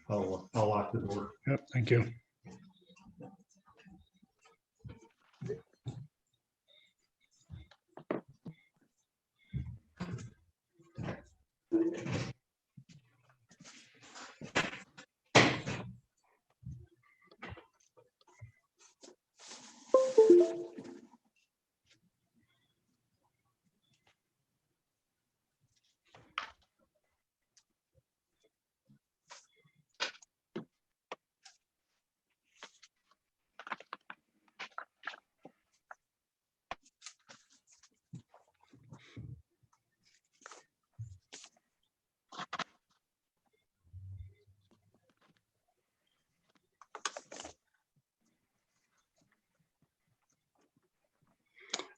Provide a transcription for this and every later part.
I'll lock the door. Yep, thank you.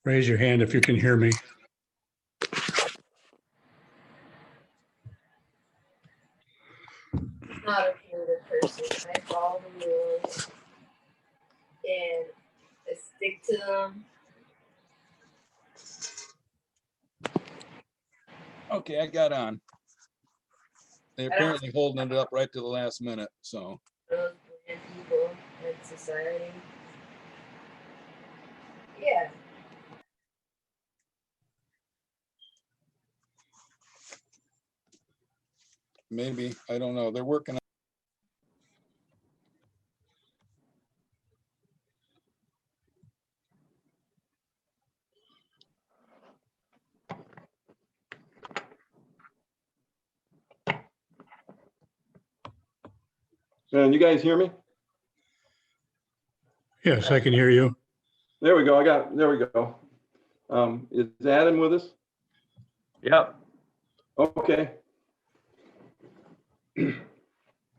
Raise your hand if you can hear me. Not a punitive person. I follow the rules and I stick to them. Okay, I got on. They're apparently holding it up right to the last minute, so. Those bland people in society. Yeah. Maybe, I don't know. They're working on. And you guys hear me? Yes, I can hear you. There we go. There we go. Is Adam with us? Yep. Okay.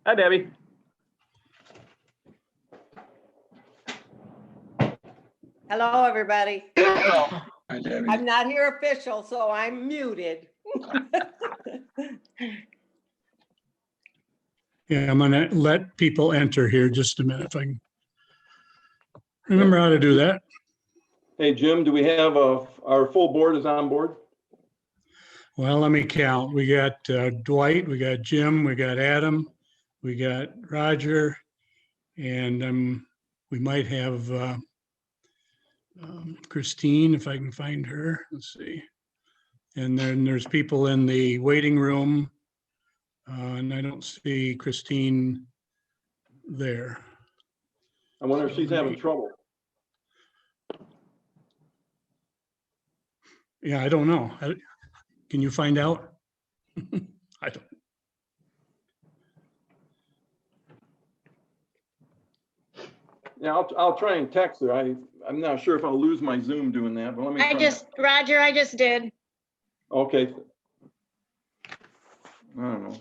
Hi, Debbie. Hello, everybody. Hi, Debbie. I'm not here official, so I'm muted. Yeah, I'm gonna let people enter here just a minute if I can remember how to do that. Hey, Jim, do we have our full board is on board? Well, let me count. We got Dwight, we got Jim, we got Adam, we got Roger, and we might have Christine, if I can find her. Let's see. And then there's people in the waiting room, and I don't see Christine there. I wonder if she's having trouble. Yeah, I don't know. Can you find out? I don't. Yeah, I'll try and text her. I'm not sure if I'll lose my Zoom doing that, but let me try. Roger, I just did. Okay. I don't know.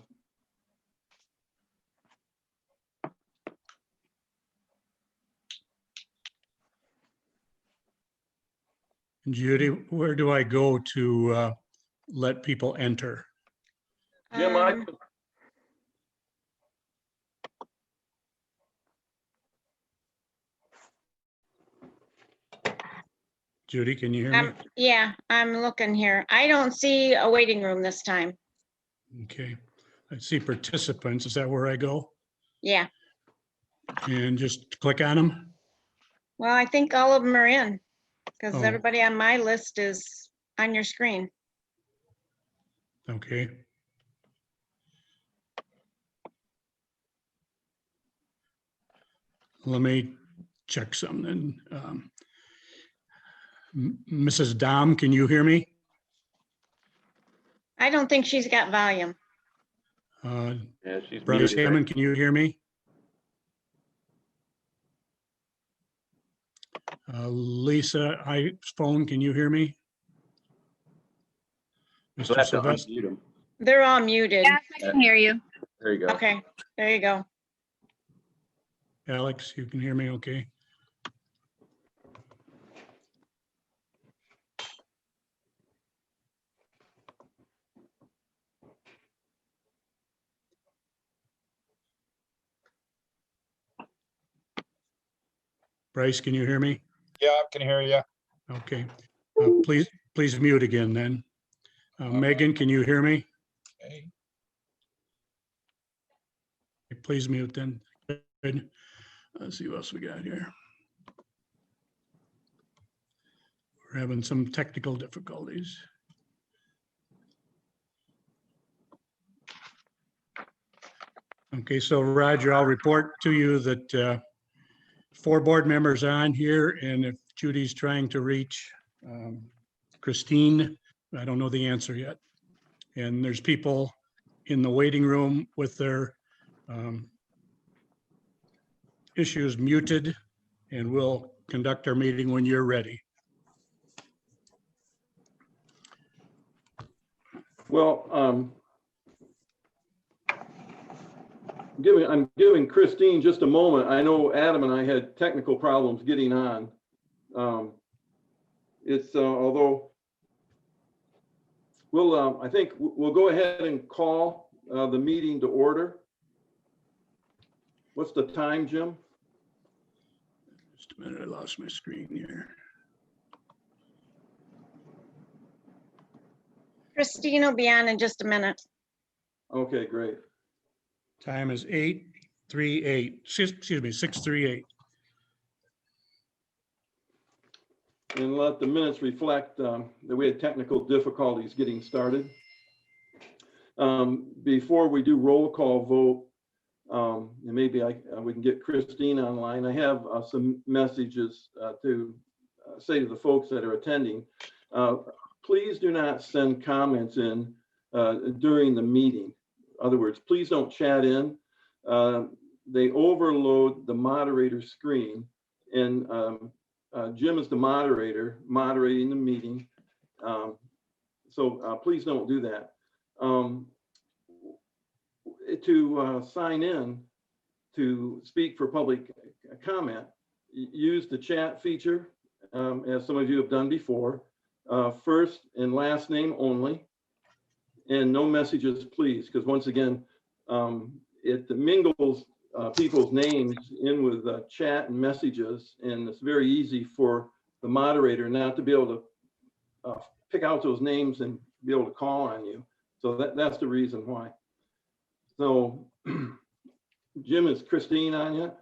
Judy, where do I go to let people enter? Jim, Judy, can you hear me? Yeah, I'm looking here. I don't see a waiting room this time. Okay. I see participants. Is that where I go? Yeah, And just click on them? well, I think all of them are in because Oh. everybody on my list is on your screen. Okay. Let me check something. Mrs. Dom, can you hear me? I don't think she's got volume. Yeah, she's Bryce muted. Hammond, can you hear me? Lisa, phone, can you hear me? You'll Mr. have to Sylvester, unmute him. They're all muted. Yes, I can hear you. There you go. Okay, there you go. Alex, you can hear me okay? Bryce, can you hear me? Yeah, I can hear you. Okay. Please mute again then. Megan, can you hear me? Okay. please mute then. Good. Let's see what else we got here. We're having some technical difficulties. Okay, so Roger, I'll report to you that 4 board members on here, and if Judy's trying to reach Christine, I don't know the answer yet. And there's people in the waiting room with their issues muted, and we'll conduct our meeting when you're ready. Well, I'm giving Christine just a moment. I know Adam and I had technical problems getting on. Although I think we'll go ahead and call the meeting to order. What's the time, Jim? Just a minute, I lost my screen here. Christine will be on in just a minute. Okay, great. Time is 8:38, excuse me, 6:38. And let the minutes reflect that we had technical difficulties getting started. Before we do roll call vote, and maybe we can get Christine online. I have some messages to say to the folks that are attending. Please do not send comments in during the meeting. In other words, please don't chat in. They overload the moderator screen, and Jim is the moderator moderating the meeting. So please don't do that. To sign in to speak for public comment, use the chat feature, as some of you have done before. First and last name only, and no messages, please, because once again, it mingles people's names in with chat and messages, and it's very easy for the moderator not to be able to pick out those names and be able to call on you. So that's the reason why. So, Jim, is Christine on yet?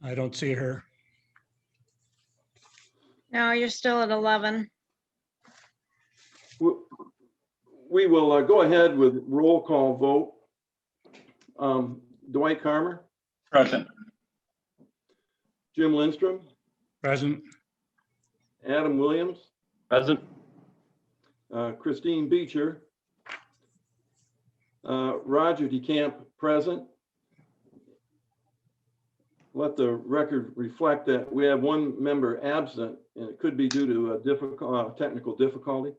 I don't see her. No, you're still at 11. We will go ahead with roll call vote. Dwight Carmer, Present. Jim Lindstrom, Present. Adam Williams, Present. Christine Beecher, Roger DeCamp, present. Let the record reflect that we have one member absent, and it could be due to a technical difficulty.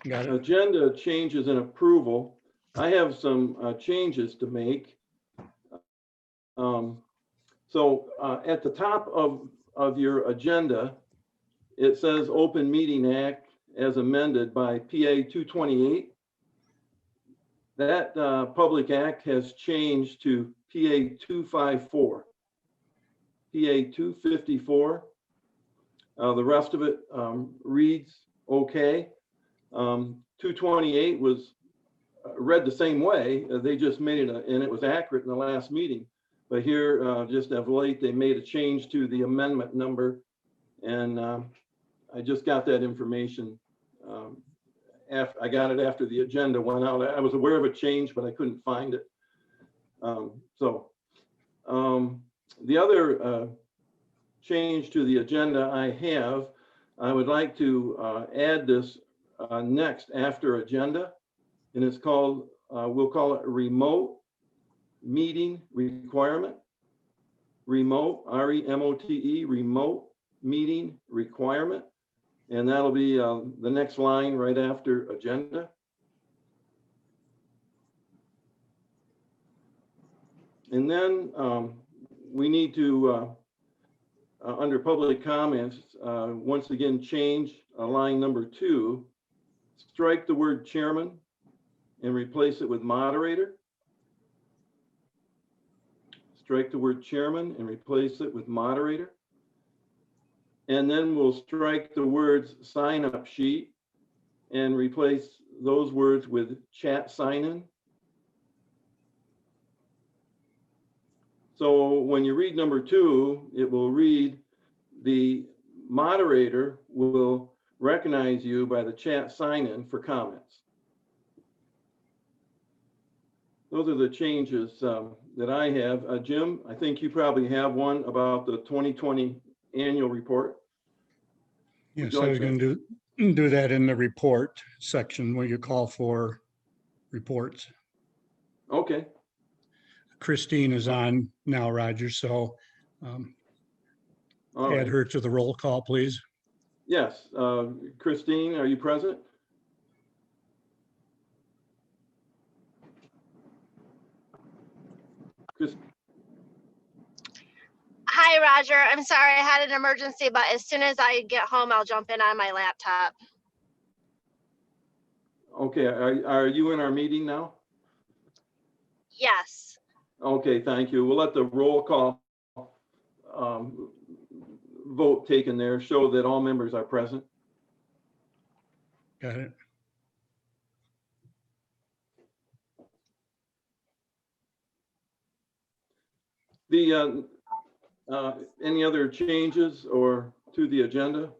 Got it. Agenda changes and approval. I have some changes to make. So at the top of your agenda, it says Open Meeting Act as amended by PA 228. That public act has changed to PA 254. PA 254. The rest of it reads okay. 228 was read the same way. They just made it, and it was accurate in the last meeting. But here, just of late, they made a change to the amendment number, and I just got that information. I got it after the agenda went out. I was aware of a change, but I couldn't find it. The other change to the agenda I would like to add this next after agenda, and it's called, we'll call it remote meeting requirement. Remote, R-E-M-O-T-E, remote meeting requirement. And that'll be the next line right after agenda. And then we need to, under public comments, once again, change line number 2, strike the word chairman and replace it with moderator. Strike the word chairman and replace it with moderator. And then we'll strike the words sign up sheet and replace those words with chat sign-in. So when you read number 2, it will read, the moderator will recognize you by the chat sign-in for comments. Those are the changes that I have. Jim, I think you probably have one about the 2020 annual report. Yes, I was going to do that in the report section where you call for reports. Okay. Christine is on now, Roger, so All add right. her to the roll call, please. Yes. Christine, are you present? Chris, Hi, Roger. I'm sorry I had an emergency, but as soon as I get home, I'll jump in on my laptop. okay. Are you in our meeting now? Yes. Okay, thank you. We'll let the roll call vote taken there show that all members are present. Got it. The any other changes or to the agenda?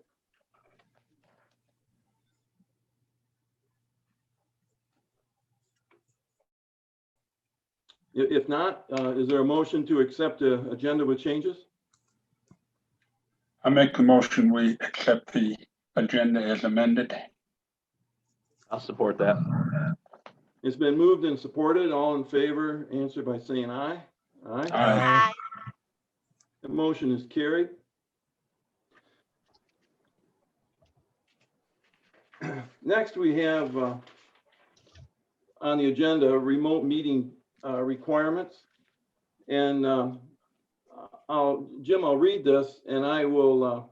If not, is there a motion to accept the agenda with changes? I make the motion, we accept the agenda as amended. I'll support that. It's been moved and supported. All in favor, answer by saying aye. Aye. Aye. Hi. The motion is carried. Next, we have on the agenda remote meeting requirements. And Jim, I'll read this and I will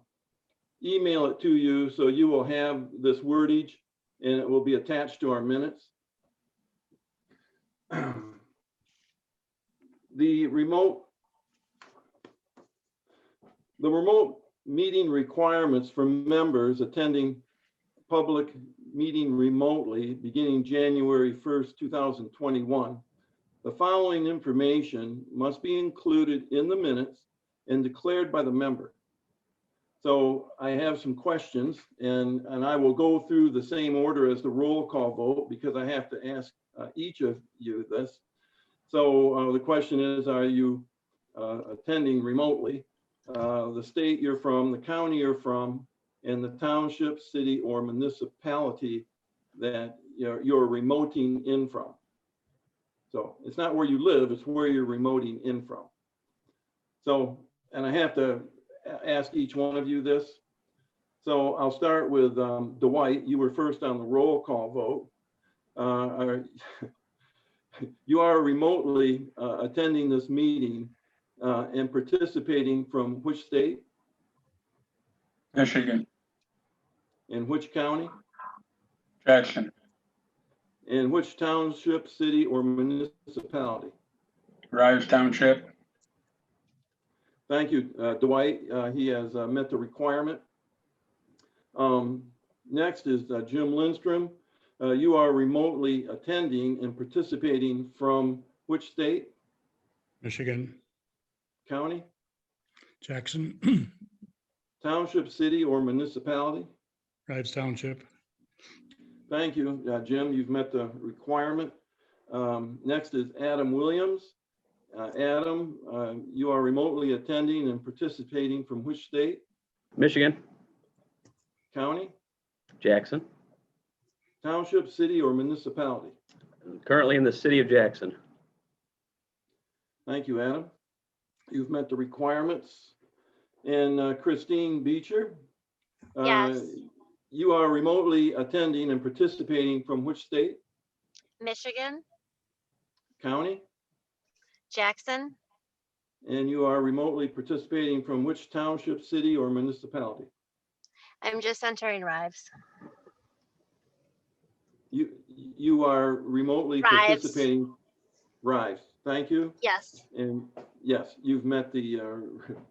email it to you so you will have this wordage and it will be attached to our minutes. The remote meeting requirements for members attending public meeting remotely beginning January 1st, 2021. The following information must be included in the minutes and declared by the member. So I have some questions and I will go through the same order as the roll call vote because I have to ask each of you this. So the question is, are you attending remotely? The state you're from, the county you're from, and the township, city, or municipality that you're remoting in from. So it's not where you live, it's where you're remoting in from. So, and I have to ask each one of you this. So I'll start with Dwight. You were first on the roll call vote. You are remotely attending this meeting and participating from which state? Michigan, In which county? Jackson, In which township, city, or municipality? Rives Township, Thank you, Dwight. He has met the requirement. Next is Jim Lindstrom. You are remotely attending and participating from which state? Michigan, County? Jackson, Township, city, or municipality? Rives Township. Thank you, Jim. You've met the requirement. Next is Adam Williams. Adam, you are remotely attending and participating from which state? Michigan, County? Jackson, Township, city, or municipality? currently in the city of Jackson. Thank you, Adam. You've met the requirements. And Christine Beecher, Yes. you are remotely attending and participating from which state? Michigan, County? Jackson, And you are remotely participating from which township, city, or municipality? I'm just entering Rives. You are remotely Rives. participating. Rives. Thank you. Yes. And yes, you've met the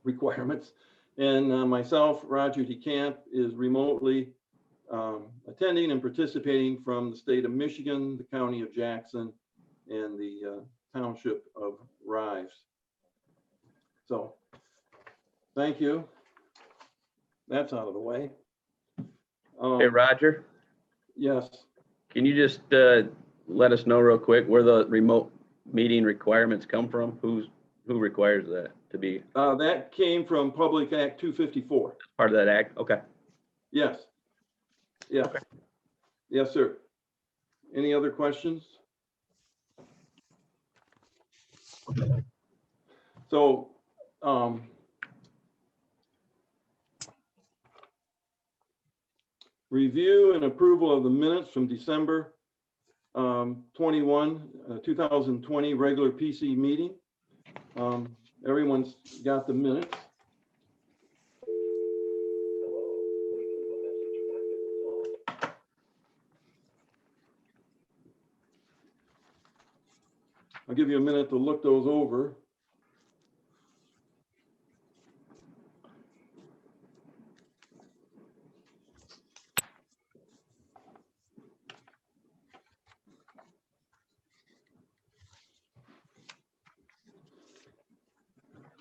requirements. And myself, Roger DeCamp, is remotely attending and participating from the state of Michigan, the county of Jackson, and the township of Rives. So, thank you. That's out of the way. Hey, Roger, Yes, can you just let us know real quick where the remote meeting requirements come from? Who requires that to be that came from Public Act 254. part of that act? Okay. Yes. Yes. Yes, sir. Any other questions? So, review and approval of the minutes from December 21, 2020 regular PC meeting. Everyone's got the minutes. I'll give you a minute to look those over.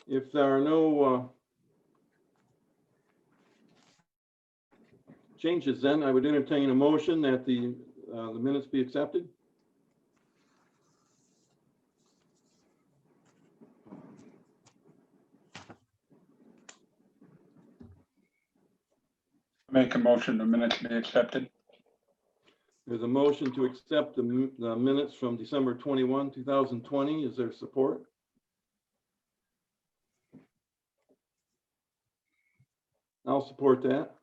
If there are no changes, then I would entertain a motion that the minutes be accepted. Make a motion the minutes be accepted. There's a motion to accept the minutes from December 21, 2020. Is there support? I'll support that.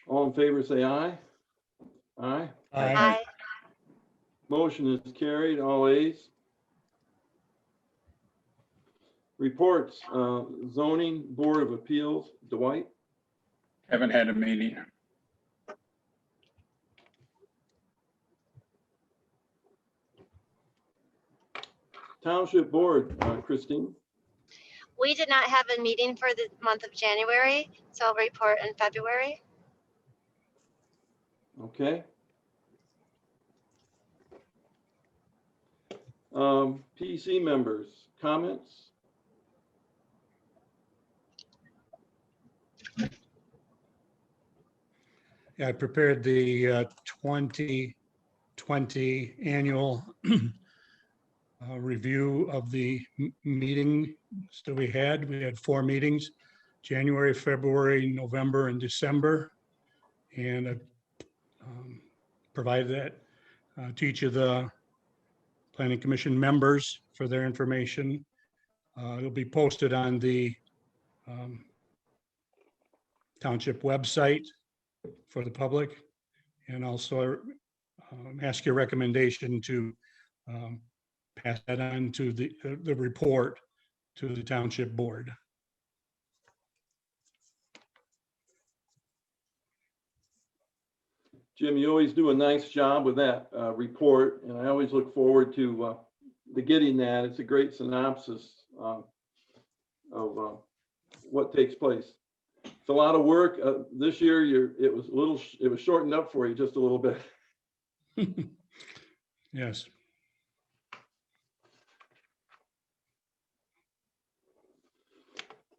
All in favor, say aye. Aye. Aye. Motion is carried, all ayes. Reports, zoning board of appeals, Dwight. Haven't had a meeting. Township board, Christine. We did not have a meeting for the month of January, so I'll report in February. Okay. PC members, comments? Yeah, I prepared the 2020 annual review of the meetings that we had. We had 4 meetings, January, February, November, and December. And I provided that to each of the Planning Commission members for their information. It'll be posted on the township website for the public, and also ask your recommendation to pass that on to the report to the township board. Jim, you always do a nice job with that report, and I always look forward to getting that. It's a great synopsis of what takes place. It's a lot of work. This year, it was shortened up for you just a little bit. Yes.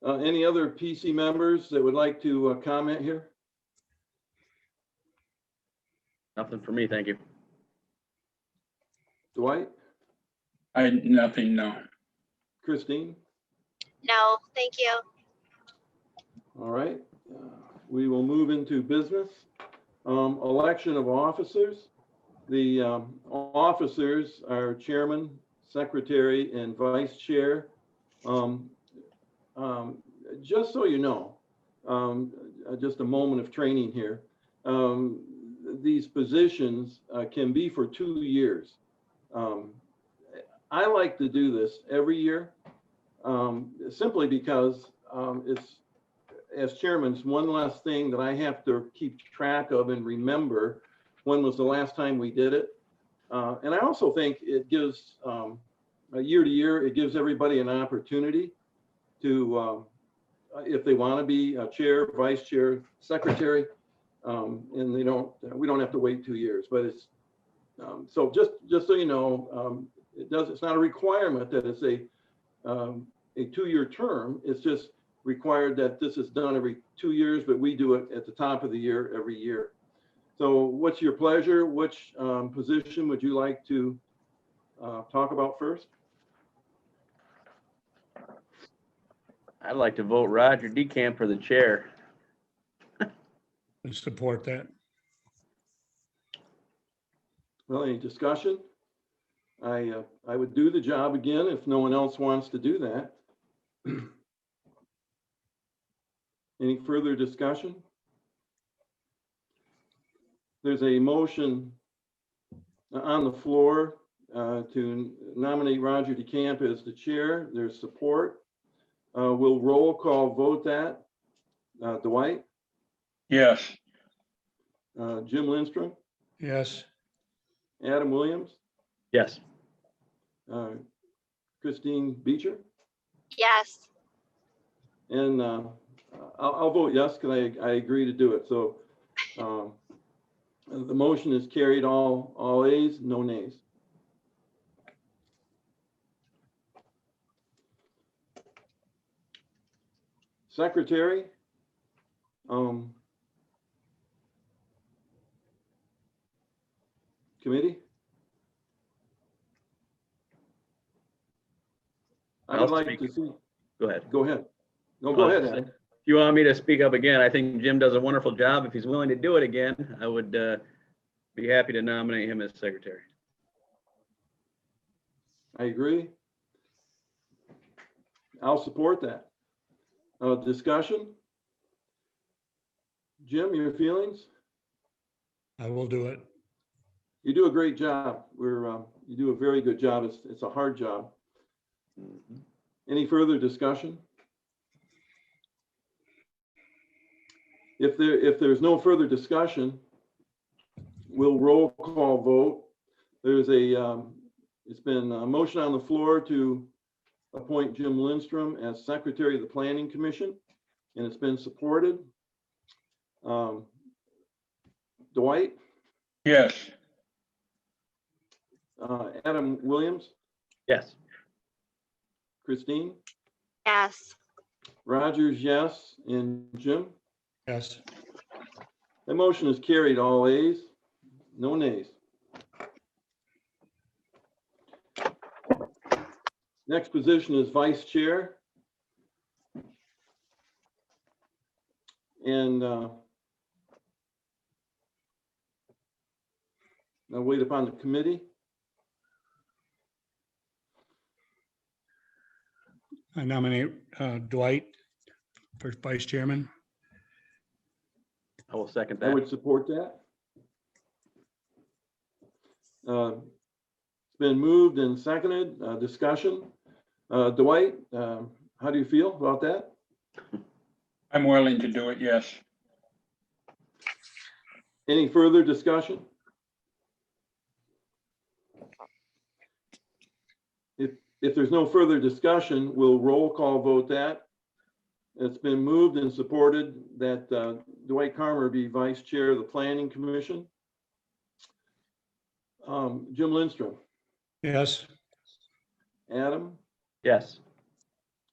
Any other PC members that would like to comment here? Nothing for me, thank you. Dwight? Nothing, no. Christine? No, thank you. All right. We will move into business. Election of officers. The officers are chairman, secretary, and vice chair. Just so you know, just a moment of training here. These positions can be for 2 years. I like to do this every year simply because it's, as chairman, it's one less thing that I have to keep track of and remember when was the last time we did it. And I also think it gives, year to year, it gives everybody an opportunity to, if they want to be a chair, vice chair, secretary, And we don't have to wait 2 years, but it's, so just so you know, it's not a requirement that it's a 2-year term. It's just required that this is done every 2 years, but we do it at the top of the year every year. So what's your pleasure? Which position would you like to talk about first? I'd like to vote Roger DeCamp for the chair. I support that. Well, any discussion? I would do the job again if no one else wants to do that. Any further discussion? There's a motion on the floor to nominate Roger DeCamp as the chair. There's support. We'll roll call vote that. Dwight, Yes. Jim Lindstrom, Yes, Adam Williams, Yes. Christine Beecher, Yes. and I'll vote yes because I agree to do it. So the motion is carried, all ayes, no nays. Secretary, committee. I would I'll like speak. to see, Go ahead. go ahead. No, go ahead, Ed. If you want me to speak up again, I think Jim does a wonderful job. If he's willing to do it again, I would be happy to nominate him as secretary. I agree. I'll support that. Discussion? Jim, your feelings? I will do it. You do a great job. You do a very good job. It's a hard job. Any further discussion? If there's no further discussion, we'll roll call vote. There's it's been a motion on the floor to appoint Jim Lindstrom as Secretary of the Planning Commission, and it's been supported. Dwight, Yes. Adam Williams, Yes. Christine, Yes. Rogers, yes, and Jim. Yes, The motion is carried, all ayes, no nays. Next position is Vice Chair. And I'll wait upon the committee. I nominate Dwight for vice chairman. I will second I that. would support that. It's been moved and seconded. Discussion. Dwight, how do you feel about that? I'm willing to do it, yes. Any further discussion? If there's no further discussion, we'll roll call vote that. It's been moved and supported that Dwight Carmer be Vice Chair of the Planning Commission. Jim Lindstrom, Yes, Adam, Yes.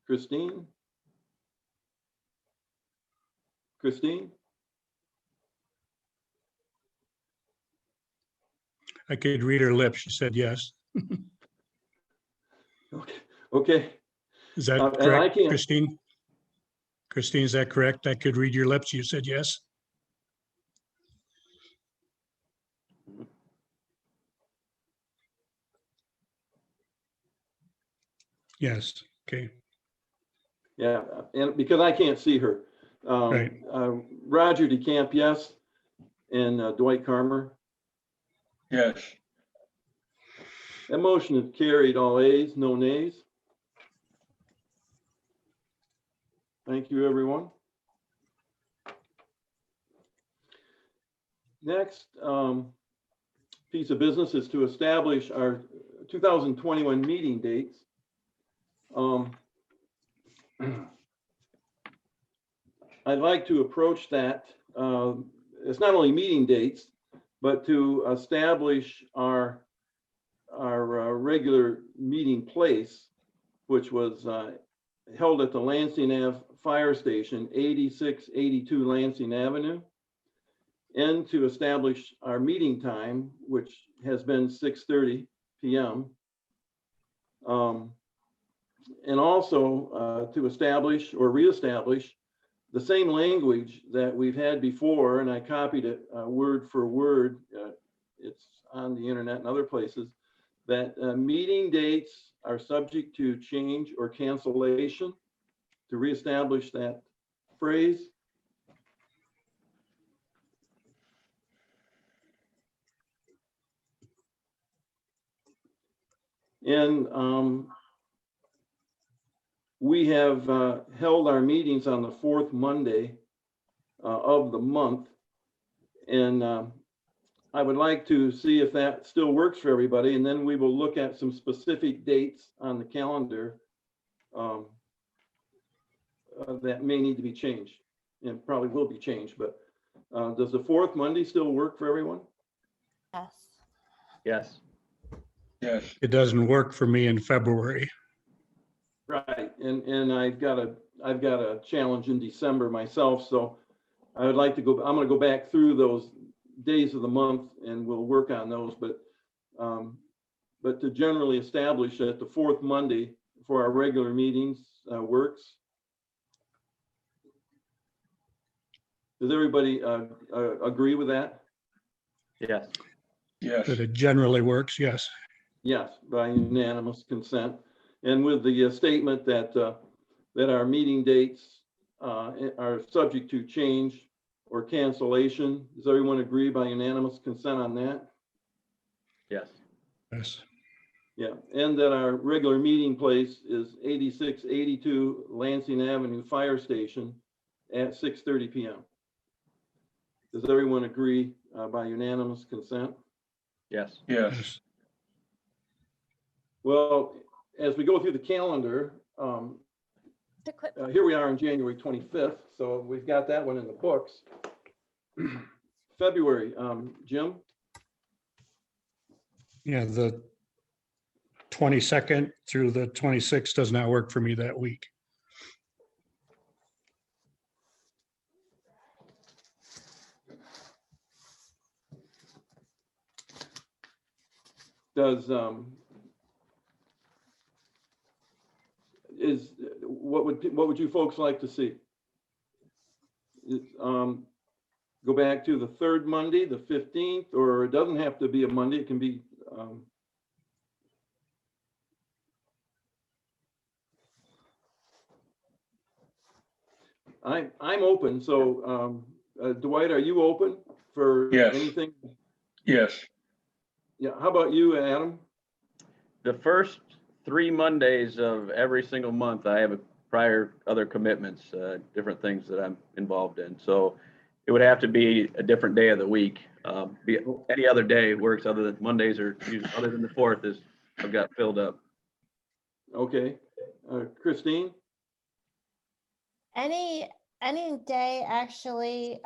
Christine. Christine, I could read her lips. She said yes. okay. Is that And I correct, can't- Christine? Christine, is that correct? I could read your lips. You said yes? Yes, okay, Yeah, and because I can't see her. Right. Roger DeCamp, yes, and Dwight Carmer. Yes. That motion is carried, all ayes, no nays. Thank you, everyone. Next piece of business is to establish our 2021 meeting dates. I'd like to approach that it's not only meeting dates, but to establish our regular meeting place, which was held at the Lansing Ave Fire Station, 8682 Lansing Avenue, and to establish our meeting time, which has been 6:30 p.m. And also to establish or reestablish the same language that we've had before, and I copied it word for word. It's on the internet and other places, that meeting dates are subject to change or cancellation, to reestablish that phrase. And we have held our meetings on the fourth Monday of the month. And I would like to see if that still works for everybody. And then we will look at some specific dates on the calendar that may need to be changed, and probably will be changed. But does the fourth Monday still work for everyone? Yes. Yes. Yes. It doesn't work for me in February. Right, and I've got a challenge in December myself, so I would like to go. I'm going to go back through those days of the month, and we'll work on those. But to generally establish that the fourth Monday for our regular meetings works. Does everybody agree with that? Yes. Yes. That it generally works, yes. Yes, by unanimous consent. And with the statement that that our meeting dates are subject to change or cancellation. Does everyone agree by unanimous consent on that? Yes. Yes. Yeah, and that our regular meeting place is 8682 Lansing Avenue Fire Station at 6:30 p.m. Does everyone agree by unanimous consent? Yes. Yes. Well, as we go through the calendar, here we are on January 25th, so we've got that one in the books. February, Jim? Yeah, the 22nd through the 26th does not work for me that week. Does what would you folks like to see? Go back to the third Monday, the 15th, or it doesn't have to be a Monday. It can be I'm open. So Dwight, are you open for Yes. anything? Yes. Yeah. How about you, Adam? The first 3 Mondays of every single month, I have prior other commitments, different things that I'm involved in. So it would have to be a different day of the week. Any other day works other than Mondays, or other than the 4th is I've got filled up. Okay. Christine? Any day actually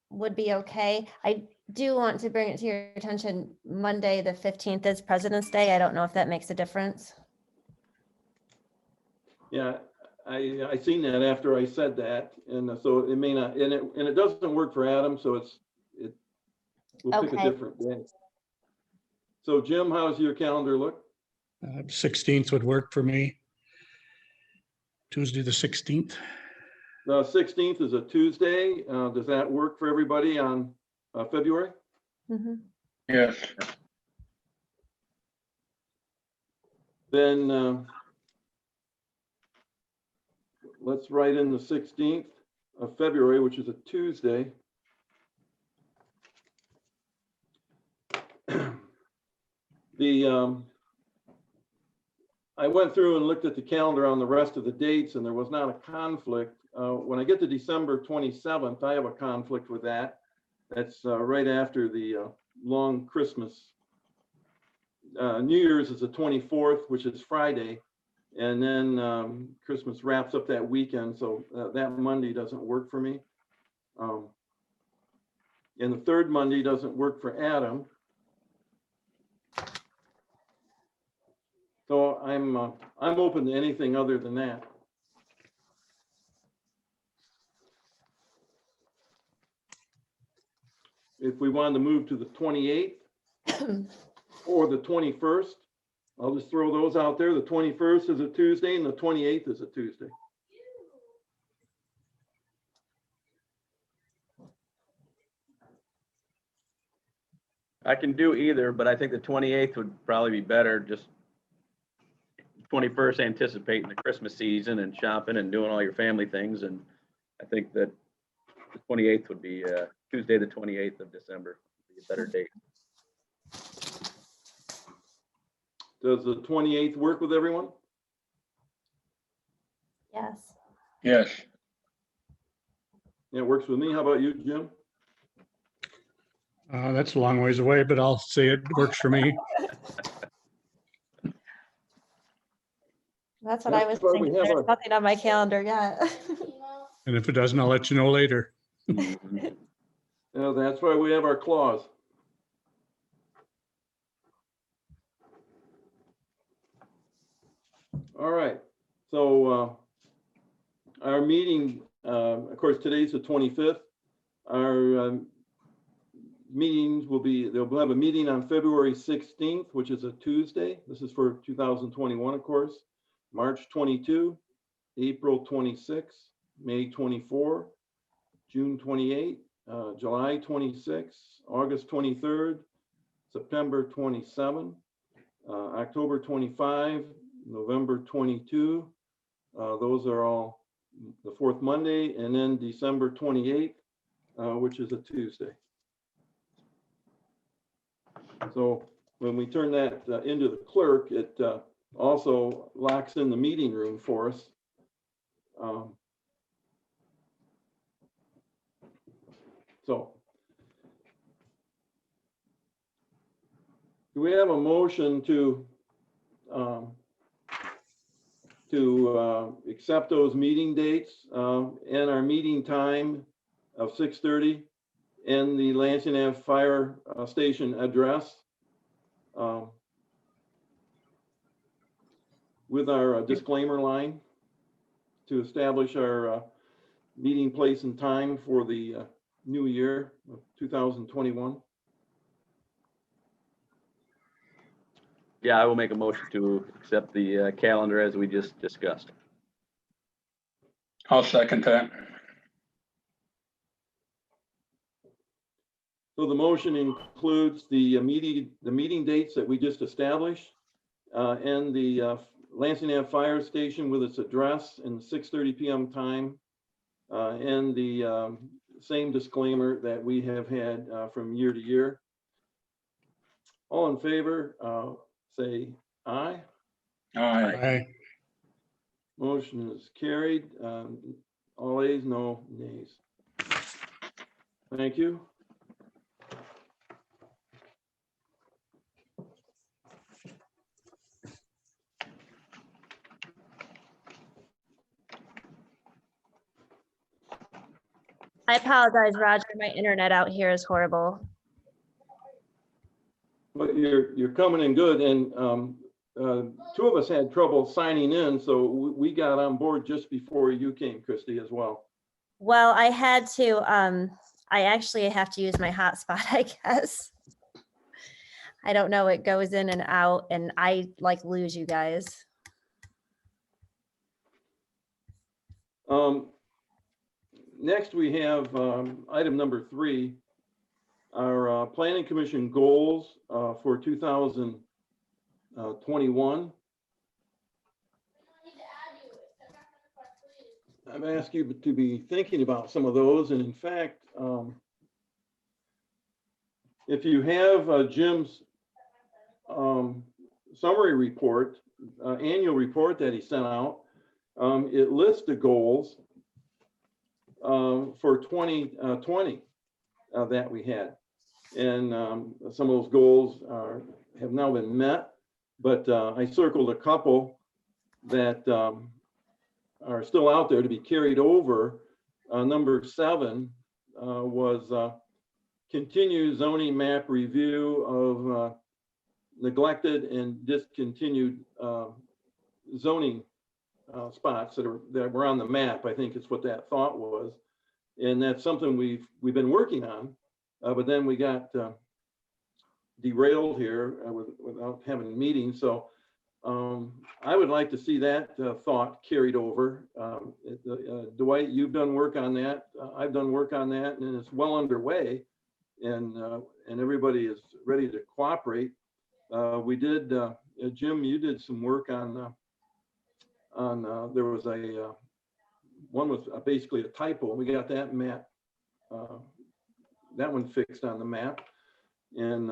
would be okay. I do want to bring it to your attention. Monday, the 15th is President's Day. I don't know if that makes a difference. Yeah, I seen that after I said that, and so it may not, and it doesn't work for Adam, so we'll pick a Okay. different day. So Jim, how's your calendar look? 16th would work for me. Tuesday, the 16th. The 16th is a Tuesday. Does that work for everybody on February? Mhm. Yes. Then let's write in the 16th of February, which is a Tuesday. I went through and looked at the calendar on the rest of the dates, and there was not a conflict. When I get to December 27th, I have a conflict with that. That's right after the long Christmas. New Year's is the 24th, which is Friday. And then Christmas wraps up that weekend. So that Monday doesn't work for me. And the third Monday doesn't work for Adam. So I'm open to anything other than that. If we wanted to move to the 28th or the 21st, I'll just throw those out there. The 21st is a Tuesday and the 28th is a Tuesday. I can do either, but I think the 28th would probably be better. Just 21st anticipating the Christmas season and shopping and doing all your family things. And I think that the 28th would be Tuesday, the 28th of December, would be a better date. Does the 28th work with everyone? Yes. Yes, Yeah, it works with me. How about you, Jim? That's a long ways away, but I'll say it works for me. That's what I was That's why we thinking. have There's our- nothing on my calendar yet. And if it doesn't, I'll let you know later. That's why we have our clause. All right, so our meeting, of course, today's the 25th. Our meetings will be, they'll have a meeting on February 16th, which is a Tuesday. This is for 2021, of course. March 22, April 26, May 24, June 28, July 26, August 23rd, September 27, October 25, November 22. Those are all the fourth Monday, and then December 28th, which is a Tuesday. So when we turn that into the clerk, it also locks in the meeting room for us. So do we have a motion to accept those meeting dates and our meeting time of 6:30 and the Lansing Ave Fire Station address with our disclaimer line to establish our meeting place and time for the new year of 2021? Yeah, I will make a motion to accept the calendar as we just discussed. I'll second that. So the motion includes the meeting dates that we just established and the Lansing Ave Fire Station with its address and 6:30 p.m. time and the same disclaimer that we have had from year to year. All in favor, say aye. Aye. Aye. Motion is carried. All ayes, no nays. Thank you. I apologize, Roger. My internet out here is horrible. But you're coming in good, and two of us had trouble signing in, so we got on board just before you came, Christy, as well. Well, I had to, I actually have to use my hotspot, I guess. I don't know, it goes in and out and I like lose you guys. Next, we have item number 3, our Planning Commission goals for 2021. I've asked you to be thinking about some of those, and in fact, if you have Jim's summary report, annual report that he sent out, it lists the goals for 2020 that we had. And some of those goals have now been met, but I circled a couple that are still out there to be carried over. Number 7 was continue zoning map review of neglected and discontinued zoning spots that were on the map. I think it's what that thought was. And that's something we've been working on, but then we got derailed here without having meetings. So I would like to see that thought carried over. Dwight, you've done work on that. I've done work on that, and it's well underway, and everybody is ready to cooperate. We did, Jim, you did some work on there was a one was basically a typo. We got that map, that one fixed on the map, and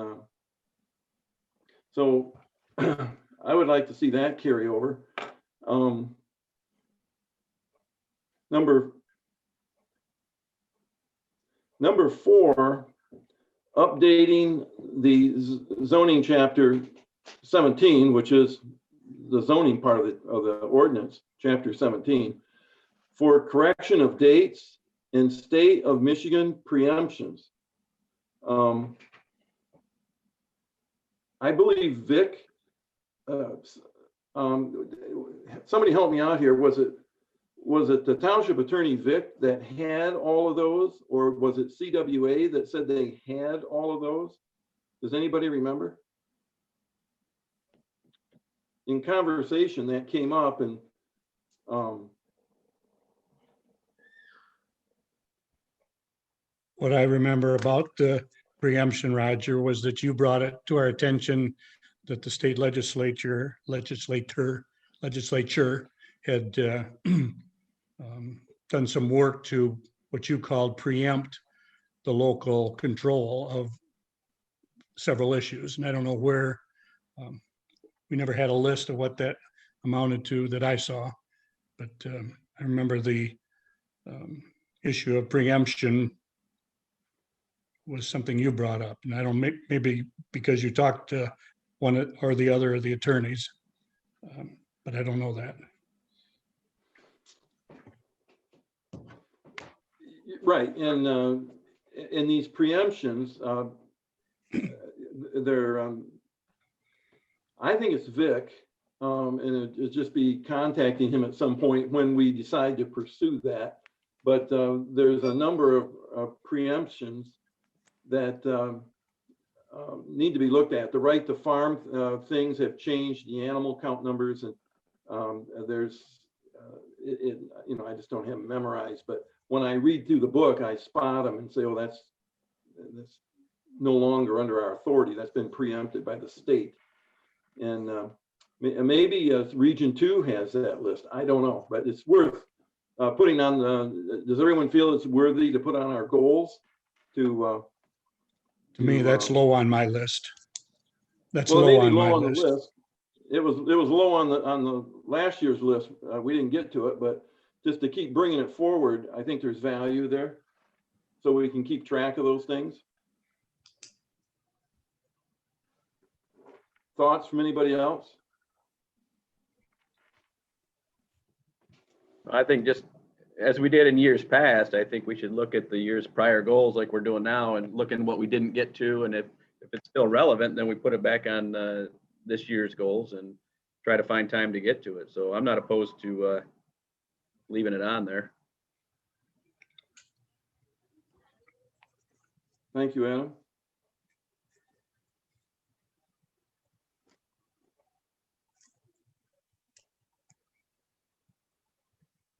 so I would like to see that carry over. Number 4, updating the zoning chapter 17, which is the zoning part of the ordinance, chapter 17, for correction of dates and state of Michigan preemptions. I believe Vic, somebody help me out here. Was it the township attorney Vic that had all of those, or was it CWA that said they had all of those? Does anybody remember? In conversation that came up, and What I remember about the preemption, Roger, was that you brought it to our attention that the state legislature had done some work to what you called preempt the local control of several issues. And I don't know where, we never had a list of what that amounted to that I saw, but I remember the issue of preemption was something you brought up, and I don't, maybe because you talked to one or the other of the attorneys, but I don't know that. right, and in these preemptions, they're I think it's Vic, and it'd just be contacting him at some point when we decide to pursue that. But there's a number of preemptions that need to be looked at. The right to farm things have changed, the animal count numbers, and there's, you know, I just don't have them memorized, but when I read through the book, I spot them and say, oh, that's no longer under our authority. That's been preempted by the state. And maybe Region 2 has that list. I don't know, but it's worth putting on. Does everyone feel it's worthy to put on our goals? To me, that's low on my list. That's well, low maybe on my low on list. the list. It was low on the last year's list. We didn't get to it, but just to keep bringing it forward, I think there's value there, so we can keep track of those things. Thoughts from anybody else? I think just as we did in years past, I think we should look at the year's prior goals like we're doing now and look at what we didn't get to. And if it's still relevant, then we put it back on this year's goals and try to find time to get to it. So I'm not opposed to leaving it on there. Thank you, Adam.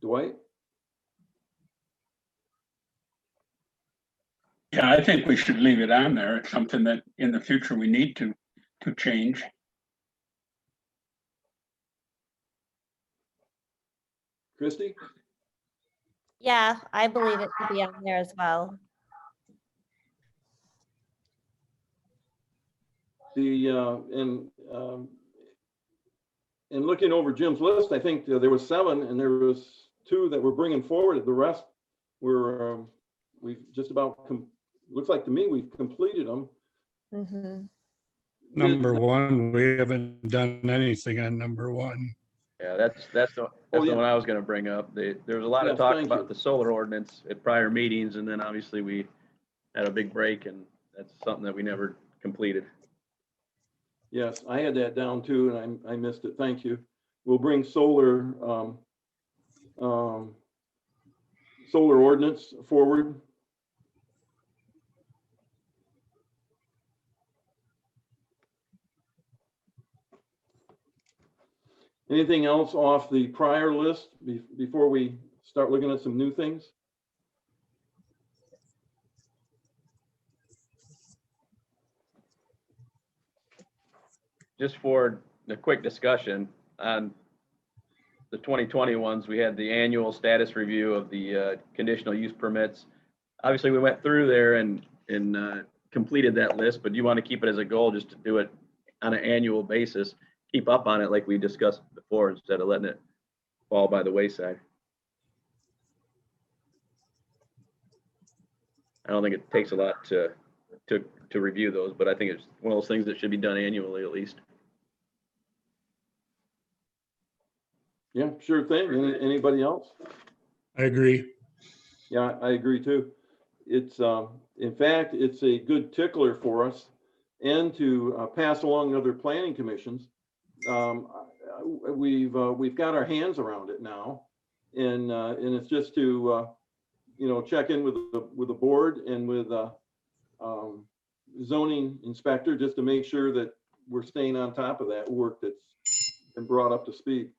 Dwight? Yeah, I think we should leave it on there. It's something that in the future we need to change. Christy? Yeah, I believe it should be on there as well. And looking over Jim's list, I think there was 7, and there was 2 that we're bringing forward. The rest were we've just about looks like to me we've completed them. Mm-hmm. Number 1, we haven't done anything on number 1. Yeah, that's the one I was going to bring up. There was a lot of Yes, talk thank about you. the solar ordinance at prior meetings, and then obviously we had a big break and That's something that we never completed. Yes, I had that down too, and I missed it. Thank you. We'll bring solar, solar ordinance forward. Anything else off the prior list before we start looking at some new things? Just for the quick discussion on the 2020 ones, we had the annual status review of the conditional use permits. Obviously, we went through there and completed that list, but you want to keep it as a goal just to do it on an annual basis, keep up on it like we discussed before instead of letting it fall by the wayside. I don't think it takes a lot to review those, but I think it's one of those things that should be done annually at least. Yeah, sure thing. Anybody else? I agree. Yeah, I agree too. It's, in fact, it's a good tickler for us and to pass along other planning commissions. We've got our hands around it now, and it's just to check in with the board and with zoning inspector just to make sure that we're staying on top of that work that's been brought up to speed.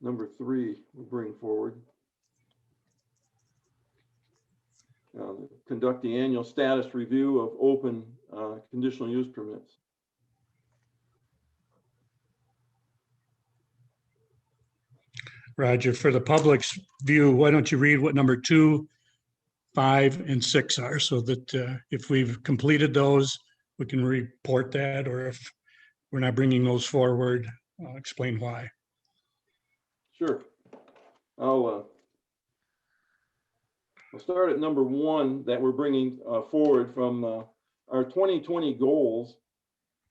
Number 3, we'll bring forward. Conduct the annual status review of open conditional use permits. Roger, for the public's view, why don't you read what number 2, 5, and 6 are, so that if we've completed those, we can report that, or if we're not bringing those forward, I'll explain why. Sure. I'll start at number 1 that we're bringing forward from our 2020 goals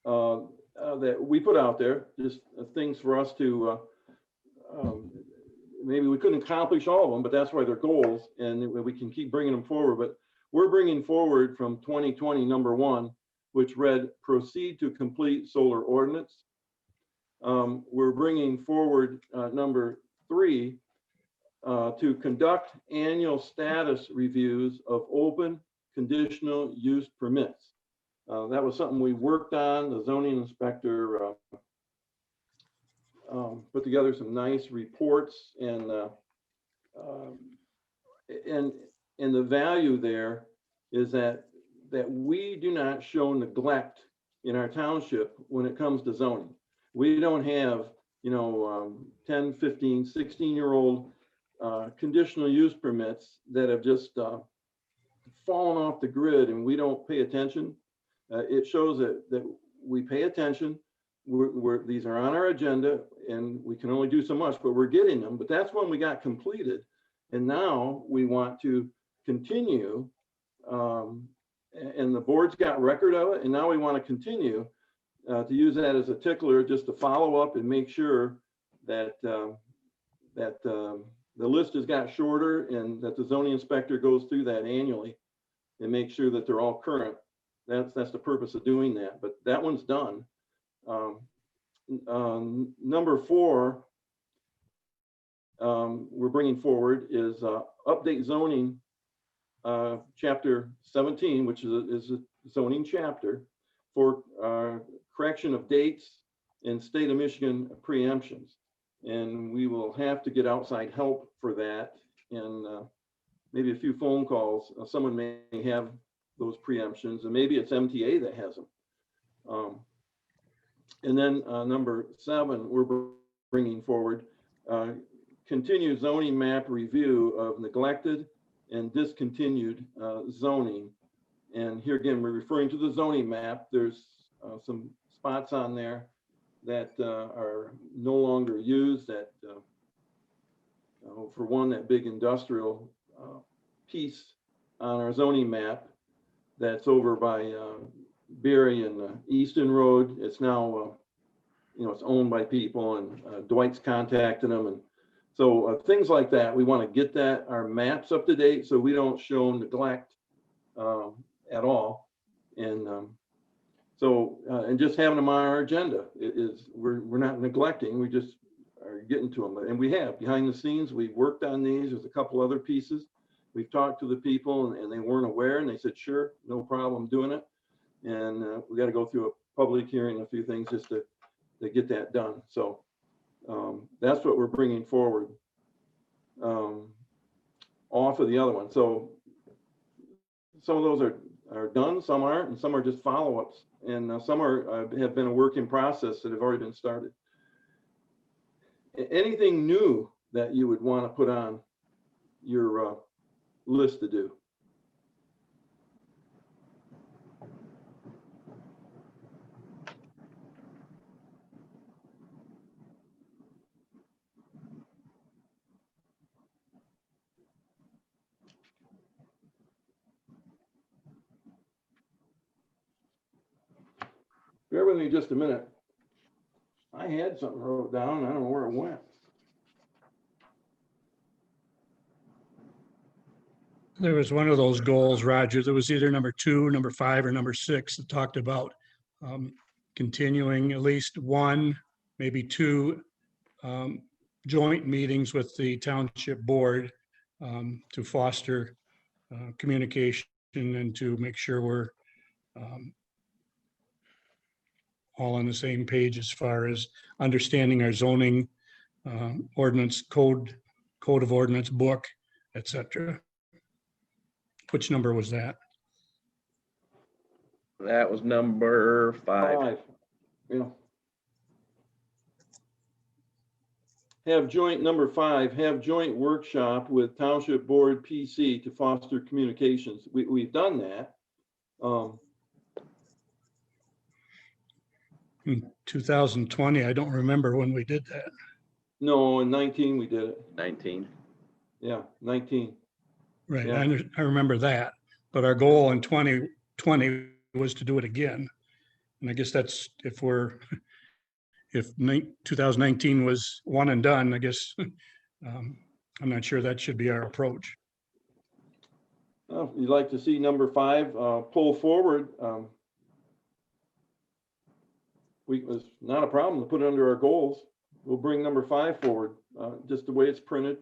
that we put out there, just things for us to, maybe we couldn't accomplish all of them, but that's why they're goals and we can keep bringing them forward. But we're bringing forward from 2020 number 1, which read proceed to complete solar ordinance. We're bringing forward number 3, to conduct annual status reviews of open conditional use permits. That was something we worked on. The zoning inspector put together some nice reports, and the value there is that we do not show neglect in our township when it comes to zoning. We don't have 10, 15, 16-year-old conditional use permits that have just fallen off the grid and we don't pay attention. It shows that we pay attention. These are on our agenda and we can only do so much, but we're getting them. But that's when we got completed. And now we want to continue, and the board's got record of it. And now we want to continue to use that as a tickler just to follow up and make sure that the list has got shorter and that the zoning inspector goes through that annually and make sure that they're all current. That's the purpose of doing that, but that one's done. Number 4, we're bringing forward is update zoning chapter 17, which is a zoning chapter for correction of dates in state of Michigan preemptions. And we will have to get outside help for that, and maybe a few phone calls. Someone may have those preemptions, and maybe it's MTA that has them. And then number 7, we're bringing forward continued zoning map review of neglected and discontinued zoning. And here again, we're referring to the zoning map. There's some spots on there that are no longer used. That for one, that big industrial piece on our zoning map that's over by Berry and Easton Road. It's now it's owned by people, and Dwight's contacted them, and So things like that, we want to get our maps up to date so we don't show neglect at all. And and just having them on our agenda we're not neglecting, we just are getting to them. And we have behind the scenes, we've worked on these. There's a couple other pieces. We've talked to the people and they weren't aware, and they said, sure, no problem doing it. And we got to go through a public hearing, a few things just to get that done. So that's what we're bringing forward off of the other one. So some of those are done, some aren't, and some are just follow-ups, and some have been a work in process that have already been started. Anything new that you would want to put on your list to do? Bear with me just a minute. I had something wrote down. I don't know where it went. There was one of those goals, Roger. There was either number 2, number 5, or number 6 that talked about continuing at least 1, maybe 2 joint meetings with the township board to foster communication and to make sure we're all on the same page as far as understanding our zoning ordinance code of ordinance book, etc. Which number was that? That was number 5. Yeah. Have joint, number 5, have joint workshop with Township Board PC to foster communications. We've done that. In 2020, I don't remember when we did that. No, in 19 we did it. 19. Yeah, 19. Right, Yeah. I remember that, but our goal in 2020 was to do it again. And I guess that's if 2019 was one and done, I guess I'm not sure that should be our approach. If you'd like to see number 5 pull forward, it's not a problem to put it under our goals. We'll bring number 5 forward, just the way it's printed.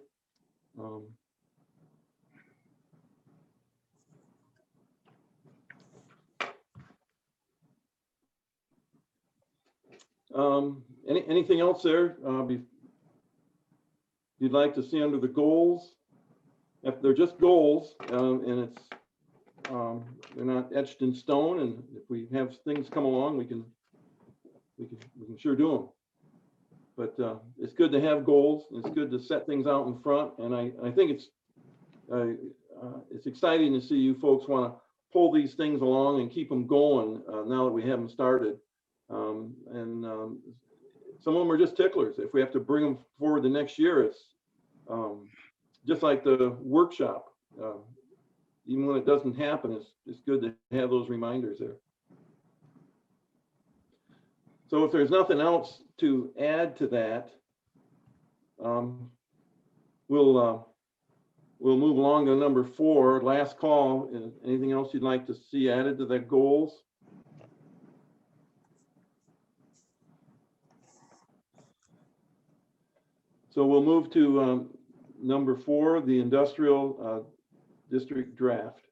Anything else there you'd like to see under the goals? If they're just goals and they're not etched in stone, and if we have things come along, we can sure do them. But it's good to have goals. It's good to set things out in front, and I think it's exciting to see you folks want to pull these things along and keep them going now that we have them started. Some of them are just ticklers. If we have to bring them forward the next year, it's just like the workshop. Even when it doesn't happen, it's good to have those reminders there. So if there's nothing else to add to that, we'll move along to number 4, last call. Anything else you'd like to see added to the goals? So we'll move to number 4, the industrial district draft.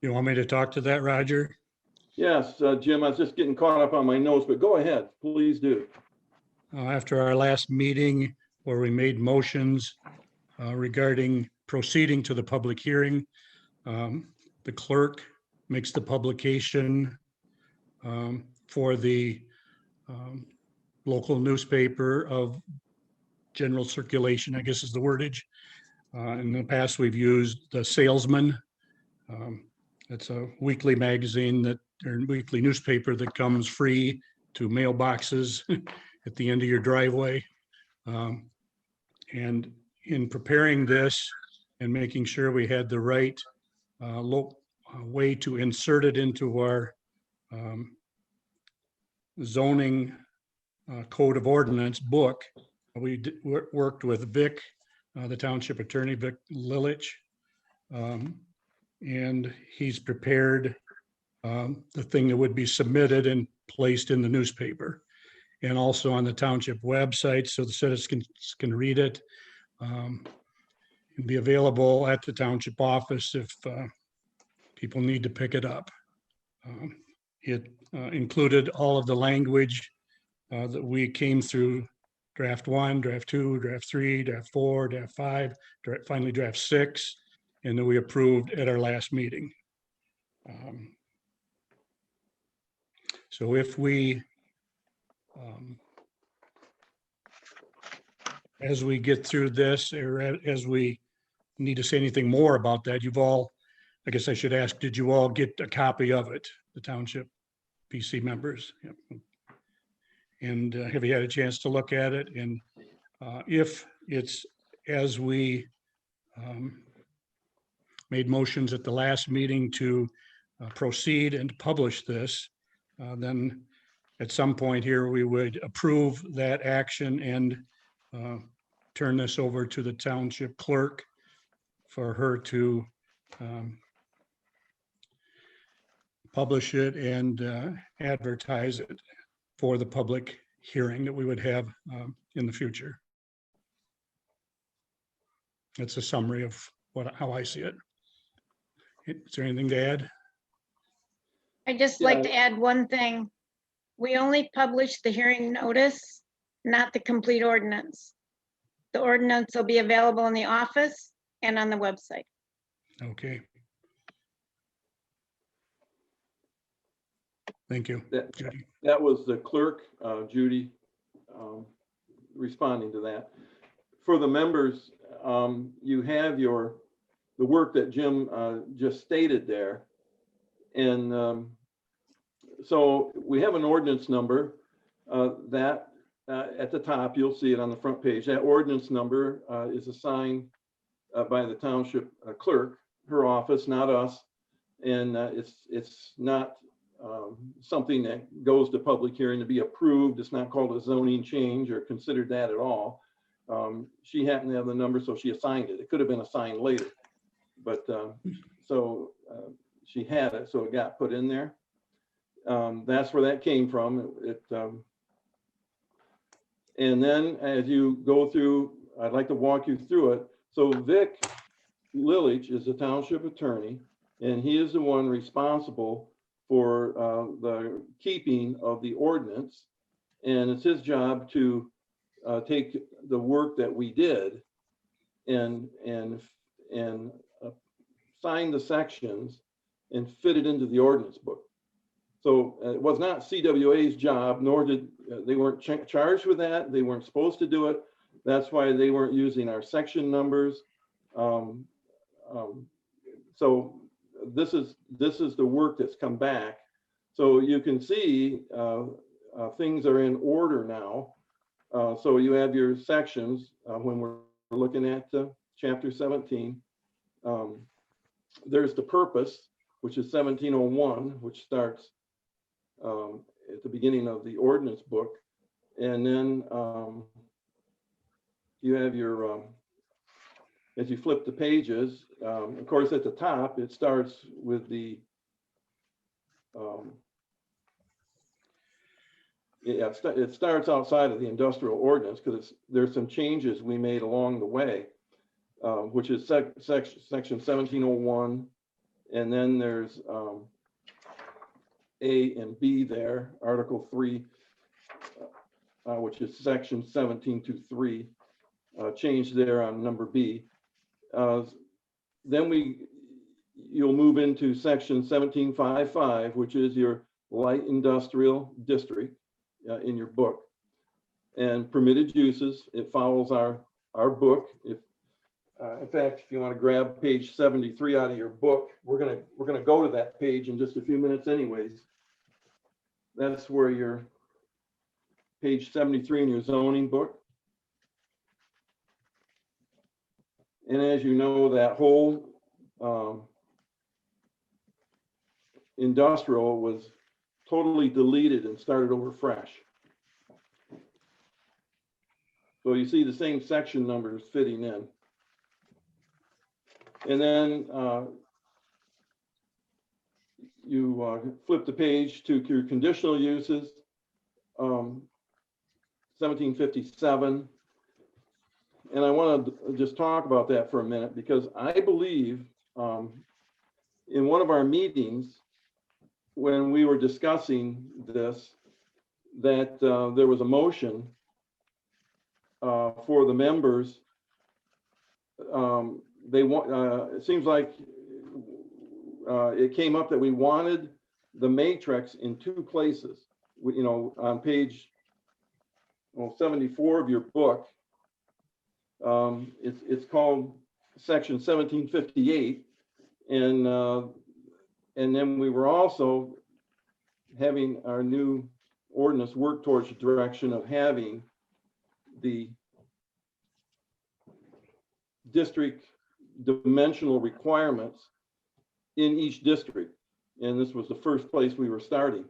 You want me to talk to that, Roger? Yes, Jim, I was just getting caught up on my notes, but go ahead, please do. After our last meeting where we made motions regarding proceeding to the public hearing, the clerk makes the publication for the local newspaper of general circulation, I guess is the wordage. In the past, we've used the salesman. It's a weekly magazine or weekly newspaper that comes free to mailboxes at the end of your driveway. And in preparing this and making sure we had the right way to insert it into our zoning code of ordinance book, we worked with Vic, the township attorney, Vic Lilich, and he's prepared the thing that would be submitted and placed in the newspaper and also on the township website so the citizens can read it, and be available at the township office if people need to pick it up. It included all of the language that we came through: draft 1, draft 2, draft 3, draft 4, draft 5, finally draft 6, and that we approved at our last meeting. So if we, as we get through this, or as we need to say anything more about that, you've all, I guess I should ask, did you all get a copy of it, the township PC members? Yep. And have you had a chance to look at it? And if it's as we made motions at the last meeting to proceed and publish this, then at some point here, we would approve that action and turn this over to the township clerk for her to publish it and advertise it for the public hearing that we would have in the future. That's a summary of how I see it. Is there anything to add? I'd just like to add one thing. We only published the hearing notice, not the complete ordinance. The ordinance will be available in the office and on the website. Okay. Thank you, Judy. That was the clerk, Judy, responding to that. For the members, you have the work that Jim just stated there. And so we have an ordinance number that at the top, you'll see it on the front page. That ordinance number is assigned by the township clerk, her office, not us. And it's not something that goes to public hearing to be approved. It's not called a zoning change or considered that at all. She happened to have the number, so she assigned it. It could have been assigned later, but so she had it, so it got put in there. That's where that came from. And then as you go through, I'd like to walk you through it. So Vic Lilich is the township attorney, and he is the one responsible for the keeping of the ordinance. And it's his job to take the work that we did and sign the sections and fit it into the ordinance book. So it was not CWA's job, nor did they weren't charged with that. They weren't supposed to do it. That's why they weren't using our section numbers. So this is the work that's come back. So you can see things are in order now. So you have your sections when we're looking at chapter 17. There's the purpose, which is 1701, which starts at the beginning of the ordinance book. And then you have your, as you flip the pages, of course, at the top, it starts with the, it starts outside of the industrial ordinance because there's some changes we made along the way, which is section 1701. And then there's A and B there, Article 3, which is section 1723, changed there on number B. Then you'll move into section 1755, which is your light industrial district in your book. And permitted uses, it follows our book. If In fact, if you want to grab page 73 out of your book, we're gonna go to that page in just a few minutes anyways. That's where your page 73 in your zoning book. And as you know, that whole industrial was totally deleted and started over fresh. So you see the same section numbers fitting in. And then you flip the page to your conditional uses, 1757. And I want to just talk about that for a minute, because I believe in one of our meetings, when we were discussing this, that there was a motion for the members. They want, it seems like it came up that we wanted the matrix in two places. You know, on page 74 of your book, it's called section 1758, and then we were also having our new ordinance work towards the direction of having the district dimensional requirements in each district. And this was the first place we were starting.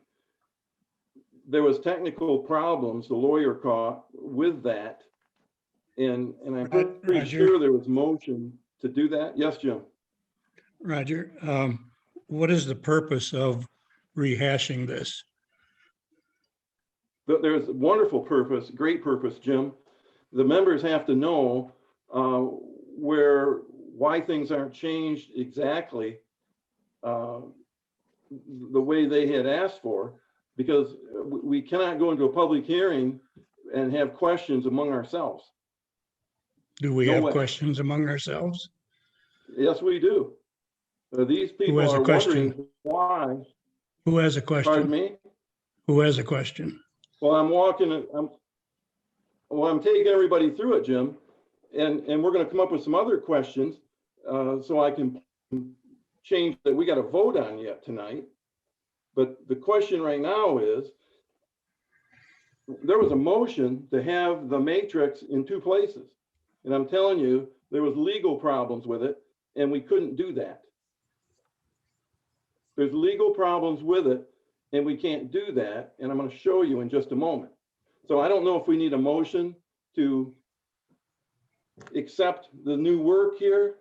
There was technical problems the lawyer caught with that. And I'm pretty sure there was motion to do that. Yes, Jim. Roger, what is the purpose of rehashing this? But there's a wonderful purpose, great purpose, Jim. The members have to know why things aren't changed exactly the way they had asked for, because we cannot go into a public hearing and have questions among ourselves. Do we have questions among ourselves? Yes, we do. These people are wondering why. Who has a question? Pardon me? Who has a question? Well, I'm taking everybody through it, Jim, and we're going to come up with some other questions so I can change that we got to vote on yet tonight. But the question right now is, there was a motion to have the matrix in two places. And I'm telling you, there was legal problems with it, and we couldn't do that. There's legal problems with it, and we can't do that. And I'm going to show you in just a moment. So I don't know if we need a motion to accept the new work here.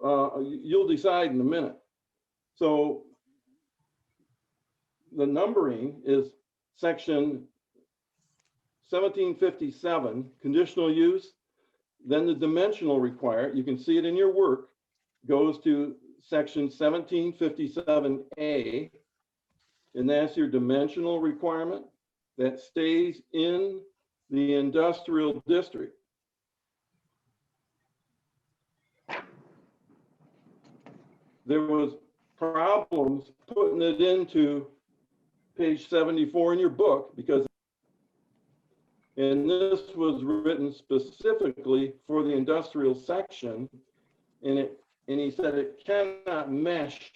You'll decide in a minute. So the numbering is section 1757, conditional use. Then the dimensional requirement, you can see it in your work, goes to section 1757A, and that's your dimensional requirement that stays in the industrial district. There was problems putting it into page 74 in your book, because and this was written specifically for the industrial section, and he said it cannot mesh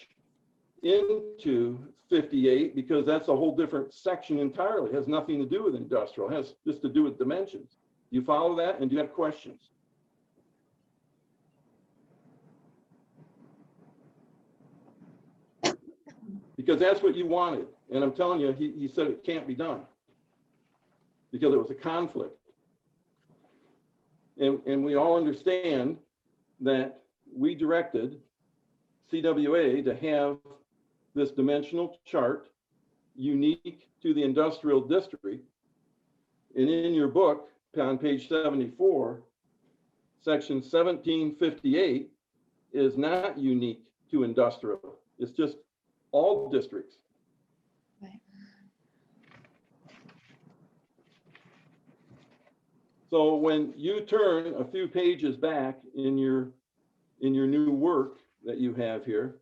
into 58 because that's a whole different section entirely. It has nothing to do with industrial. It has just to do with dimensions. You follow that? And do you have questions? Because that's what you wanted. And I'm telling you, he said it can't be done because it was a conflict. And we all understand that we directed CWA to have this dimensional chart unique to the industrial district. And in your book on page 74, section 1758 is not unique to industrial. It's just all districts. Right. So when you turn a few pages back in your new work that you have here,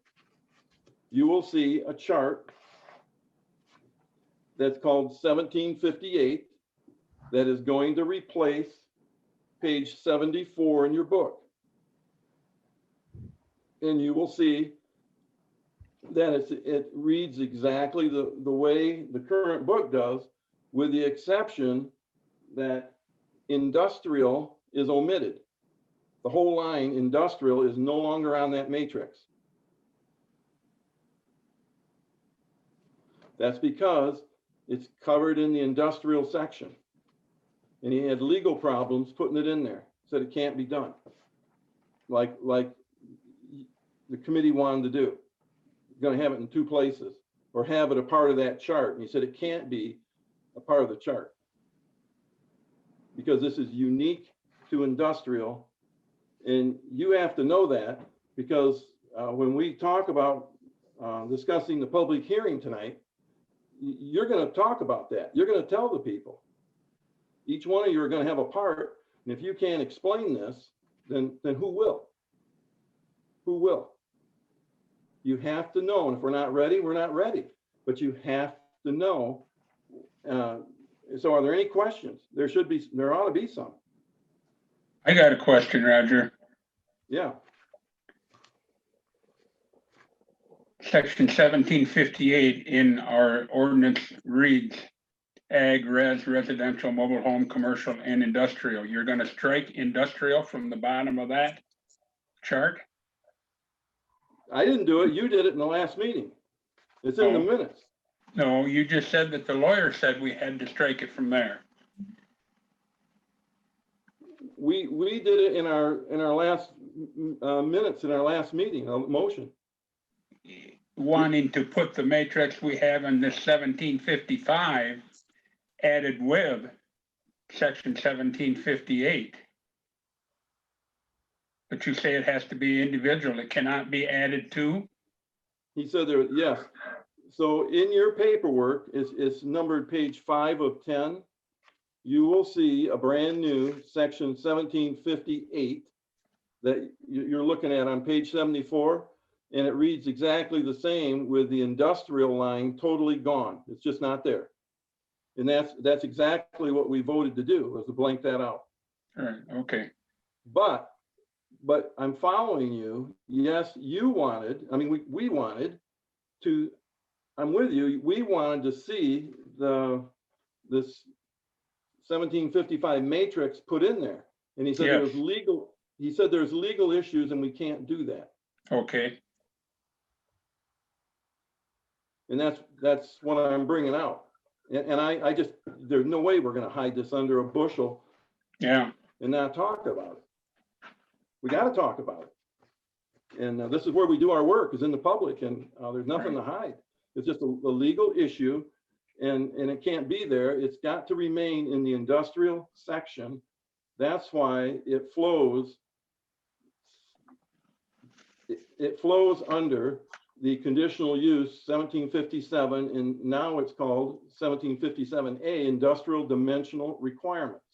you will see a chart that's called 1758 that is going to replace page 74 in your book. And you will see that it reads exactly the way the current book does, with the exception that industrial is omitted. The whole line industrial is no longer on that matrix. That's because it's covered in the industrial section. And he had legal problems putting it in there, said it can't be done. Like the committee wanted to do. Going to have it in 2 places, or have it a part of that chart. And he said it can't be a part of the chart because this is unique to industrial. And you have to know that, because when we talk about discussing the public hearing tonight, you're going to talk about that. You're going to tell the people. Each one of you are going to have a part. And if you can't explain this, then who will? Who will? You have to know. And if we're not ready, we're not ready. But you have to know. So are there any questions? There ought to be some. I got a question, Roger. Yeah. Section 1758 in our ordinance reads ag, residential, mobile home, commercial, and industrial. You're going to strike industrial from the bottom of that chart? I didn't do it. You did it in the last meeting. It's in the minutes. No, you just said that the lawyer said we had to strike it from there. We did it in our last minutes in our last meeting, a motion. Wanting to put the matrix we have in this 1755 added with section 1758. But you say it has to be individual. It cannot be added to? He said there, yes. So in your paperwork, it's numbered page 5 of 10. You will see a brand new section 1758 that you're looking at on page 74. And it reads exactly the same, with the industrial line totally gone. It's just not there. And that's exactly what we voted to do, was to blank that out. All right, okay. But I'm following you. Yes, you wanted, I mean, we wanted to, I'm with you. We wanted to see this 1755 matrix put in there. And he said Yes. there's legal issues and we can't do that. Okay. And that's what I'm bringing out. And I just, there's no way we're going to hide this under a bushel. Yeah. And not talk about it. We got to talk about it. And this is where we do our work, is in the public, and there's nothing to hide. It's just a legal issue, and it can't be there. It's got to remain in the industrial section. That's why it flows. It flows under the conditional use 1757, and now it's called 1757A, industrial dimensional requirements,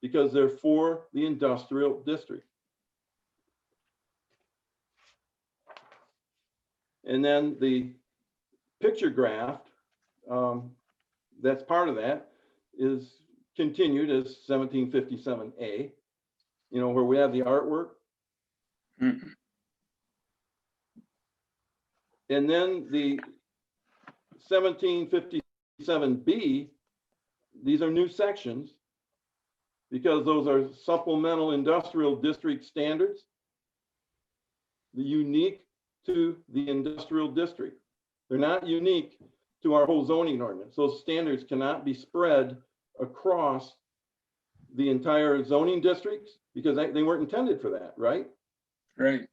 because they're for the industrial district. And then the picture graph, that's part of that, is continued as 1757A, where we have the artwork. Mm-hmm. And then the 1757B, these are new sections, because those are supplemental industrial district standards, unique to the industrial district. They're not unique to our whole zoning ordinance. Those standards cannot be spread across the entire zoning districts, because they weren't intended for that, right? Right.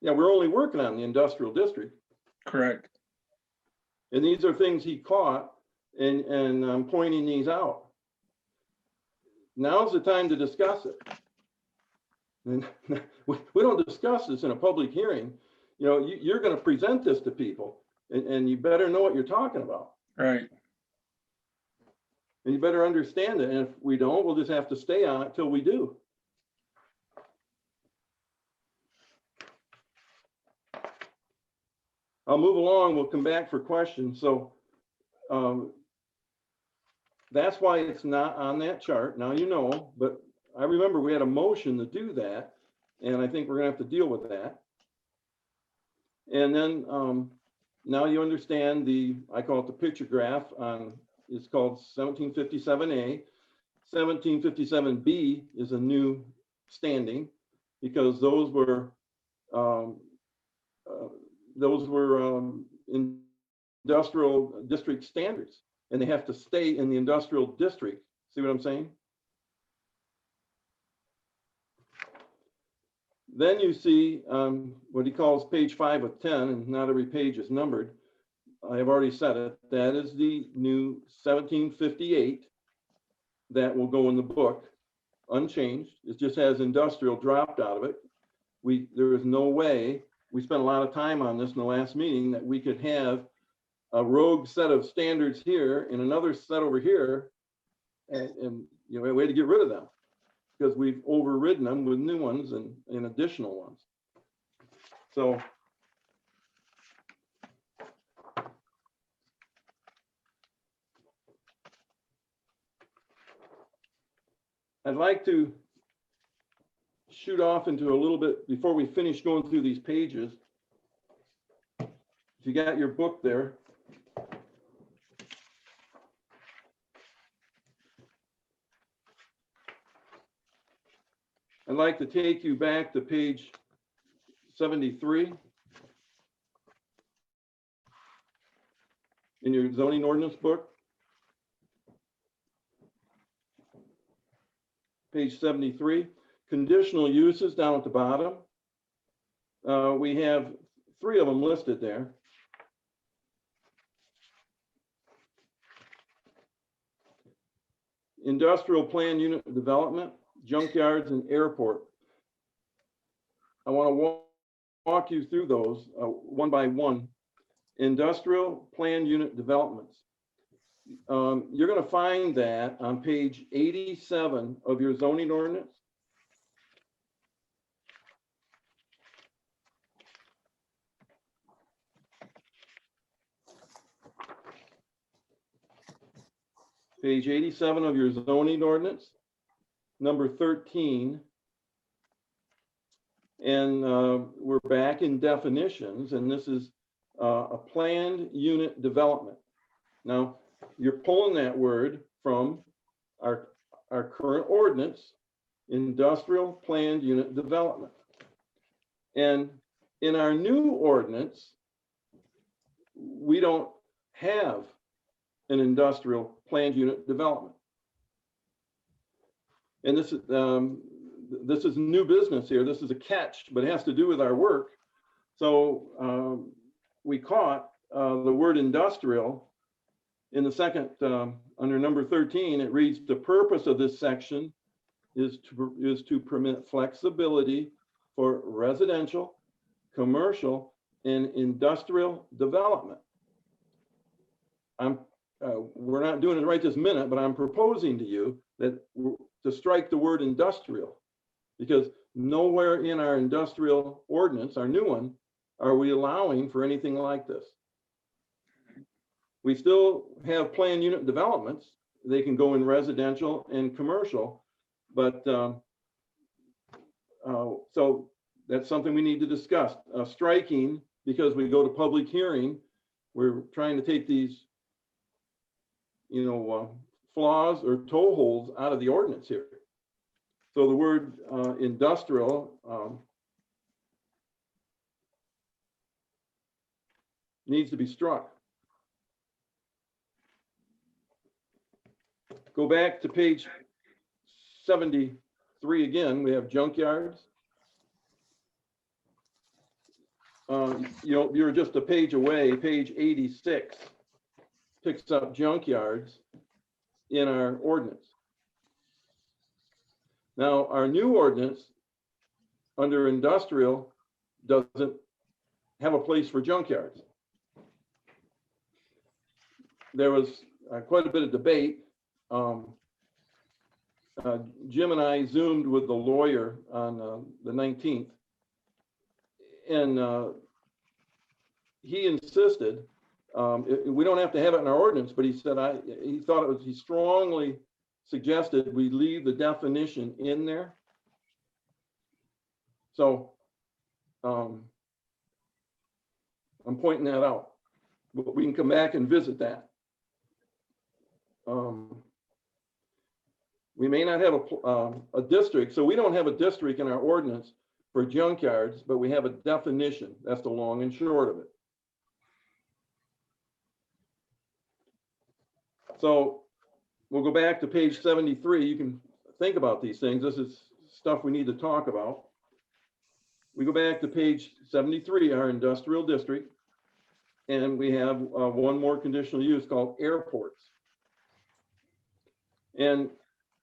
Yeah, we're only working on the industrial district. Correct. And these are things he caught, and I'm pointing these out. Now's the time to discuss it. And we don't discuss this in a public hearing. You're going to present this to people, and you better know what you're talking about. Right. And you better understand it. And if we don't, we'll just have to stay on it till we do. I'll move along. We'll come back for questions. So that's why it's not on that chart. Now you know, but I remember we had a motion to do that. And I think we're gonna have to deal with that. And then now you understand I call it the picture graph on, it's called 1757A. 1757B is a new standing because those were industrial district standards, and they have to stay in the industrial district. See what I'm saying? Then you see what he calls page 5 of 10, and not every page is numbered. I have already said it. That is the new 1758 that will go in the book, unchanged. It just has industrial dropped out of it. There is no way, we spent a lot of time on this in the last meeting, that we could have a rogue set of standards here and another set over here, and you know, we had to get rid of them because we've overridden them with new ones and additional ones. So I'd like to shoot off into a little bit before we finish going through these pages. If you got your book there. I'd like to take you back to page 73 in your zoning ordinance book. Page 73, conditional uses down at the bottom. We have 3 of them listed there. Industrial plan unit development, junkyards, and airport. I want to walk you through those one by one. Industrial plan unit developments. You're going to find that on page 87 of your zoning ordinance. Page 87 of your zoning ordinance, number 13. And we're back in definitions, and this is a planned unit development. Now, you're pulling that word from our current ordinance, industrial planned unit development. And in our new ordinance, we don't have an industrial planned unit development. And this is new business here. This is a catch, but it has to do with our work. So we caught the word industrial in the second, under number 13, it reads, the purpose of this section is to permit flexibility for residential, commercial, and industrial development. We're not doing it right this minute, but I'm proposing to you that to strike the word industrial, because nowhere in our industrial ordinance, our new one, are we allowing for anything like this. We still have planned unit developments. They can go in residential and commercial, but so that's something we need to discuss. Striking, because we go to public hearing, we're trying to take these, flaws or toeholds out of the ordinance here. So the word industrial needs to be struck. Go back to page 73 again. We have junkyards. You're just a page away. Page 86 picks up junkyards in our ordinance. Now, our new ordinance under industrial doesn't have a place for junkyards. There was quite a bit of debate. Jim and I Zoomed with the lawyer on the 19th, and he insisted, we don't have to have it in our ordinance, but he said he strongly suggested we leave the definition in there. So I'm pointing that out. But we can come back and visit that. We may not have a district, so we don't have a district in our ordinance for junkyards, but we have a definition. That's the long and short of it. So we'll go back to page 73. You can think about these things. This is stuff we need to talk about. We go back to page 73, our industrial district, and we have one more conditional use called airports. And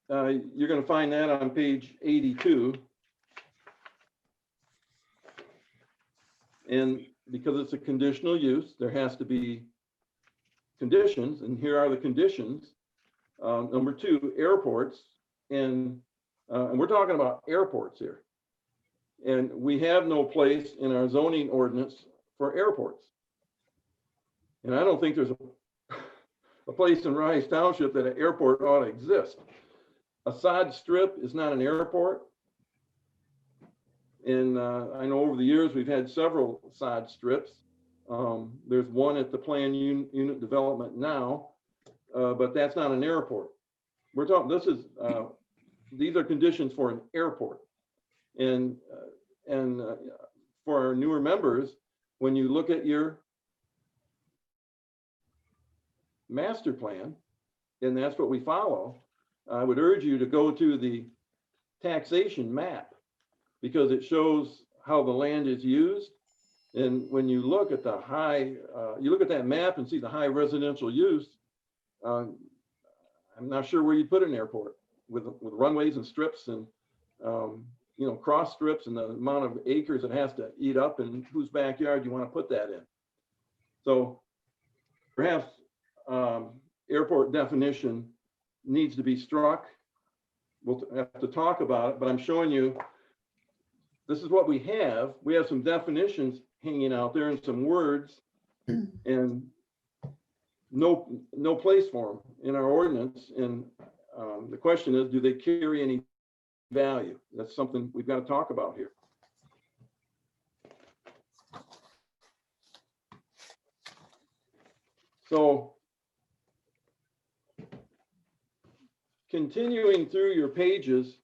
you're going to find that on page 82. And because it's a conditional use, there has to be conditions, and here are the conditions. Number 2, airports, and we're talking about airports here. And we have no place in our zoning ordinance for airports. And I don't think there's a place in Rives Township that an airport ought to exist. A sod strip is not an airport. And I know over the years we've had several sod strips. There's one at the planned unit development now, but that's not an airport. We're talking, these are conditions for an airport. And for our newer members, when you look at your master plan, and that's what we follow, I would urge you to go to the taxation map, because it shows how the land is used. And when you look at the you look at that map and see the high residential use, I'm not sure where you'd put an airport with runways and strips and, cross strips and the amount of acres it has to eat up and whose backyard you want to put that in. So perhaps airport definition needs to be struck. We'll have to talk about it, but I'm showing you, this is what we have. We have some definitions hanging out there and some words, and no place for them in our ordinance. And the question is, do they carry any value? That's something we've got to talk about here. So continuing through your pages,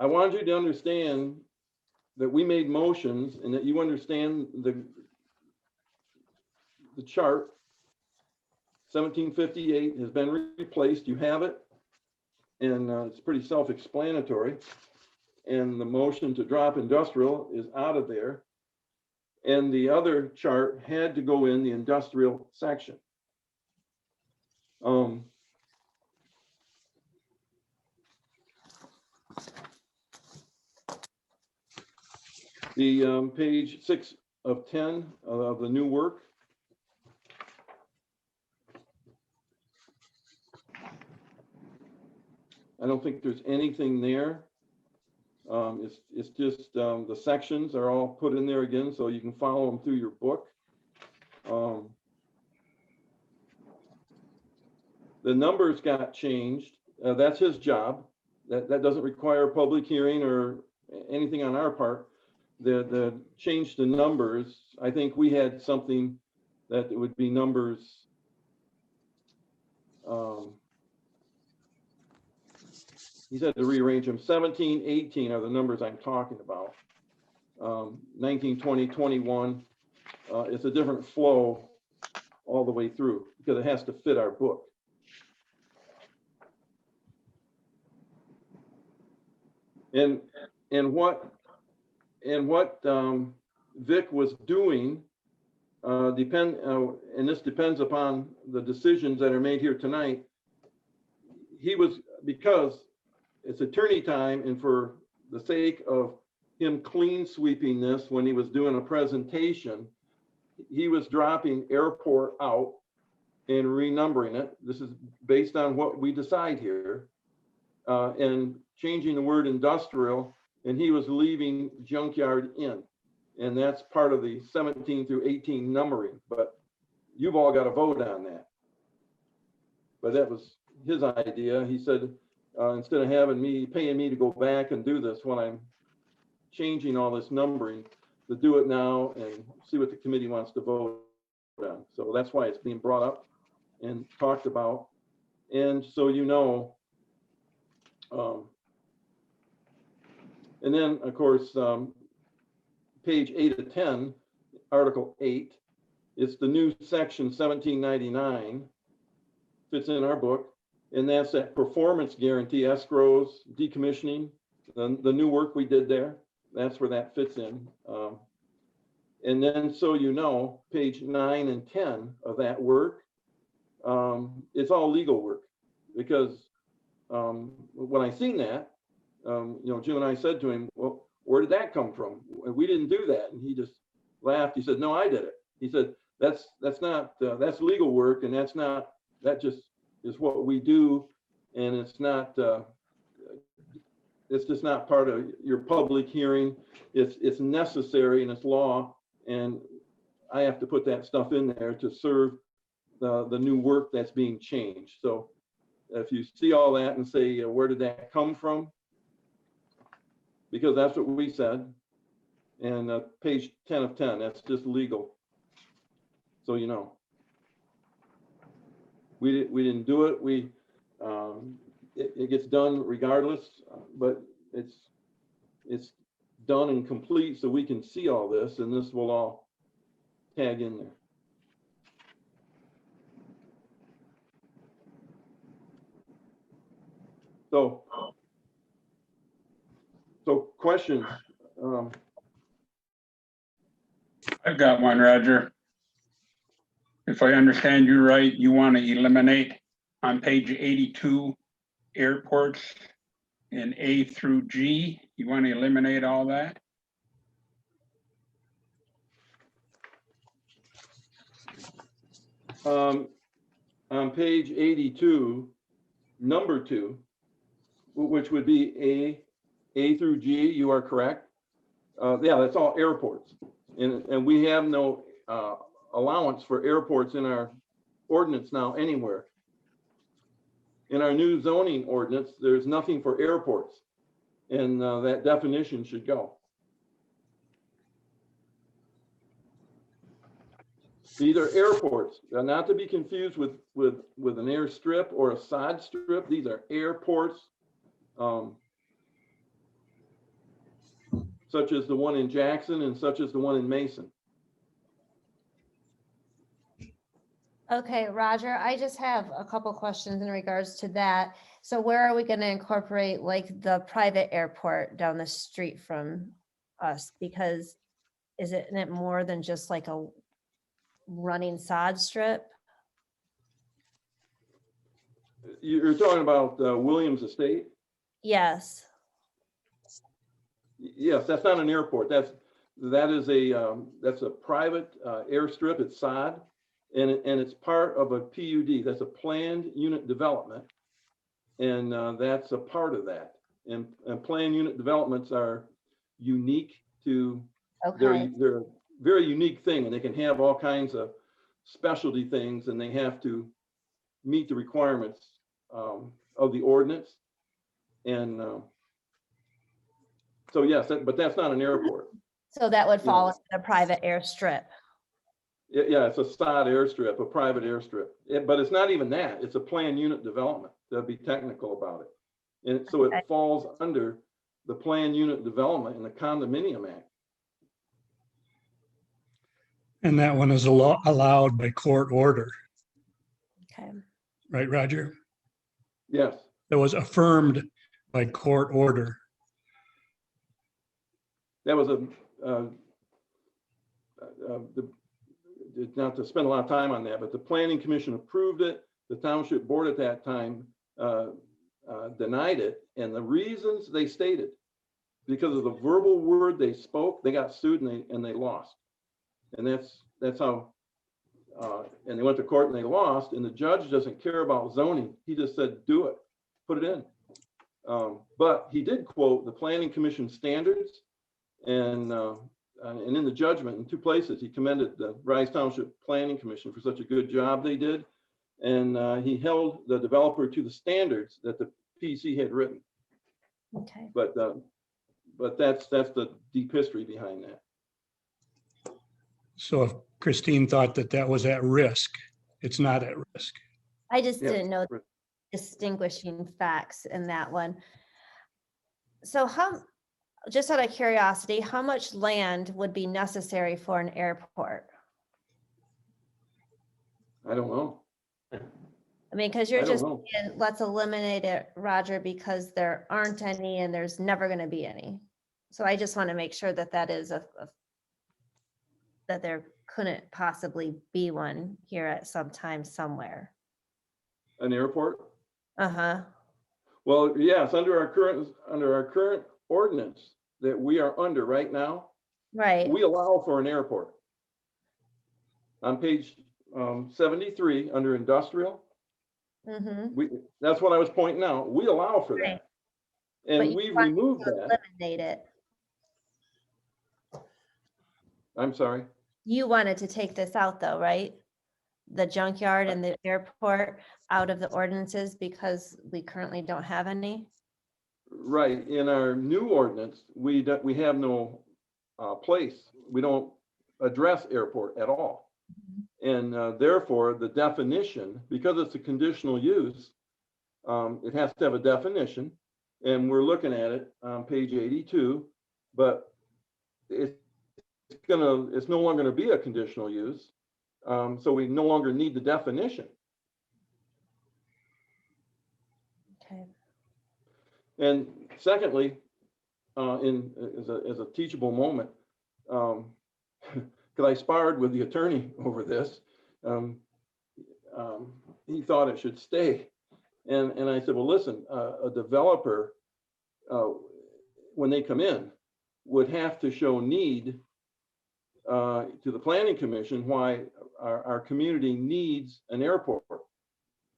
I wanted you to understand that we made motions and that you understand the chart. 1758 has been replaced. You have it, and it's pretty self-explanatory. And the motion to drop industrial is out of there. And the other chart had to go in the industrial section. The page 6 of 10 of the new work. I don't think there's anything there. It's just the sections are all put in there again, so you can follow them through your book. The numbers got changed. That's his job. That doesn't require a public hearing or anything on our part. The change to numbers, I think we had something that it would be numbers. He said to rearrange them. 17, 18 are the numbers I'm talking about. 19, 20, 21. It's a different flow all the way through because it has to fit our book. And what Vic was doing and this depends upon the decisions that are made here tonight. Because it's attorney time, and for the sake of him clean sweeping this when he was doing a presentation, he was dropping airport out and renumbering it. This is based on what we decide here, and changing the word industrial, and he was leaving junkyard in. And that's part of the 17 through 18 numbering, but you've all got to vote on that. But that was his idea. He said, instead of paying me to go back and do this when I'm changing all this numbering, to do it now and see what the committee wants to vote on. So that's why it's being brought up and talked about. And so, you know, and then of course, page 8 of 10, Article 8, it's the new section 1799, fits in our book. And that's that performance guarantee, escrows, decommissioning, the new work we did there. That's where that fits in. And then, so you know, page 9 and 10 of that work, it's all legal work. Because when I seen that, you know, Jim and I said to him, well, where did that come from? We didn't do that. And he just laughed. He said, no, I did it. He said, that's legal work, and that just is what we do. And it's just not part of your public hearing. It's necessary and it's law. And I have to put that stuff in there to serve the new work that's being changed. So if you see all that and say, where did that come from? Because that's what we said. And page 10 of 10, that's just legal. So, you know, we didn't do it. It gets done regardless, but it's done and complete, so we can see all this, and this will all tag in there. So questions? I've got one, Roger. If I understand you right, you want to eliminate on page 82 airports in A through G. You want to eliminate all that? On page 82, number 2, which would be A through G, you are correct. Yeah, that's all airports. And we have no allowance for airports in our ordinance now anywhere. In our new zoning ordinance, there's nothing for airports, and that definition should go. These are airports, not to be confused with an airstrip or a sod strip. These are airports, such as the one in Jackson and such as the one in Mason. Okay, Roger, I just have a couple questions in regards to that. So where are we going to incorporate like the private airport down the street from us? Because isn't it more than just like a running sod strip? You're talking about Williams Estate? Yes. Yes, that's not an airport. That's a private airstrip. It's sod. And it's part of a PUD. That's a planned unit development. And that's a part of that. And planned unit developments are unique to, Okay. they're a very unique thing, and they can have all kinds of specialty things, and they have to meet the requirements of the ordinance. And so yes, but that's not an airport. So that would fall into the private airstrip. Yeah, it's a sod airstrip, a private airstrip. But it's not even that. It's a planned unit development. To be technical about it. And so it falls under the planned unit development in the Condominium Act. And that one is allowed by court order, Okay. right, Roger? Yes. That was affirmed by court order. That was not to spend a lot of time on that, but the Planning Commission approved it. The Township Board at that time denied it. And the reasons they stated, because of the verbal word they spoke, they got sued and they lost. And that's how, and they went to court and they lost, and the judge doesn't care about zoning. He just said, do it, put it in. But he did quote the Planning Commission standards, and in the judgment in 2 places, he commended the Rives Township Planning Commission for such a good job they did. And he held the developer to the standards that the PC had written. Okay. But that's the deep history behind that. So if Christine thought that that was at risk, it's not at risk. I just Yeah. didn't know distinguishing facts in that one. So just out of curiosity, how much land would be necessary for an airport? I don't know. I mean, because I you're don't just know. saying, let's eliminate it, Roger, because there aren't any and there's never going to be any. So I just want to make sure that that is that there couldn't possibly be one here at some time somewhere. An airport? Uh-huh. Well, yes, under our current ordinance that we are under right now, Right. we allow for an airport. On page 73, under industrial, Mm-hmm. that's what I was pointing out. We allow for Right. that. But And you we want removed to that. eliminate it. I'm sorry. You wanted to take this out though, right? The junkyard and the airport out of the ordinances because we currently don't have any? Right. In our new ordinance, we have no place. We don't address airport at all. And therefore, the definition, because it's a conditional use, it has to have a definition. And we're looking at it on page 82, but it's no longer going to be a conditional use. So we no longer need the definition. Okay. And secondly, as a teachable moment, because I sparred with the attorney over this, he thought it should stay. And I said, well, listen, a developer, when they come in, would have to show need to the planning commission why our community needs an airport.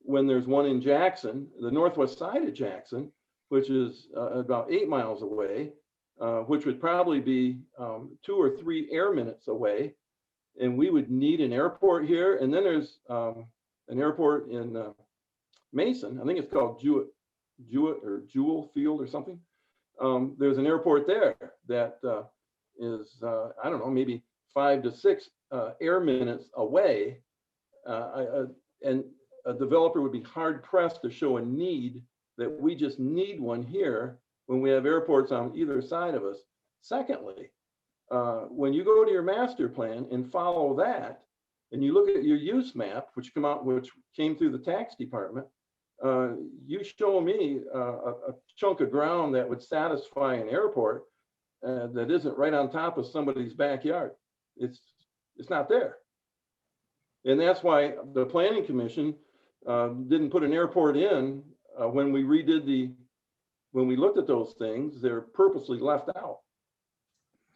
When there's one in Jackson, the northwest side of Jackson, which is about 8 miles away, which would probably be 2 or 3 air minutes away. And we would need an airport here. And then there's an airport in Mason. I think it's called Jewel Field or something. There's an airport there that is, I don't know, maybe 5 to 6 air minutes away. And a developer would be hard pressed to show a need that we just need one here when we have airports on either side of us. Secondly, when you go to your master plan and follow that, and you look at your use map, which came through the tax department, you show me a chunk of ground that would satisfy an airport that isn't right on top of somebody's backyard. It's not there. And that's why the planning commission didn't put an airport in when we looked at those things. They're purposely left out.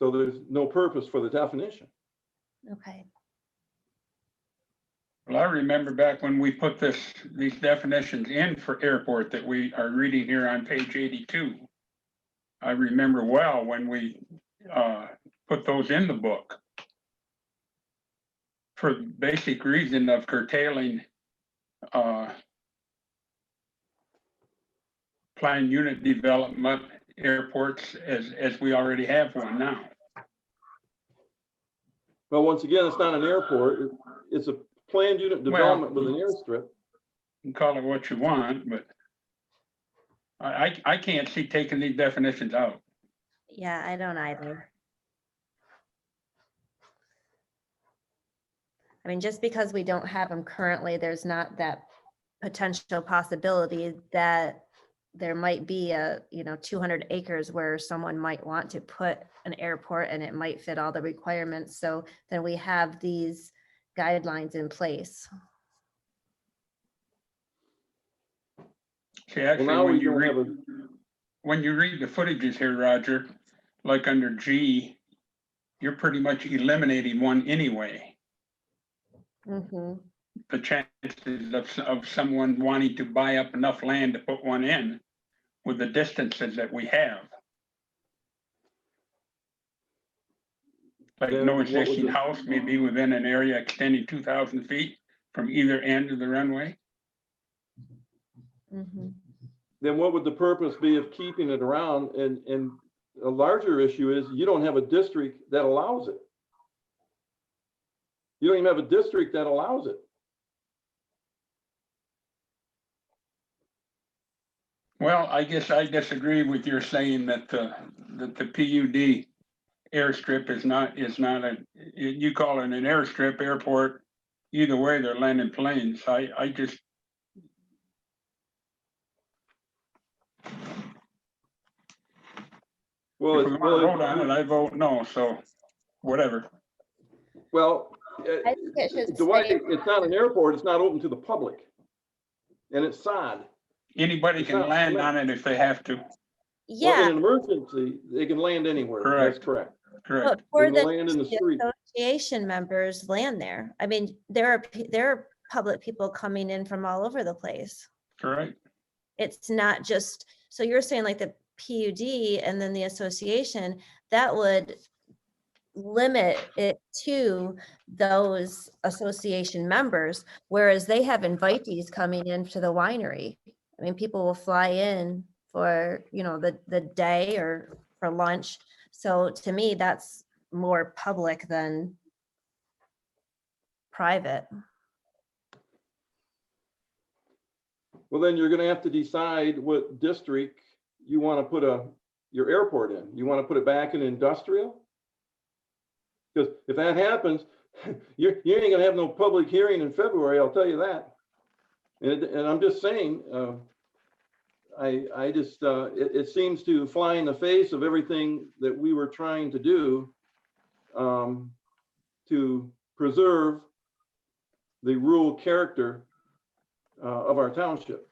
So there's no purpose for the definition. Okay. Well, I remember back when we put these definitions in for airport that we are reading here on page 82. I remember well when we put those in the book for the basic reason of curtailing planned unit development airports as we already have one now. Well, once again, it's not an airport. It's a planned unit development with an airstrip. You can call it what you want, but I can't see taking these definitions out. Yeah, I don't either. I mean, just because we don't have them currently, there's not that potential possibility that there might be 200 acres where someone might want to put an airport and it might fit all the requirements. So then we have these guidelines in place. See, actually, Well, now when we you don't read, have a, when you read the footages here, Roger, like under G, you're pretty much eliminating one anyway. Mm-hmm. The chances of someone wanting to buy up enough land to put one in with the distances that we have. Like Then no what would existing the- house may be within an area extending 2,000 feet from either end of the runway. Mm-hmm. then what would the purpose be of keeping it around? And a larger issue is you don't have a district that allows it. You don't even have a district that allows it. Well, I guess I disagree with your saying that the PUD airstrip is not you call it an airstrip, airport. Either way, they're landing planes. I just, Well, if we want to vote on it, I vote no, so whatever. well, I think it should Dwight, stay. it's not an airport. It's not open to the public. And it's sod. Anybody can land on it if they have to. Well, Yeah, in an emergency, they can land anywhere. That's correct. Correct. but for They the can land in the street. association members land there. I mean, there are public people coming in from all over the place. Correct. It's not just, so you're saying like the PUD and then the association, that would limit it to those association members, whereas they have invitees coming into the winery. I mean, people will fly in for, you know, the day or for lunch. So to me, that's more public than private. Well, then you're gonna have to decide what district you want to put your airport in. You want to put it back in industrial? Because if that happens, you ain't gonna have no public hearing in February, I'll tell you that. And I'm just saying, I just, it seems to fly in the face of everything that we were trying to do to preserve the rural character of our township.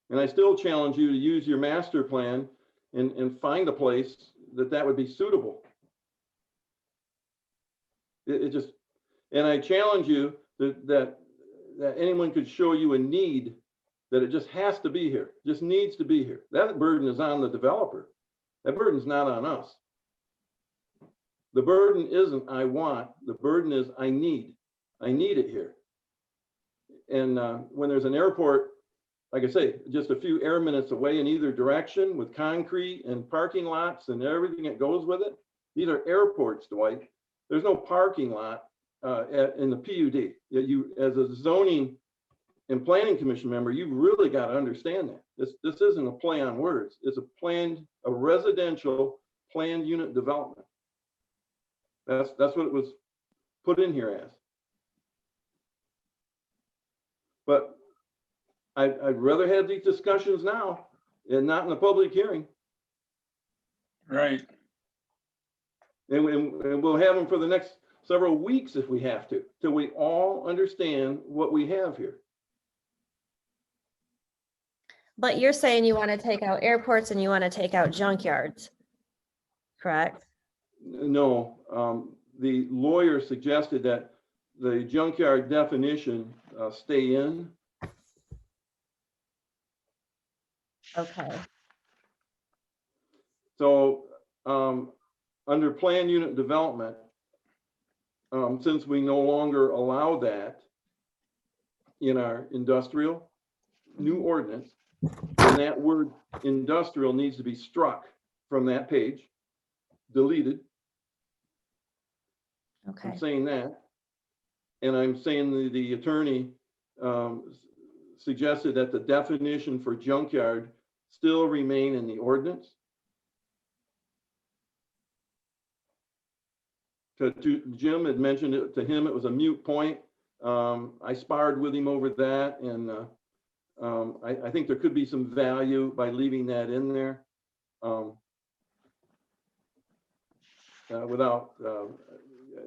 And I still challenge you to use your master plan and find a place that would be suitable. It just, and I challenge you that anyone could show you a need, that it just has to be here, just needs to be here. That burden is on the developer. That burden's not on us. The burden isn't I want, the burden is I need it here. And when there's an airport, like I say, just a few air minutes away in either direction with concrete and parking lots and everything that goes with it. These are airports, Dwight. There's no parking lot in the PUD. You, as a zoning and planning commission member, you've really got to understand that. This isn't a play on words. It's a residential planned unit development. That's what it was put in here as. But I'd rather have these discussions now and not in a public hearing. Right. And we'll have them for the next several weeks if we have to, till we all understand what we have here. But you're saying you want to take out airports and you want to take out junkyards, correct? No, the lawyer suggested that the junkyard definition stay in. Okay. So under planned unit development, since we no longer allow that in our industrial new ordinance, then that word industrial needs to be struck from that page, deleted. Okay. I'm saying that. And I'm saying the attorney suggested that the definition for junkyard still remain in the ordinance. Jim had mentioned it to him, it was a moot point. I sparred with him over that, and I think there could be some value by leaving that in there.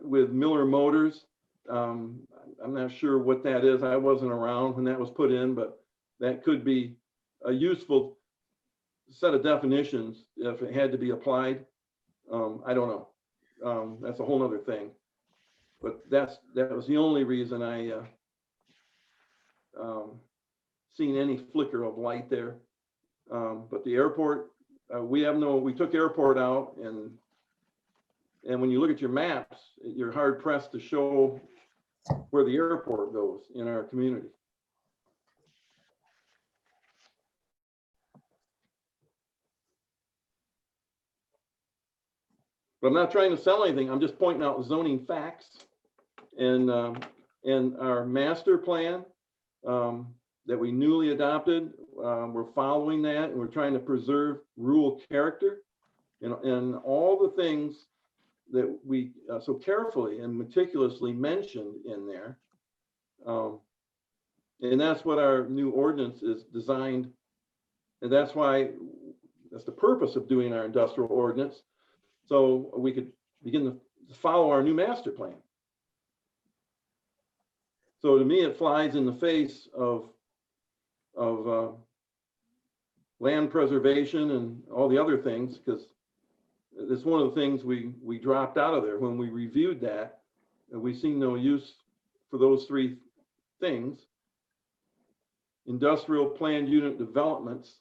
With Miller Motors, I'm not sure what that is. I wasn't around when that was put in, but that could be a useful set of definitions if it had to be applied. I don't know. That's a whole nother thing. But that was the only reason I seen any flicker of light there. But the airport, we took airport out, and when you look at your maps, you're hard pressed to show where the airport goes in our community. But I'm not trying to sell anything. I'm just pointing out zoning facts and our master plan that we newly adopted. We're following that, and we're trying to preserve rural character and all the things that we so carefully and meticulously mentioned in there. And that's what our new ordinance is designed. And that's why, that's the purpose of doing our industrial ordinance. So we could begin to follow our new master plan. So to me, it flies in the face of land preservation and all the other things, because it's one of the things we dropped out of there when we reviewed that. And we see no use for those three things. Industrial planned unit developments,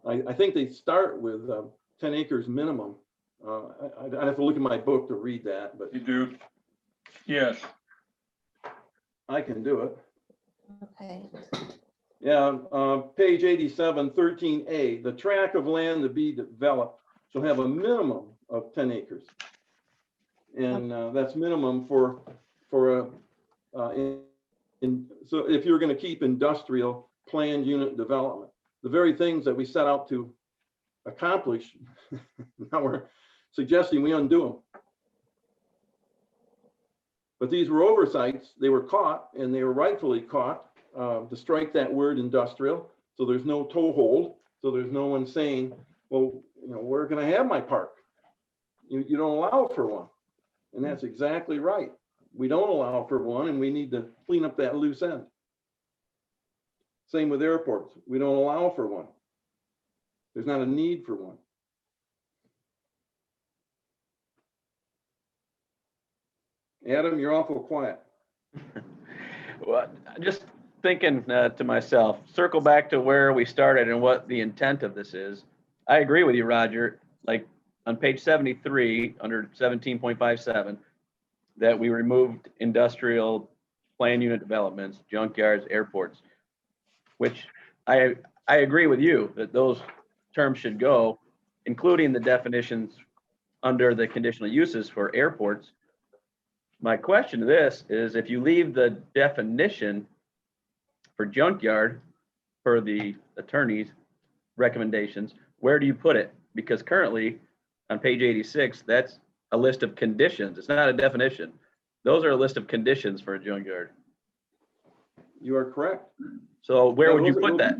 I think they start with 10 acres minimum. I'd have to look at my book to read that, but You do? Yes. I can do it. Okay. Yeah, page 87, 13A, the tract of land to be developed shall have a minimum of 10 acres. And that's minimum for so if you're going to keep industrial planned unit development, the very things that we set out to accomplish, now we're suggesting we undo them. But these were oversights. They were caught, and they were rightfully caught, to strike that word industrial. So there's no toehold. So there's no one saying, well, you know, where can I have my park? You don't allow for one. And that's exactly right. We don't allow for one, and we need to clean up that loose end. Same with airports. We don't allow for one. There's not a need for one. Adam, you're awful quiet. Well, just thinking to myself, circle back to where we started and what the intent of this is. I agree with you, Roger. Like on page 73 under 17.57, that we removed industrial planned unit developments, junkyards, airports, which I agree with you that those terms should go, including the definitions under the conditional uses for airports. My question to this is, if you leave the definition for junkyard for the attorney's recommendations, where do you put it? Because currently on page 86, that's a list of conditions. It's not a definition. Those are a list of conditions for a junkyard. You are correct. So where would you put that?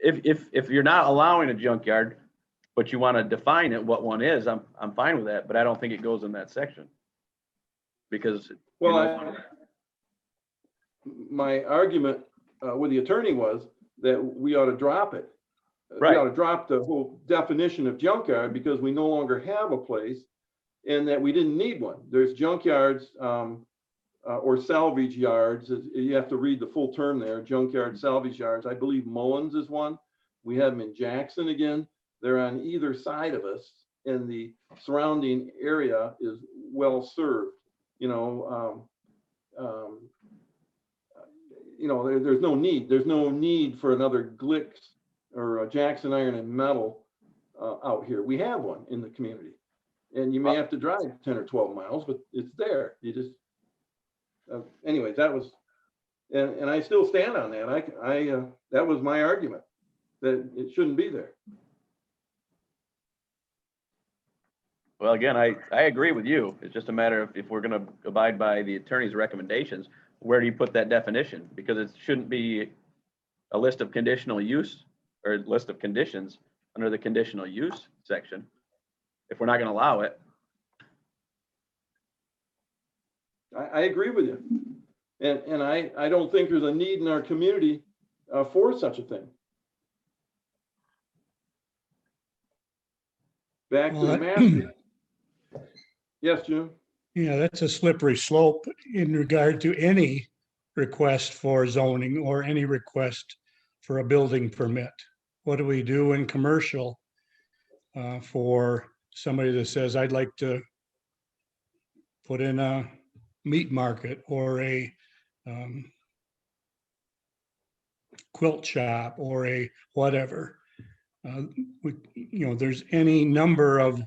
If you're not allowing a junkyard, but you want to define it, what one is, I'm fine with that, but I don't think it goes in that section. Because well, my argument with the attorney was that we ought to drop it. Right. We ought to drop the whole definition of junkyard because we no longer have a place, and that we didn't need one. There's junkyards or salvage yards. You have to read the full term there, junkyard, salvage yards. I believe Mullins is one. We have them in Jackson again. They're on either side of us, and the surrounding area is well served. You know, there's no need. There's no need for another Glicks or a Jackson Iron and Metal out here. We have one in the community, and you may have to drive 10 or 12 miles, but it's there. You just, anyways, that was, and I still stand on that. That was my argument, that it shouldn't be there. Well, again, I agree with you. It's just a matter of if we're going to abide by the attorney's recommendations, where do you put that definition? Because it shouldn't be a list of conditional use or a list of conditions under the conditional use section if we're not going to allow it. I agree with you. And I don't think there's a need in our community for such a thing. Back to the master. Yes, Jim? Yeah, that's a slippery slope in regard to any request for zoning or any request for a building permit. What do we do in commercial for somebody that says, I'd like to put in a meat market or a quilt shop or a whatever. There's any number of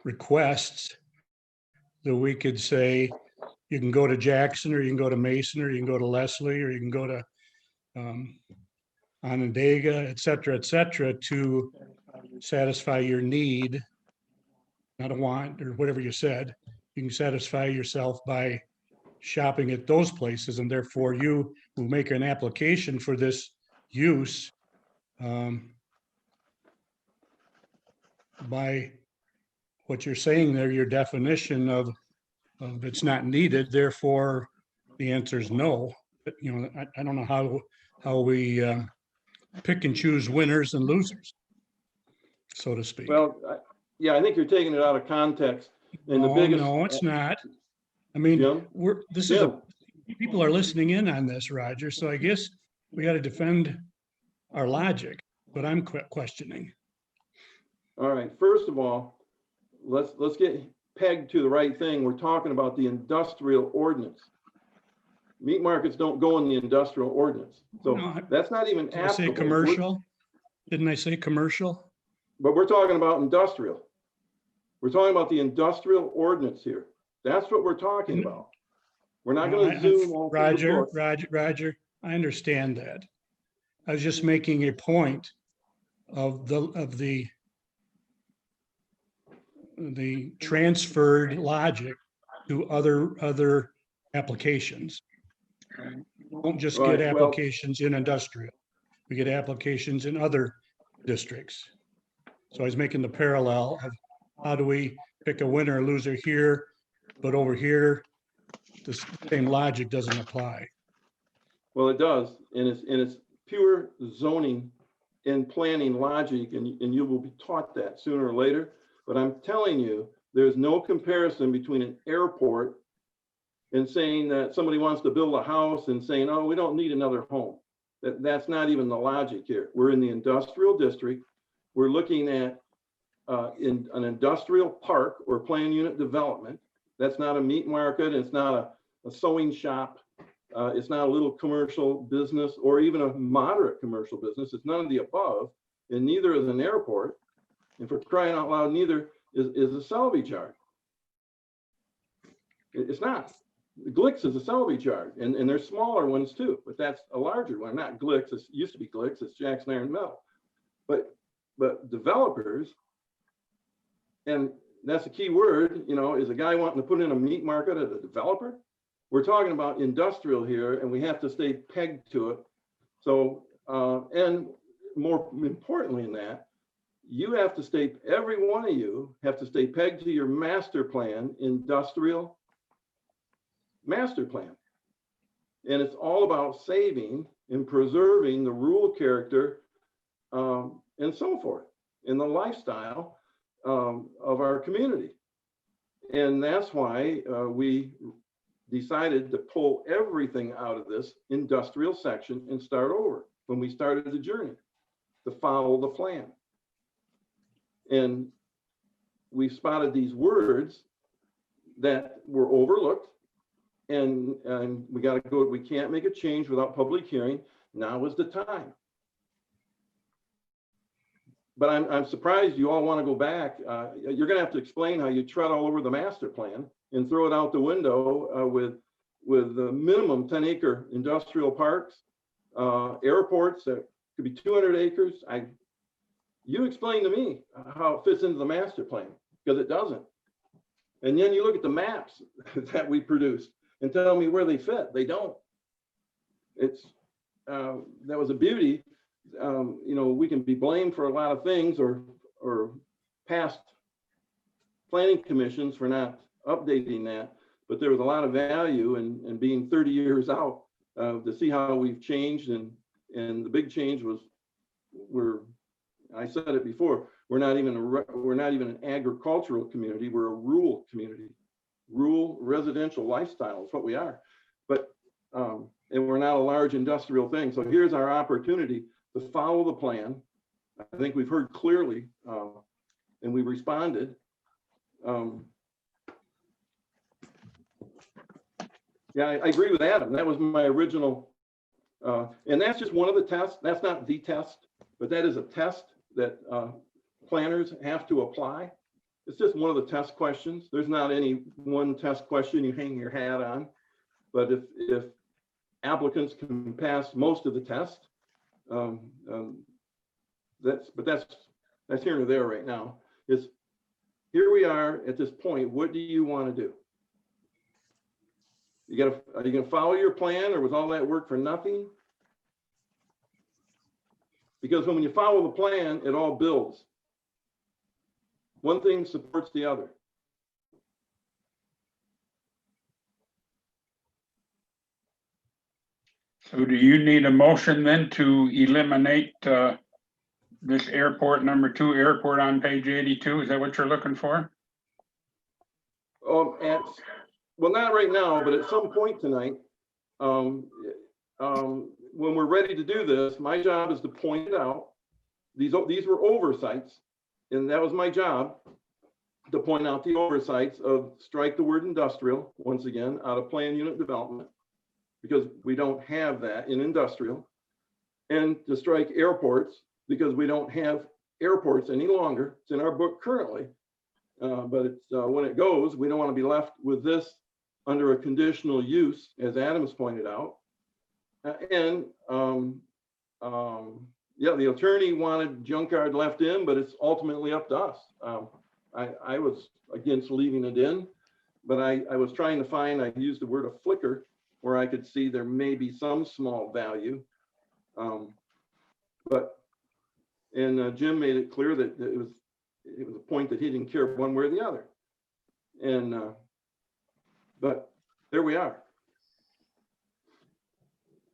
requests that we could say, you can go to Jackson, or you can go to Mason, or you can go to Leslie, or you can go to Onondaga, et cetera, to satisfy your need, not a want, or whatever you said. You can satisfy yourself by shopping at those places, and therefore you will make an application for this use by what you're saying there, your definition of it's not needed, therefore the answer is no. But, I don't know how we pick and choose winners and losers, so to speak. Well, yeah, I think you're taking it out of context. And No, it's not. I mean, Jim? people are listening in on this, Roger, so I guess we got to defend our logic, but I'm questioning. All right, first of all, let's get pegged to the right thing. We're talking about the industrial ordinance. Meat markets don't go in the industrial ordinance. So No, that's not even Did I say applicable. commercial? Didn't I say commercial? But we're talking about industrial. We're talking about the industrial ordinance here. That's what we're talking about. We're not going to zoom all through the book. Roger, I understand that. I was just making a point of the transferred logic to other applications. We don't just get Right, well- applications in industrial. We get applications in other districts. So I was making the parallel of how do we pick a winner or loser here, but over here, the same logic doesn't apply. Well, it does, and it's pure zoning and planning logic, and you will be taught that sooner or later. But I'm telling you, there's no comparison between an airport and saying that somebody wants to build a house and saying, oh, we don't need another home. That's not even the logic here. We're in the industrial district. We're looking at in an industrial park or planned unit development. That's not a meat market. It's not a sewing shop. It's not a little commercial business or even a moderate commercial business. It's none of the above, and neither is an airport. And for crying out loud, neither is a salvage yard. It's not. Glicks is a salvage yard, and there's smaller ones too, but that's a larger one. Not Glicks. It used to be Glicks. It's Jackson Iron Metal. But developers, and that's a key word, is a guy wanting to put in a meat market as a developer. We're talking about industrial here, and we have to stay pegged to it. So, and more importantly than that, you have to stay, every one of you have to stay pegged to your master plan, industrial master plan. And it's all about saving and preserving the rural character and so forth, in the lifestyle of our community. And that's why we decided to pull everything out of this industrial section and start over when we started the journey, to follow the plan. And we spotted these words that were overlooked, and we got to go. We can't make a change without public hearing. Now is the time. But I'm surprised you all want to go back. You're going to have to explain how you tread all over the master plan and throw it out the window with the minimum 10-acre industrial parks, airports that could be 200 acres. You explain to me how it fits into the master plan, because it doesn't. And then you look at the maps that we produced and tell me where they fit. They don't. It's that was a beauty. We can be blamed for a lot of things, or past planning commissions for not updating that, but there was a lot of value in being 30 years out to see how we've changed. And the big change was I said it before, we're not even an agricultural community. We're a rural community. Rural residential lifestyle is what we are. But and we're not a large industrial thing. So here's our opportunity to follow the plan. I think we've heard clearly, and we've responded. Yeah, I agree with Adam. That was my original, and that's just one of the tests. That's not the test, but that is a test that planners have to apply. It's just one of the test questions. There's not any one test question you hang your hat on, but if applicants can pass most of the test, that's here or there right now. Is here we are at this point. What do you want to do? Are you gonna follow your plan, or was all that work for nothing? Because when you follow the plan, it all builds. One thing supports the other. So do you need a motion then to eliminate this airport, number 2 airport on page 82? Is that what you're looking for? Well, not right now, but at some point tonight, when we're ready to do this, my job is to point it out. These were oversights, and that was my job, to point out the oversights of strike the word industrial, once again, out of plan unit development, because we don't have that in industrial, and to strike airports, because we don't have airports any longer. It's in our book currently, but it's when it goes, we don't want to be left with this under a conditional use, as Adams pointed out. Yeah, the attorney wanted junkyard left in, but it's ultimately up to us. I was against leaving it in, but I was trying to find, I used the word a flicker, where I could see there may be some small value. Jim made it clear that it was a point that he didn't care one way or the other. But there we are.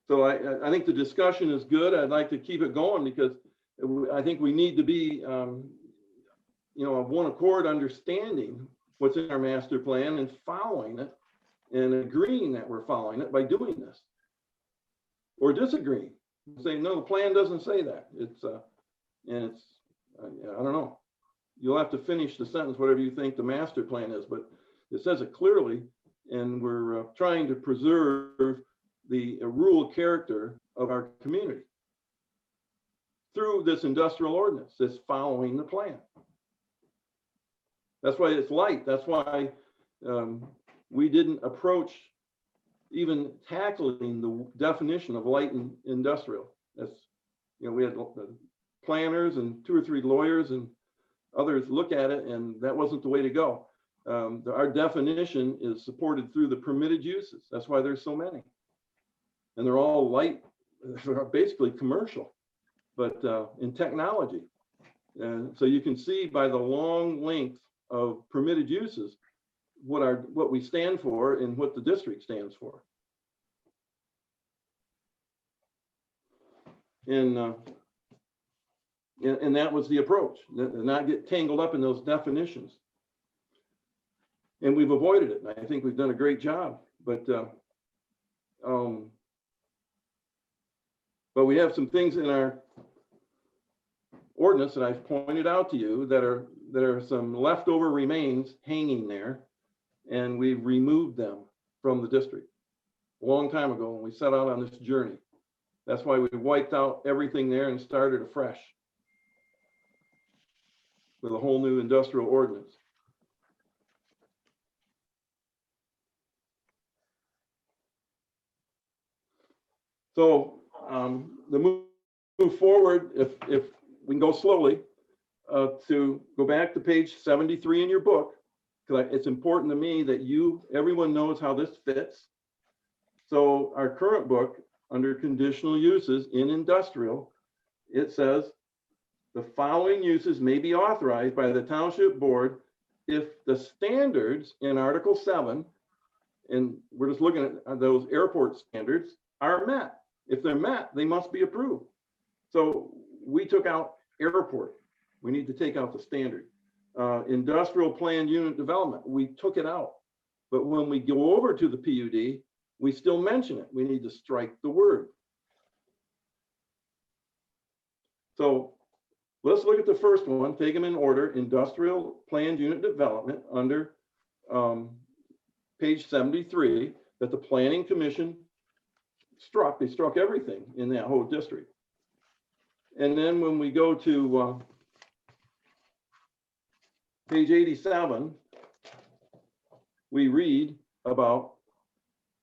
So I think the discussion is good. I'd like to keep it going because I think we need to be, of one accord, understanding what's in our master plan and following it and agreeing that we're following it by doing this, or disagreeing, saying, no, the plan doesn't say that. I don't know. You'll have to finish the sentence, whatever you think the master plan is, but it says it clearly, and we're trying to preserve the rural character of our community through this industrial ordinance that's following the plan. That's why it's light. That's why we didn't approach even tackling the definition of light and industrial. That's, we had the planners and 2 or 3 lawyers and others look at it, and that wasn't the way to go. Our definition is supported through the permitted uses. That's why there's so many. And they're all light, they're basically commercial, but in technology. And so you can see by the long length of permitted uses what we stand for and what the district stands for. And that was the approach, not get tangled up in those definitions. And we've avoided it. And I think we've done a great job, but we have some things in our ordinance that I've pointed out to you that are some leftover remains hanging there, and we've removed them from the district a long time ago when we set out on this journey. That's why we wiped out everything there and started afresh with a whole new industrial ordinance. So the move forward, if we can go slowly, to go back to page 73 in your book, because it's important to me that everyone knows how this fits. So our current book, under conditional uses in industrial, it says the following uses may be authorized by the township board if the standards in Article 7, and we're just looking at those airport standards, are met. If they're met, they must be approved. So we took out airport. We need to take out the standard. Industrial planned unit development, we took it out. But when we go over to the PUD, we still mention it. We need to strike the word. So let's look at the first one, take them in order. Industrial planned unit development under page 73. that the planning commission struck. They struck everything in that whole district. And then when we go to page 87, we read about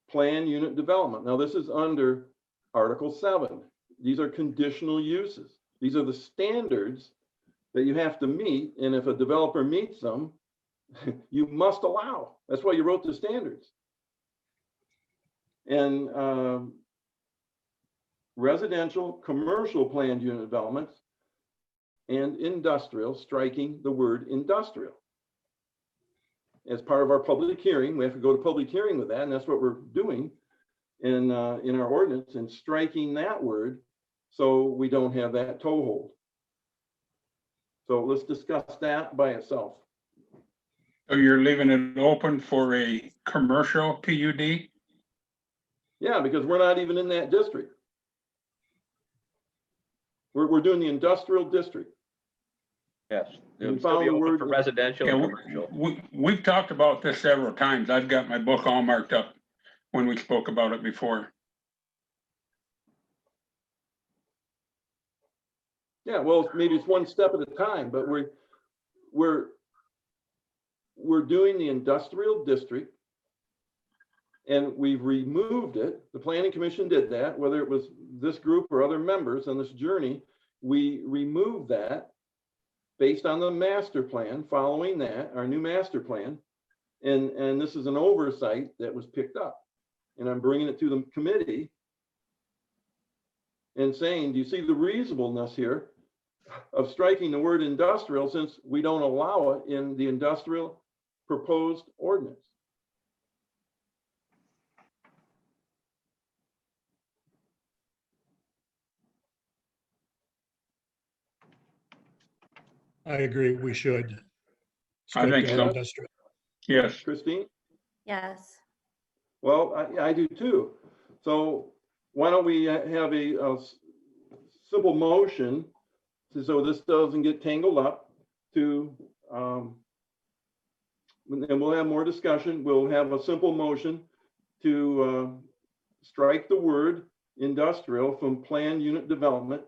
plan unit development. Now this is under Article 7. These are conditional uses. These are the standards that you have to meet. And if a developer meets them, you must allow. That's why you wrote the standards. And residential, commercial planned unit developments and industrial, striking the word industrial. As part of our public hearing, we have to go to public hearing with that, and that's what we're doing in our ordinance, and striking that word so we don't have that toehold. So let's discuss that by itself. So you're leaving it open for a commercial PUD? Yeah, because we're not even in that district. We're doing the industrial district. Yes. You It'll still found be the open word- for residential and Yeah, commercial. we've talked about this several times. I've got my book all marked up when we spoke about it before. Yeah, well, maybe it's one step at a time, but we're doing the industrial district, and we've removed it. The planning commission did that, whether it was this group or other members on this journey, we removed that based on the master plan, following that, our new master plan. And this is an oversight that was picked up. And I'm bringing it to the committee and saying, do you see the reasonableness here of striking the word industrial, since we don't allow it in the industrial proposed ordinance? I agree, we should. I think Strike out so. industrial. Yes, Christine? Yes. Well, I do too. So why don't we have a simple motion so this doesn't get tangled up to, and we'll have more discussion. We'll have a simple motion to strike the word industrial from planned unit development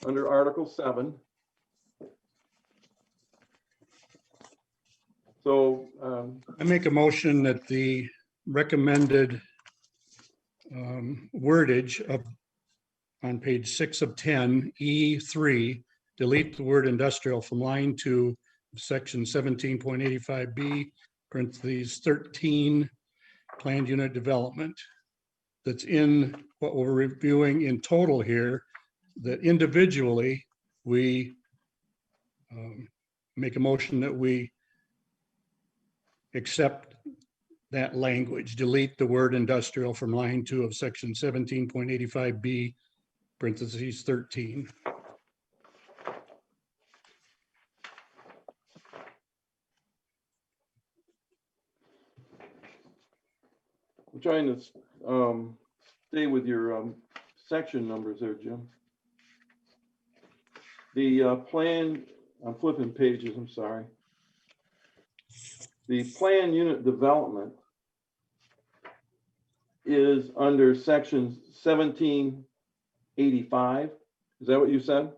under Article 7. So I make a motion that the recommended wordage of on page 6 of 10, E3, delete the word industrial from line 2, section 17.85B, parentheses 13, planned unit development. That's in what we're reviewing in total here, that individually we make a motion that we accept that language, delete the word industrial from line 2 of section 17.85B, parentheses 13. I'm trying to stay with your section numbers there, Jim. The plan, I'm flipping pages, I'm sorry. The plan unit development is under section 1785. Is that what you said?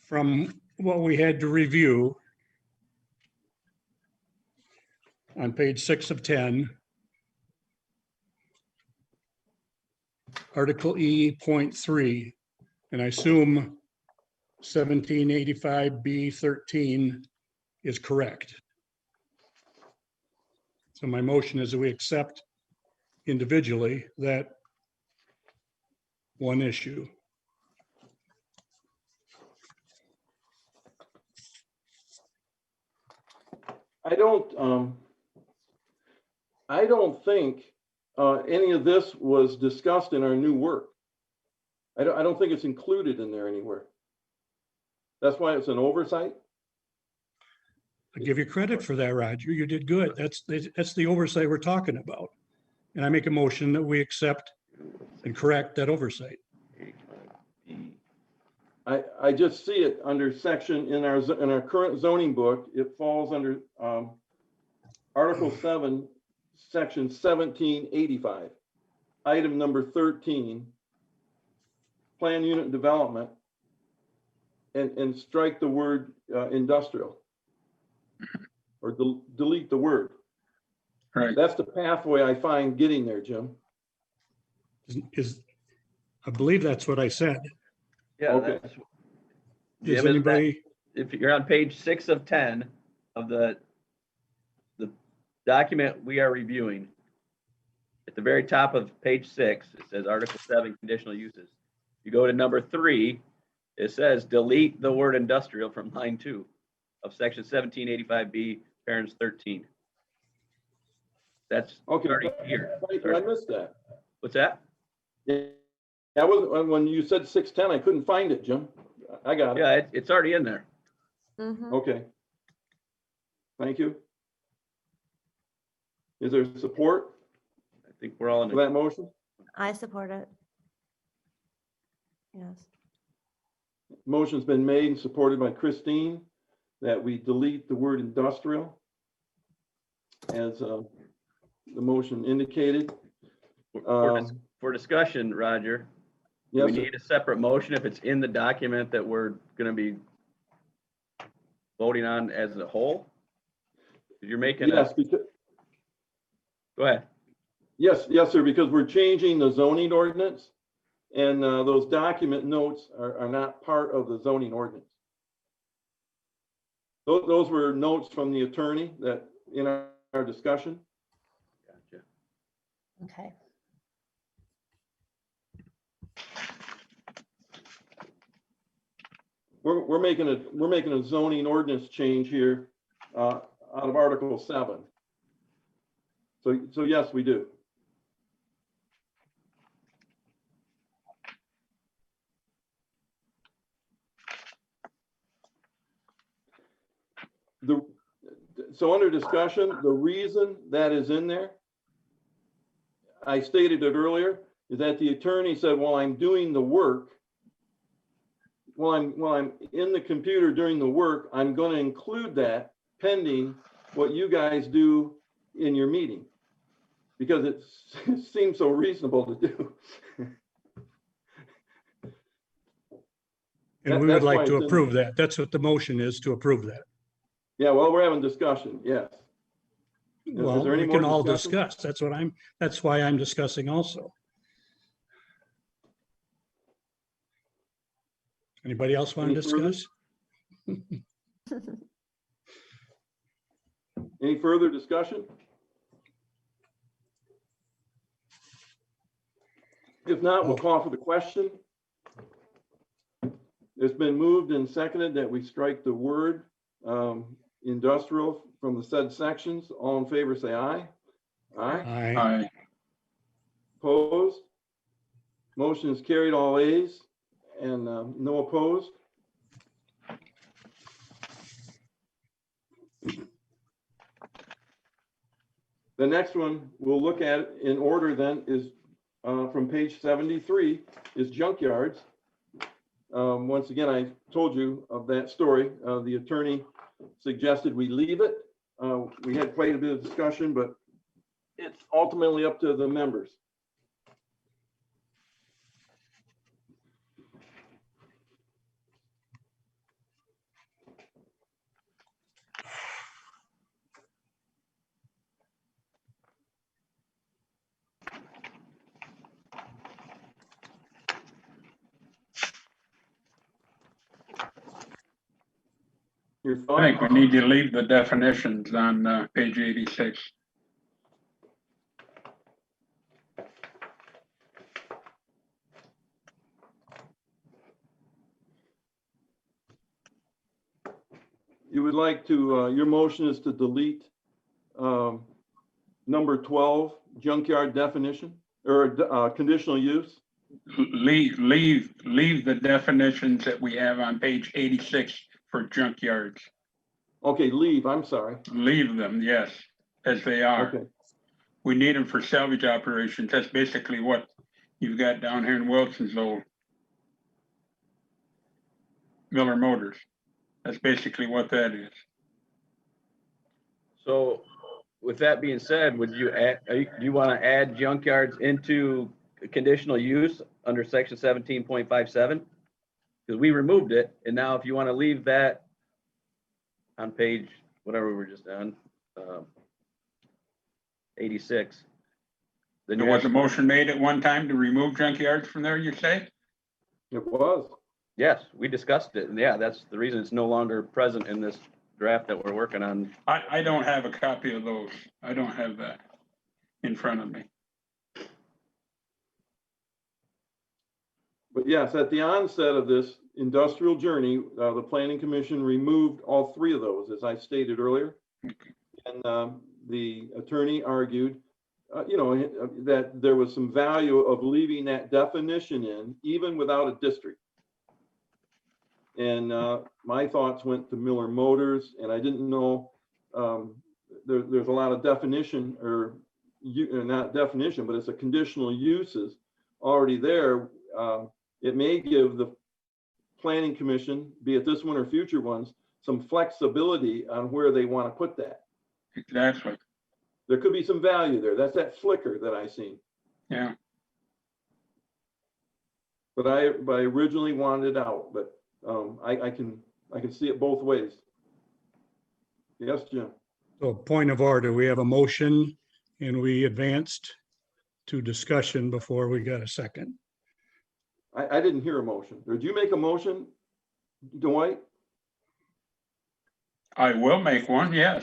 From what we had to review on page 6 of 10, Article E.3, and I assume 1785B13 is correct. So my motion is that we accept individually that one issue. I don't think any of this was discussed in our new work. I don't think it's included in there anywhere. That's why it's an oversight. I give you credit for that, Roger. You did good. That's the oversight we're talking about. And I make a motion that we accept and correct that oversight. I just see it under section in our current zoning book. It falls under Article 7, section 1785, item number 13, plan unit development, and strike the word industrial, or delete the word. Right. That's the pathway I find getting there, Jim. I believe that's what I said. Yeah, Okay. that's, Does Jim, isn't that- anybody, if you're on page 6 of 10 of the document we are reviewing, at the very top of page 6, it says Article 7, conditional uses. You go to number 3, it says delete the word industrial from line 2 of section 1785B, parents 13. That's Okay. already here. Thank you. I missed that. What's that? Yeah, I wasn't, when you said 610, I couldn't find it, Jim. I got it. Yeah, it's already in there. Mhm. Okay. Thank you. Is there support I think we're all in for that motion? I support it. Yes. Motion's been made and supported by Christine that we delete the word industrial as the motion indicated. For discussion, Roger, do Yes, we sir. need a separate motion if it's in the document that we're going to be voting on as a whole? If you're making Yes, because, go ahead. yes, sir, because we're changing the zoning ordinance, and those document notes are not part of the zoning ordinance. Those were notes from the attorney that in our discussion. Gotcha. Okay. We're making a zoning ordinance change here out of Article 7. So yes, we do. So under discussion, the reason that is in there, I stated it earlier, is that the attorney said, while I'm doing the work, while I'm in the computer doing the work, I'm going to include that pending what you guys do in your meeting, because it seems so reasonable to do. and we would That's why like to it's in approve that. That's what the motion is, to approve that. Yeah, well, we're having discussion, yes. Well, there any we can more all discussion? discuss. That's why I'm discussing also. Anybody else want to Any further? discuss? Any further discussion? If not, we'll call for the question. It's been moved and seconded that we strike the word industrial from the said sections. All in favor, say aye. Aye. Aye. Aye. Opposed? Motion is carried, all ayes, and no opposed. The next one we'll look at in order then is from page 73 is junkyards. Once again, I told you of that story. The attorney suggested we leave it. We had quite a bit of discussion, but it's ultimately up to the members. Your I thoughts? think we need to leave the definitions on page 86. You would like to, your motion is to delete number 12, junkyard definition, or conditional use? Leave the definitions that we have on page 86 for junkyards. Okay, leave, I'm sorry. Leave them, yes, as they are. Okay, We need them for salvage operations. That's basically what you've got down here in Wilsonsville. Miller Motors. That's basically what that is. So with that being said, would you add, do you want to add junkyards into conditional use under section 17.57? Because we removed it, and now if you want to leave that on page, whatever we were just on, 86. Then There you was a have, motion made at one time to remove junkyards from there, you say? It was. yes, we discussed it, and yeah, that's the reason it's no longer present in this draft that we're working on. I don't have a copy of those. I don't have that in front of me. But yes, at the onset of this industrial journey, the planning commission removed all three of those, as I stated earlier. And the attorney argued, that there was some value of leaving that definition in, even without a district. And my thoughts went to Miller Motors, and I didn't know, there's a lot of definition, or not definition, but it's a conditional uses already there. It may give the planning commission, be it this one or future ones, some flexibility on where they want to put that. Exactly. There could be some value there. That's that flicker that I seen. Yeah. But I originally wanted it out, but I can see it both ways. Yes, Jim. So point of order, we have a motion and we advanced to discussion before we got a second. I didn't hear a motion. Did you make a motion, Dwight? I will make one, yes.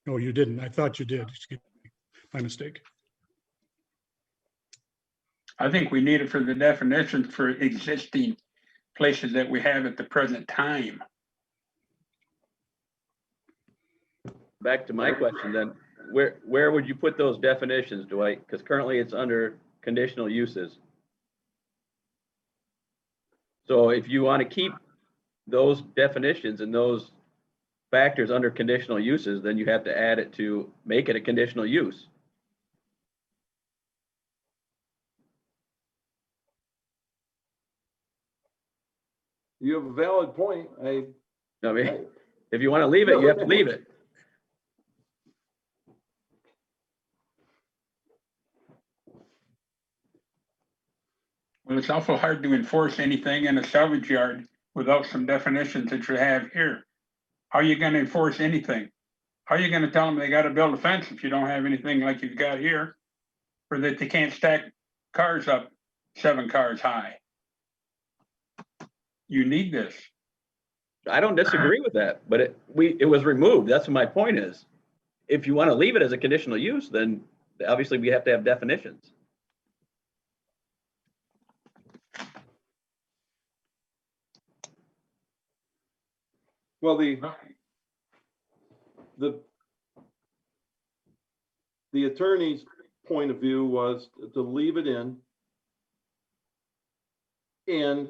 No, you didn't. I thought you did. Excuse me. My mistake. I think we need it for the definition for existing places that we have at the present time. Back to my question then, where would you put those definitions, Dwight? Because currently it's under conditional uses. So if you want to keep those definitions and those factors under conditional uses, then you have to add it to make it a conditional use. You have a valid point. I mean, if you want to leave it, you have to leave it. Well, it's awful hard to enforce anything in a salvage yard without some definitions that you have here. How are you going to enforce anything? How are you going to tell them they got to build a fence if you don't have anything like you've got here? Or that they can't stack cars up 7 cars high? You need this. I don't disagree with that, but it was removed. That's what my point is. If you want to leave it as a conditional use, then obviously we have to have definitions. Well, the attorney's point of view was to leave it in, and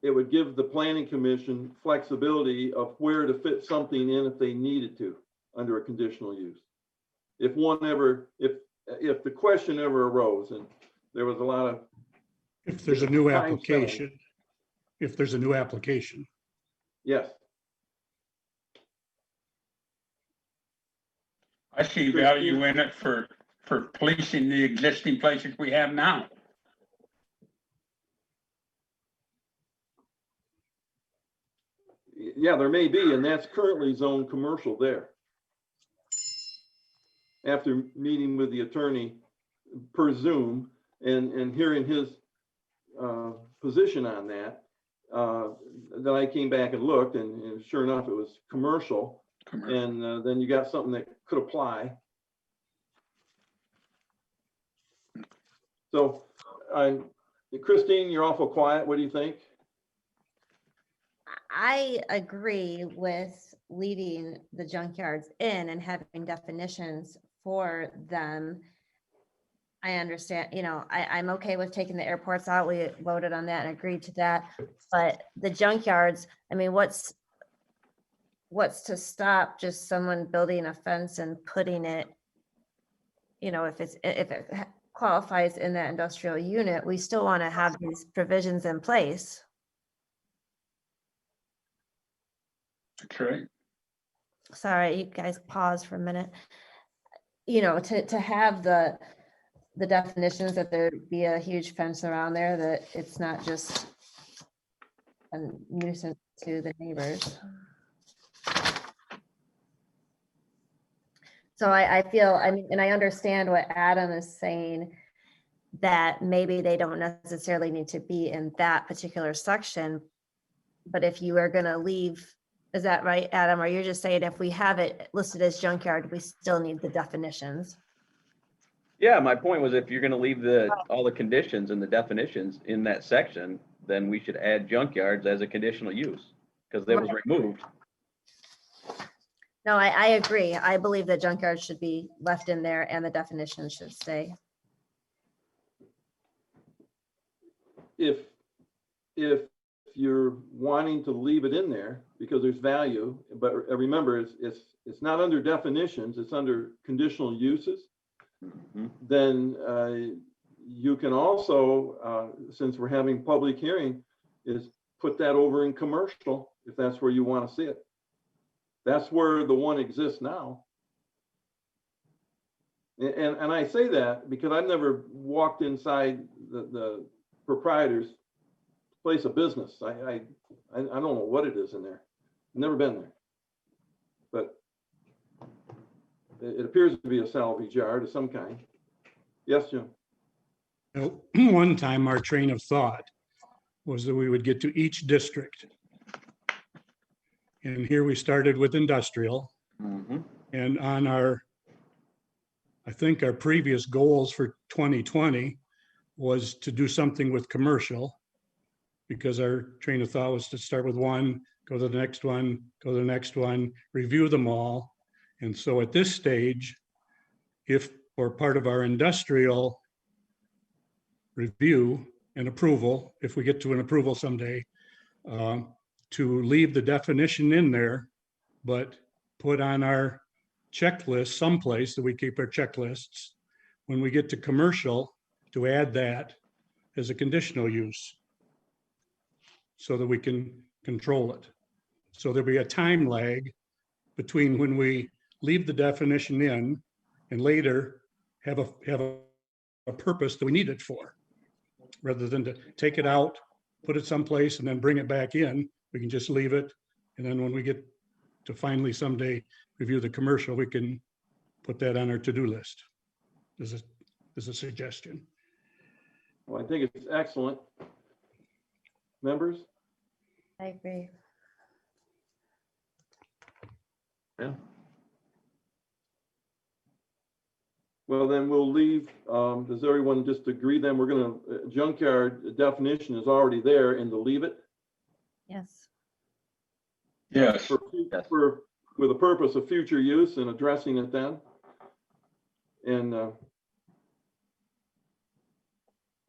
it would give the planning commission flexibility of where to fit something in if they needed to under a conditional use. If the question ever arose, and there was a lot of. If there's a new Time application, if there's a new application. Yes. I see value in it for policing the existing places we have now. Yeah, there may be, and that's currently zoned commercial there. After meeting with the attorney per Zoom and hearing his position on that, then I came back and looked, and sure enough, it was commercial. And then you got something that could apply. So, Christine, you're awful quiet. What do you think? I agree with leaving the junkyards in and having definitions for them. I understand, I'm okay with taking the airports out. We voted on that and agreed to that. But the junkyards, I mean, what's to stop just someone building a fence and putting it, if it qualifies in that industrial unit, we still want to have these provisions in place. That's right. sorry, you guys pause for a minute. You know, to have the definitions that there be a huge fence around there, that it's not just a nuisance to the neighbors. So I feel, I mean, and I understand what Adam is saying, that maybe they don't necessarily need to be in that particular section. But if you are gonna leave, is that right, Adam? Or you're just saying if we have it listed as junkyard, we still need the definitions? Yeah, my point was if you're gonna leave all the conditions and the definitions in that section, then we should add junkyards as a conditional use, because it was removed. No, I agree. I believe that junkyard should be left in there and the definition should stay. If you're wanting to leave it in there because there's value, but remember, it's not under definitions, it's under conditional uses. Mhm. Then you can also, since we're having public hearing, is put that over in commercial, if that's where you want to see it. That's where the one exists now. And I say that because I've never walked inside the proprietor's place of business. I don't know what it is in there. I've never been there. But it appears to be a salvage yard of some kind. Yes, Jim? One time, our train of thought was that we would get to each district. And here we started with industrial. Mhm. And on I think our previous goals for 2020 was to do something with commercial, because our train of thought was to start with one, go to the next one, go to the next one, review them all. And so at this stage, if for part of our industrial review and approval, if we get to an approval someday, to leave the definition in there, but put on our checklist someplace that we keep our checklists, when we get to commercial, to add that as a conditional use so that we can control it. So there'll be a time lag between when we leave the definition in and later have a purpose that we need it for. Rather than to take it out, put it someplace and then bring it back in, we can just leave it. And then when we get to finally someday review the commercial, we can put that on our to-do list. This is a suggestion. Well, I think it's excellent. Members? I agree. Yeah. Well, then we'll leave. Does everyone just agree then we're going to, junkyard definition is already there and to leave it? Yes. Yes. For the purpose of future use and addressing it then. And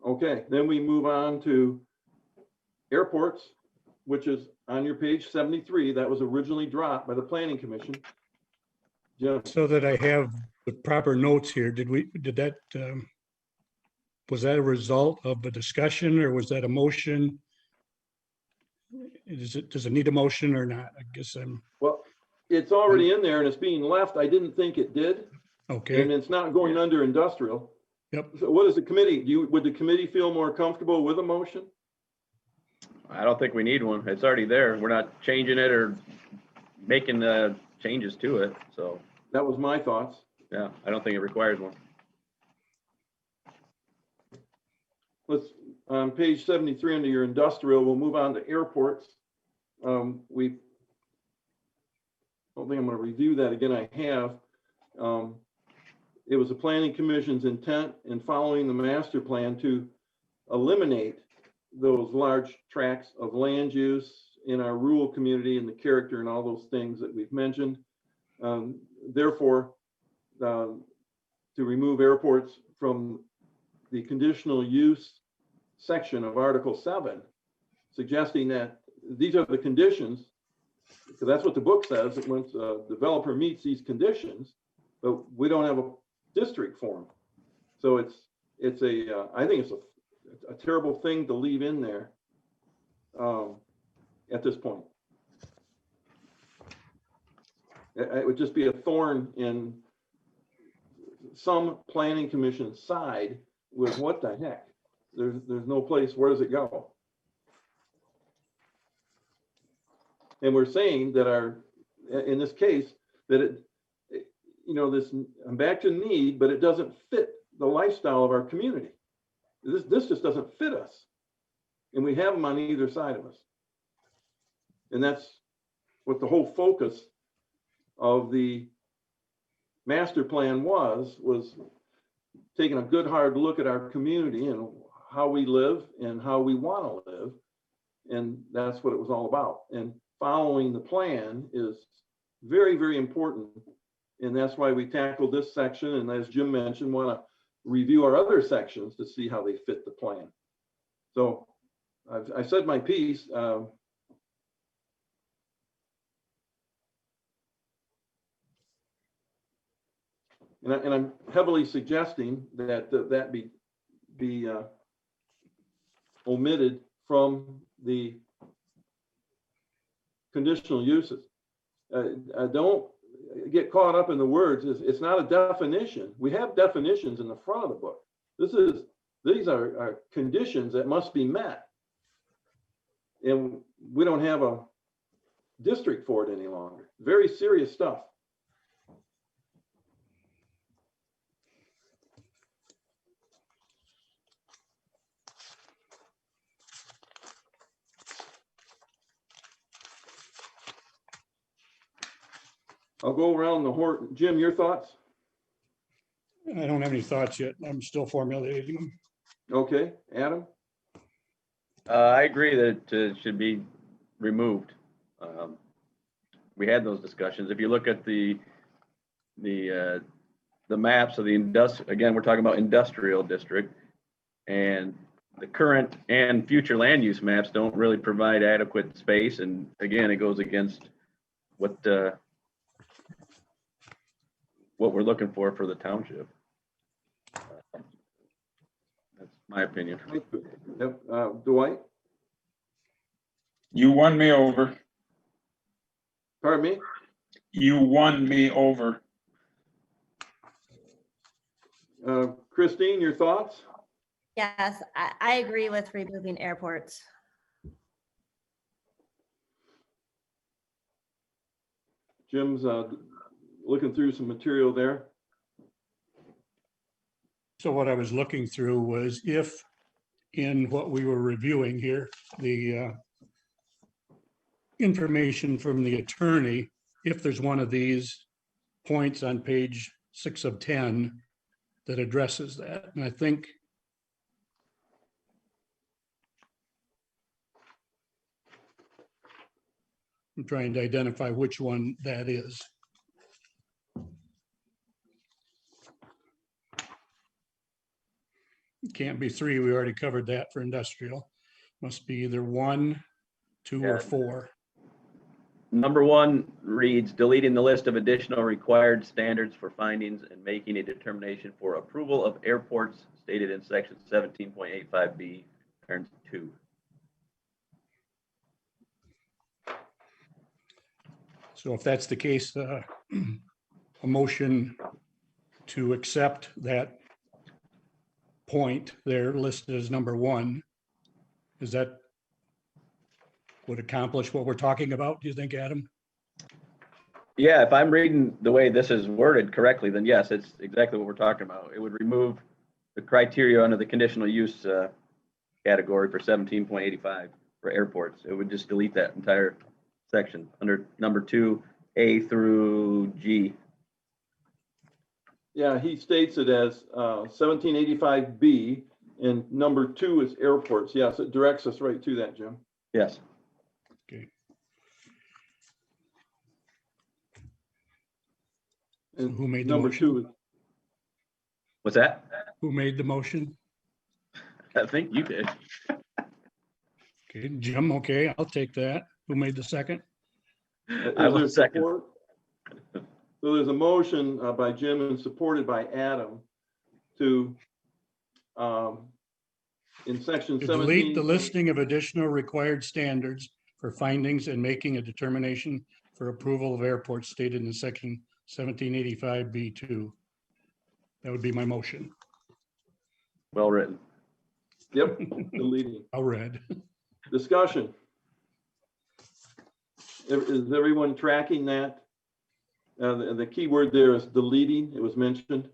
okay, then we move on to airports, which is on your page 73. That was originally dropped by the Planning Commission. Jim? So that I have the proper notes here, was that a result of a discussion or was that a motion? Does it need a motion or not? I guess Well, it's already in there and it's being left. I didn't think it did. okay. And it's not going under industrial. Yep. So what is the committee? Would the committee feel more comfortable with a motion? I don't think we need one. It's already there. We're not changing it or making changes to it. So, That was my thoughts. yeah, I don't think it requires one. Let's, on page 73 under your industrial, we'll move on to airports. I don't think I'm going to review that again. I have. It was the Planning Commission's intent in following the master plan to eliminate those large tracts of land use in our rural community and the character and all those things that we've mentioned. Therefore, to remove airports from the conditional use section of Article 7, suggesting that these are the conditions, because that's what the book says, that once a developer meets these conditions, but we don't have a district form. So I think it's a terrible thing to leave in there at this point. It would just be a thorn in some planning commission side with what the heck? There's no place, where does it go? And we're saying that in this case, that I'm back to need, but it doesn't fit the lifestyle of our community. This just doesn't fit us. And we have them on either side of us. And that's what the whole focus of the master plan was taking a good hard look at our community and how we live and how we want to live. And that's what it was all about. And following the plan is very, very important. And that's why we tackled this section. And as Jim mentioned, want to review our other sections to see how they fit the plan. So I said my piece. And I'm heavily suggesting that that be omitted from the conditional uses. Don't get caught up in the words. It's not a definition. We have definitions in the front of the book. These are conditions that must be met. And we don't have a district for it any longer. Very serious stuff. I'll go around the horn. Jim, your thoughts? I don't have any thoughts yet. I'm still formulating them. Okay, Adam? I agree that it should be removed. We had those discussions. If you look at the maps of the again, we're talking about industrial district, and the current and future land use maps don't really provide adequate space. And again, it goes against what we're looking for the township. That's my opinion. Yep. Dwight? You won me over. Pardon me? You won me over. Christine, your thoughts? Yes, I agree with removing airports. Jim's looking through some material there. So what I was looking through was if in what we were reviewing here, the information from the attorney, if there's one of these points on page 6 of 10 that addresses that. And I think I'm trying to identify which one that is. It can't be 3. We already covered that for industrial. Must be either 1, 2, or 4. Number 1 reads, deleting the list of additional required standards for findings and making a determination for approval of airports stated in section 17.85B, parent 2. So if that's the case, a motion to accept that point there listed as number 1, is that would accomplish what we're talking about, do you think, Adam? Yeah, if I'm reading the way this is worded correctly, then yes, it's exactly what we're talking about. It would remove the criteria under the conditional use category for 17.85 for airports. It would just delete that entire section under number 2, A through G. Yeah, he states it as 1785B, and number 2 is airports. Yes, it directs us right to that, Jim. Yes. Okay. So And who made the number motion? 2 is, What's that? Who made the motion? I think you did. Okay, Jim, okay, I'll take that. Who made the second? I is will there second. support? So there's a motion by Jim and supported by Adam to, in section To 17. delete the listing of additional required standards for findings and making a determination for approval of airports stated in section 1785B2. That would be my motion. Well written. Yep, deleting. I'll read. Discussion. Is everyone tracking that? The key word there is deleting. It was mentioned.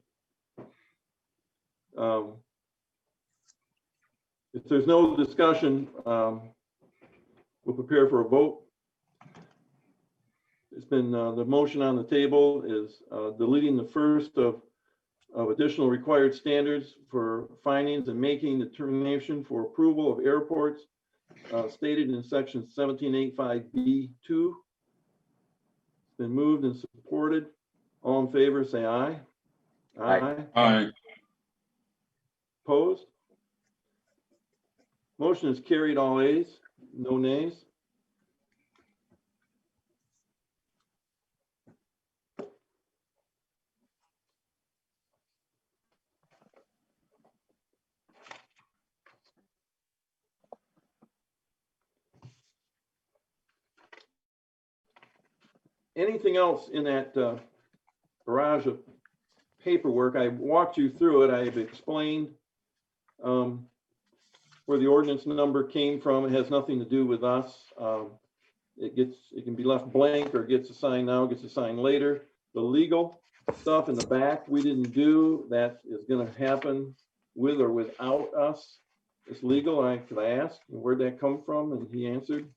If there's no discussion, we'll prepare for a vote. It's been, the motion on the table is deleting the first of additional required standards for findings and making determination for approval of airports stated in section 1785B2. It's been moved and supported. All in favor, say aye. Aye. Aye. Opposed? Motion is carried, all ayes, no nays. Anything else in that barrage of paperwork? I walked you through it. I've explained where the ordinance number came from. It has nothing to do with us. It can be left blank or gets assigned now, gets assigned later. The legal stuff in the back we didn't do. That is going to happen with or without us. It's legal. I asked, where'd that come from? And he answered.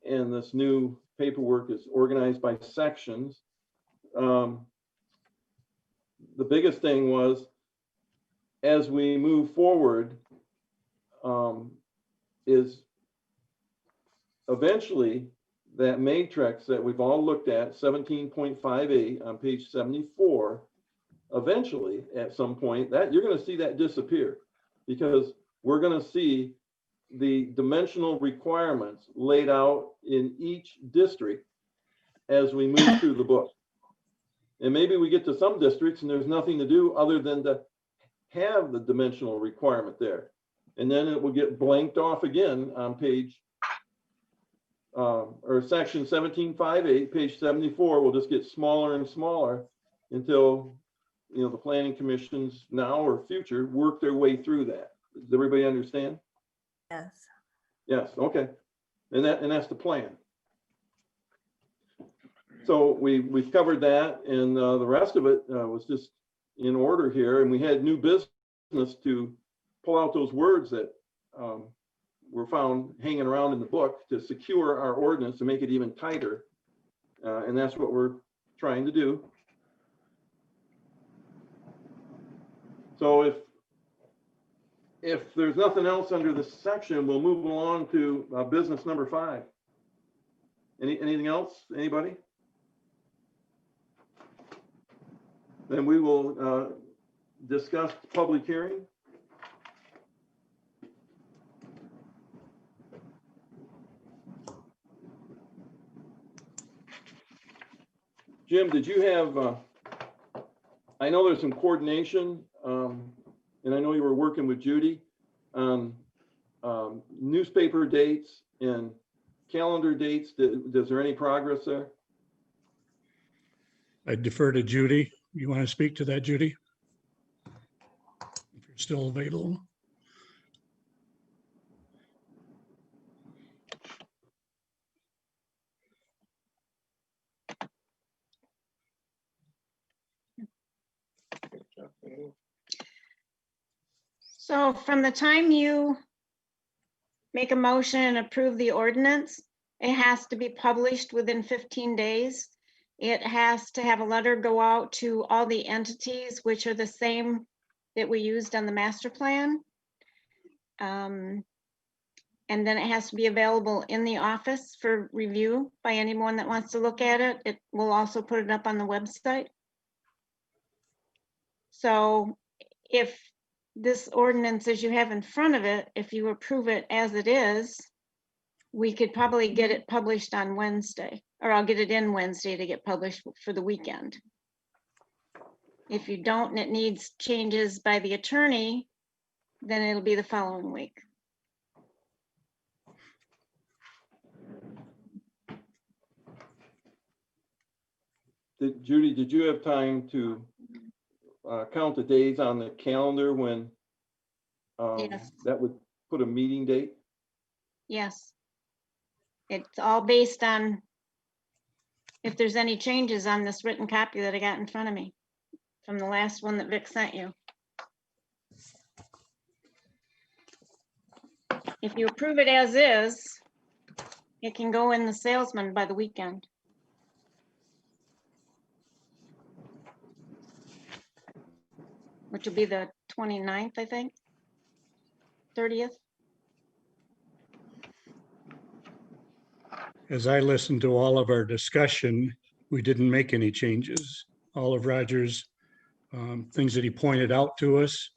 And this new paperwork is organized by sections. The biggest thing was, as we move forward, is eventually that matrix that we've all looked at, 17.58 on page 74, eventually at some point that you're going to see that disappear, because we're going to see the dimensional requirements laid out in each district as we move through the book. And maybe we get to some districts and there's nothing to do other than to have the dimensional requirement there. And then it will get blanked off again on page or section 1758, page 74 will just get smaller and smaller until, you know, the planning commissions now or future work their way through that. Does everybody understand? Yes. Yes, okay. And that's the plan. So we've covered that, and the rest of it was just in order here, and we had new business to pull out those words that were found hanging around in the book to secure our ordinance, to make it even tighter. And that's what we're trying to do. So if there's nothing else under this section, we'll move along to business number 5. Anything else, anybody? Then we will discuss public hearing. Jim, did you have, I know there's some coordination, and I know you were working with Judy on newspaper dates and calendar dates. Is there any progress there? I defer to Judy. You want to speak to that, Judy? If you're still available. So from the time you make a motion and approve the ordinance, it has to be published within 15 days. It has to have a letter go out to all the entities, which are the same that we used on the master plan. And then it has to be available in the office for review by anyone that wants to look at it. It will also put it up on the website. So if this ordinance, as you have in front of it, if you approve it as it is, we could probably get it published on Wednesday, or I'll get it in Wednesday to get published for the weekend. If you don't, and it needs changes by the attorney, then it'll be the following week. Judy, did you have time to count the days on the calendar when Yes. that would put a meeting date? Yes. It's all based on if there's any changes on this written copy that I got in front of me from the last one that Vic sent you. If you approve it as is, it can go in the salesman by the weekend. Which will be the 29th, I think. 30th. As I listened to all of our discussion, we didn't make any changes. All of Roger's things that he pointed out to us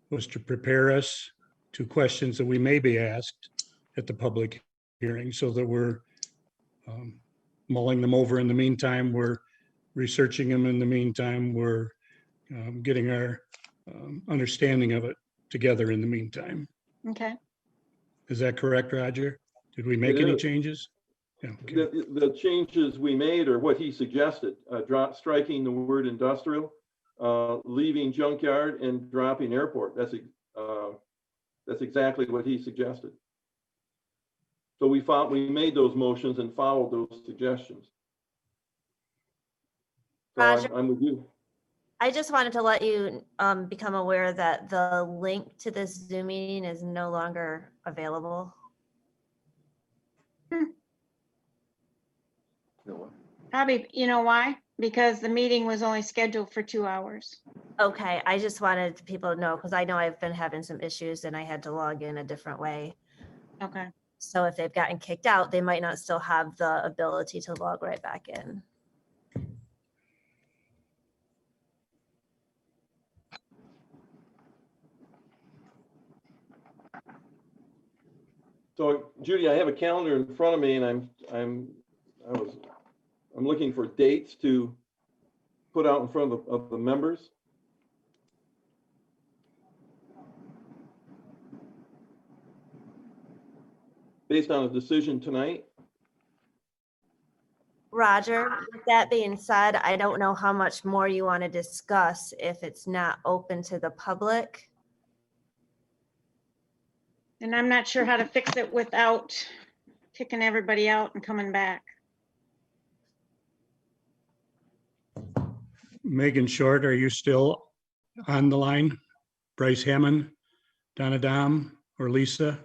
was to prepare us to questions that we may be asked at the public hearing, so that we're mulling them over in the meantime, we're researching them in the meantime, we're getting our understanding of it together in the meantime. Okay. Is that correct, Roger? Did we make It any is. changes? Yeah, okay. The changes we made are what he suggested, striking the word industrial, leaving junkyard and dropping airport. That's exactly what he suggested. So we made those motions and followed those suggestions. So Roger. I'm with you. I just wanted to let you become aware that the link to this Zoom meeting is no longer available. Probably, you know why? Because the meeting was only scheduled for 2 hours. Okay, I just wanted people to know, because I know I've been having some issues and I had to log in a different way. Okay. So if they've gotten kicked out, they might not still have the ability to log right back in. So Judy, I have a calendar in front of me, and I'm looking for dates to put out in front of the members. Based on a decision tonight. Roger, with that being said, I don't know how much more you want to discuss if it's not open to the public. And I'm not sure how to fix it without kicking everybody out and coming back. Megan Short, are you still on the line? Bryce Hammond, Donna Dom, or Lisa?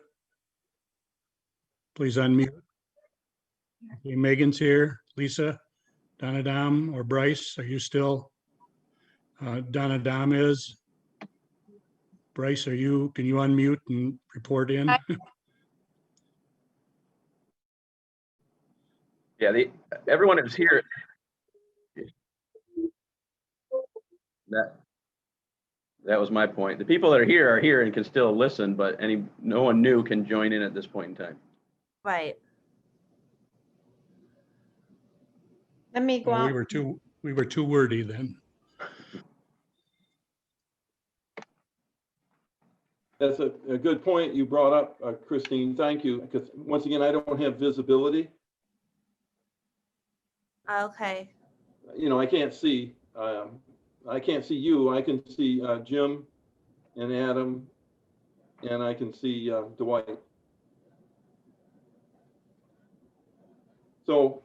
Please unmute. Okay, Megan's here. Lisa, Donna Dom, or Bryce, are you still? Donna Dom is. Bryce, can you unmute and report in? Yeah, everyone who's here. That was my point. The people that are here and can still listen, but no one new can join in at this point in time. Right. Let me go Well, out. we were too wordy then. That's a good point you brought up, Christine. Thank you. Because once again, I don't have visibility. Okay. You know, I can't see you. I can see Jim and Adam, and I can see Dwight. So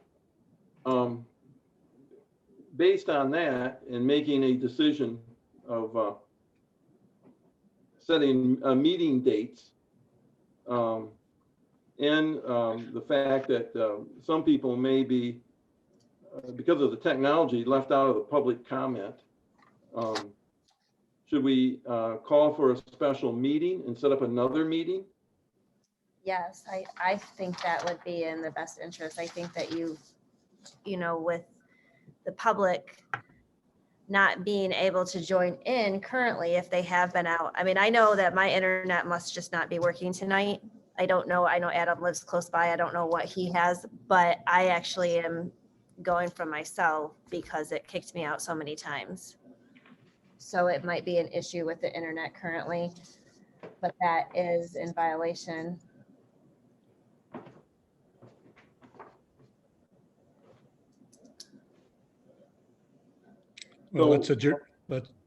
based on that and making a decision of setting meeting dates, and the fact that some people may be, because of the technology, left out of the public comment, should we call for a special meeting and set up another meeting? Yes, I think that would be in the best interest. I think that you know, with the public not being able to join in currently if they have been out. I mean, I know that my internet must just not be working tonight. I don't know. I know Adam lives close by. I don't know what he has, but I actually am going from myself because it kicked me out so many times. So it might be an issue with the internet currently, but that is in violation. Well, So-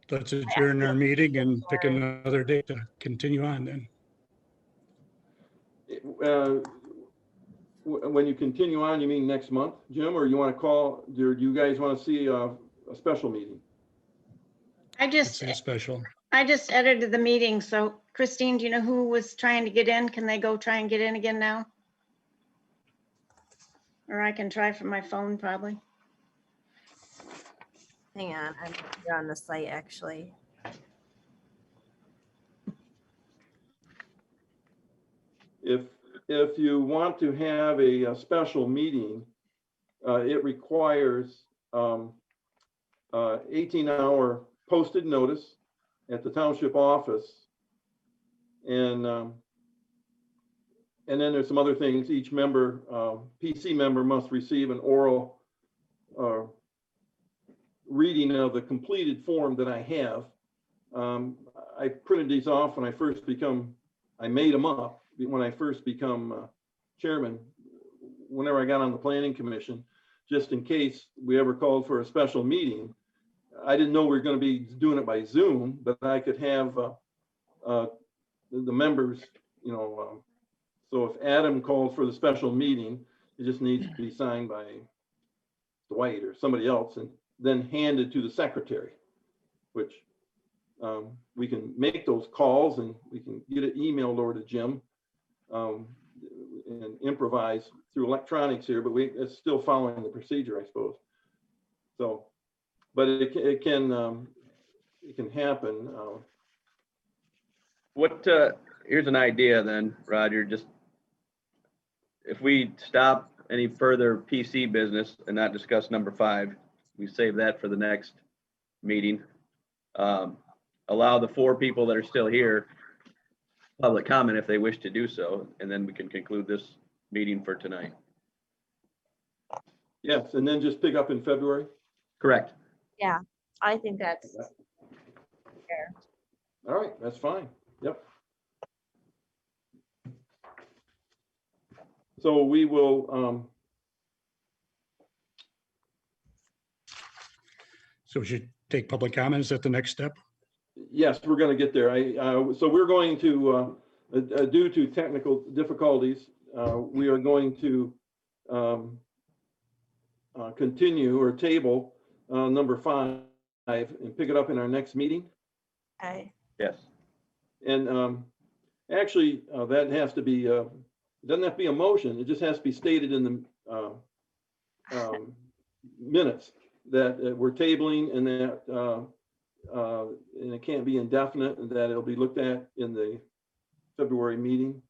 let's adjourn our meeting and pick another date to continue on then. When you continue on, you mean next month, Jim, or you want to call, do you guys want to see a special meeting? Let's say a special. I just edited the meeting, so Christine, do you know who was trying to get in? Can they go try and get in again now? Or I can try from my phone probably. Hang on, I'm here on the site actually. If you want to have a special meeting, it requires 18-hour posted notice at the township office. And then there's some other things. Each member, PC member must receive an oral reading of the completed form that I have. I printed these off when I first I made them up when I first become chairman, whenever I got on the planning commission, just in case we ever called for a special meeting. I didn't know we were going to be doing it by Zoom, but I could have the members, so if Adam called for the special meeting, it just needs to be signed by Dwight or somebody else and then handed to the secretary, which we can make those calls and we can get it emailed over to Jim and improvise through electronics here, but it's still following the procedure, I suppose. So, but it can happen. Here's an idea then, Roger, just if we stop any further PC business and not discuss number 5, we save that for the next meeting. Allow the 4 people that are still here public comment if they wish to do so, and then we can conclude this meeting for tonight. Yes, and then just pick up in February. Correct. Yeah, I think that's fair. All right, that's fine. Yep. So we will, So we should take public comments at the next step. yes, we're going to get there. So we're going to, due to technical difficulties, we are going to continue or table number 5 and pick it up in our next meeting. Okay. Yes. And actually, that has to be, doesn't have to be a motion. It just has to be stated in the minutes that we're tabling and that and it can't be indefinite and that it'll be looked at in the February meeting.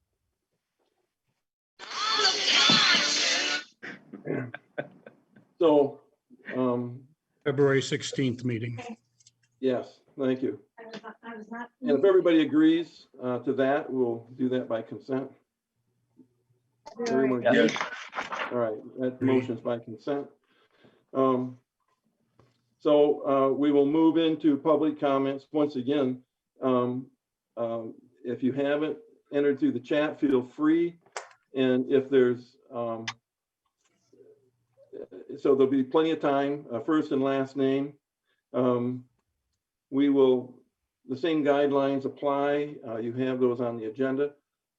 So, February 16th meeting. yes, thank you. I was not. And if everybody agrees to that, we'll do that by consent. Everyone Yes. agrees? All right, that motion's by consent. So we will move into public comments. Once again, if you haven't entered through the chat, feel free. And if there's, so there'll be plenty of time, first and last name. We will, the same guidelines apply. You have those on the agenda.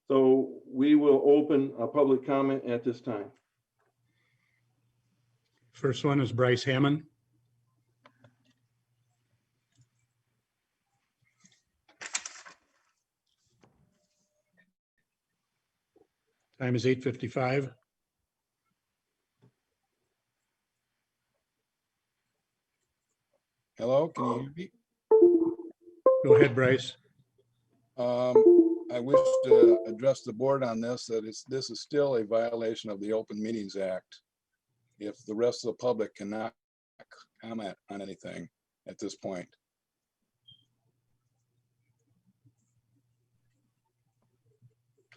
So we will open a public comment at this time. First one is Bryce Hammond. Time is 8:55. Hello, can you hear me? Go ahead, Bryce. I wish to address the board on this, that this is still a violation of the Open Meetings Act. If the rest of the public cannot comment on anything at this point.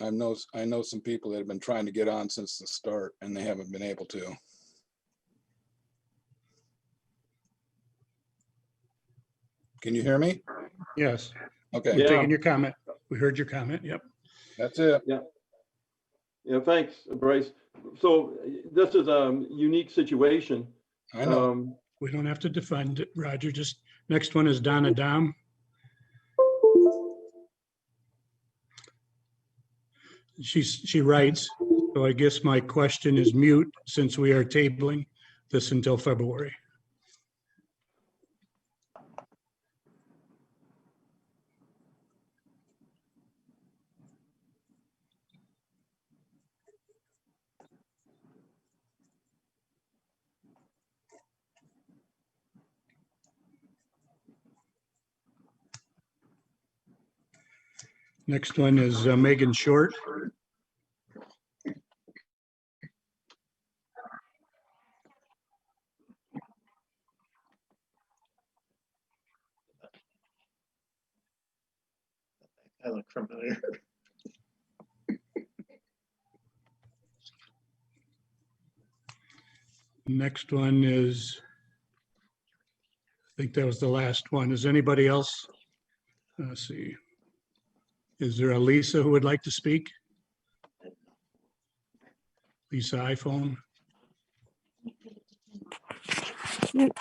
I know some people that have been trying to get on since the start and they haven't been able to. Can you hear me? Yes, Okay, we're Yeah. taking your comment. We heard your comment. Yep. that's it. Yeah, thanks, Bryce. So this is a unique situation. I know. We don't have to define it, Roger. Just, next one is Donna Dom. She writes, so I guess my question is mute since we are tabling this until February. Next one is Megan Short. I look familiar. Next one is, I think that was the last one. Is anybody else? Let's see. Is there a Lisa who would like to speak? Lisa iPhone.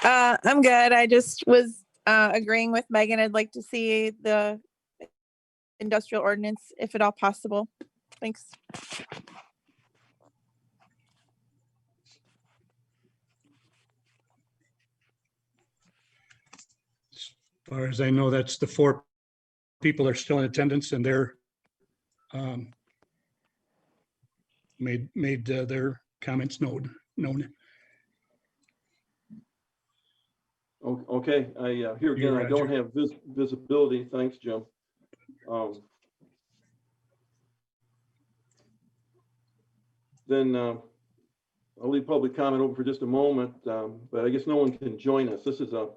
I'm good. I just was agreeing with Megan. I'd like to see the industrial ordinance if at all possible. Thanks. As far as I know, that's the 4 people are still in attendance and they're made their comments known. Okay, here again, I don't have visibility. Thanks, Jim. Then I'll leave public comment open for just a moment, but I guess no one can join us. This is to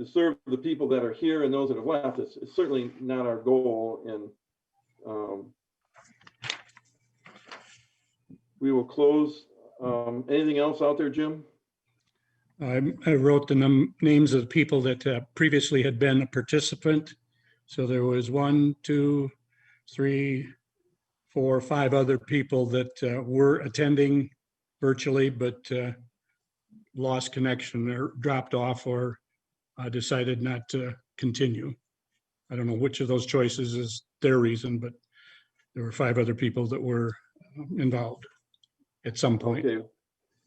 serve the people that are here and those that have left. It's certainly not our goal, and we will close. Anything else out there, Jim? I wrote the names of the people that previously had been a participant. So there was 1, 2, 3, 4, 5 other people that were attending virtually, but lost connection or dropped off or decided not to continue. I don't know which of those choices is their reason, but there were 5 other people that were involved at some point. Okay,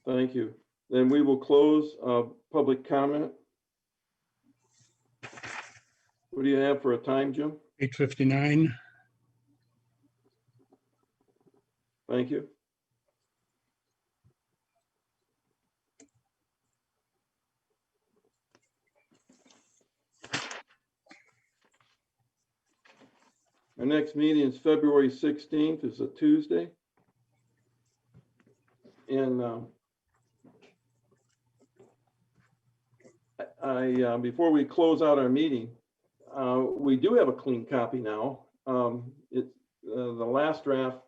thank you. Then we will close public comment. What do you have for a time, Jim? 8:59. Thank you. Our next meeting is February 16th. It's a Tuesday. And before we close out our meeting, we do have a clean copy now. It's the last draft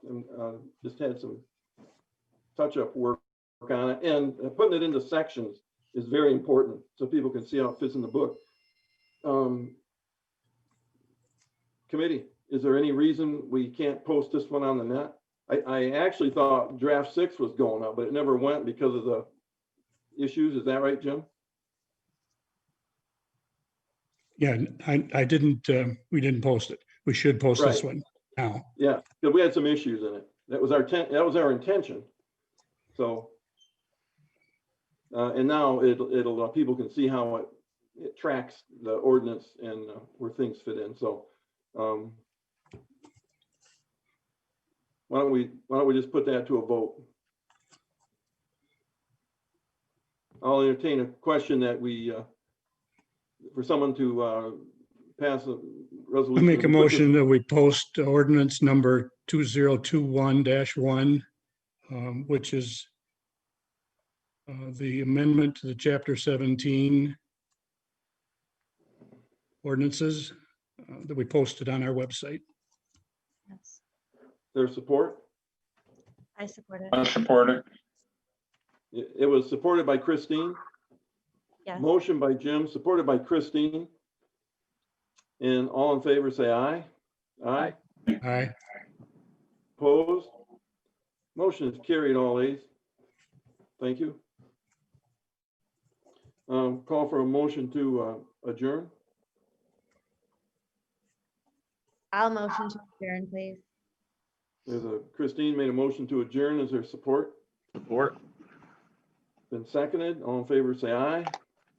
just had some touch-up work on it, and putting it into sections is very important so people can see how it fits in the book. Committee, is there any reason we can't post this one on the net? I actually thought draft 6 was going up, but it never went because of the issues. Is that right, Jim? Yeah, I didn't, we didn't post it. We should post this one now. Yeah, because we had some issues in it. That was our intention. So, and now it'll people can see how it tracks the ordinance and where things fit in. So, why don't we just put that to a vote? I'll entertain a question that we for someone to pass a resolution. I make a motion that we post ordinance number 2021-1, which is the amendment to the chapter 17 ordinances that we posted on our website. Yes, Their support. I support it. I support it. It was supported by Christine. Yes. Motion by Jim, supported by Christine. And all in favor, say aye. Aye. Aye. Opposed? Motion is carried, all ayes. Thank you. Call for a motion to adjourn. I'll motion to adjourn, please. Christine made a motion to adjourn. Is there support? Support. Been seconded. All in favor, say aye.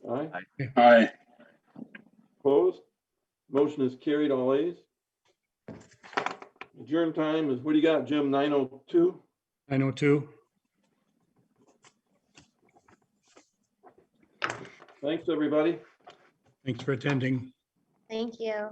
Aye. Aye. Opposed? Motion is carried, all ayes. Adjourn time is, what do you got, Jim? 9:02? 9:02. Thanks, everybody. Thanks for attending. Thank you.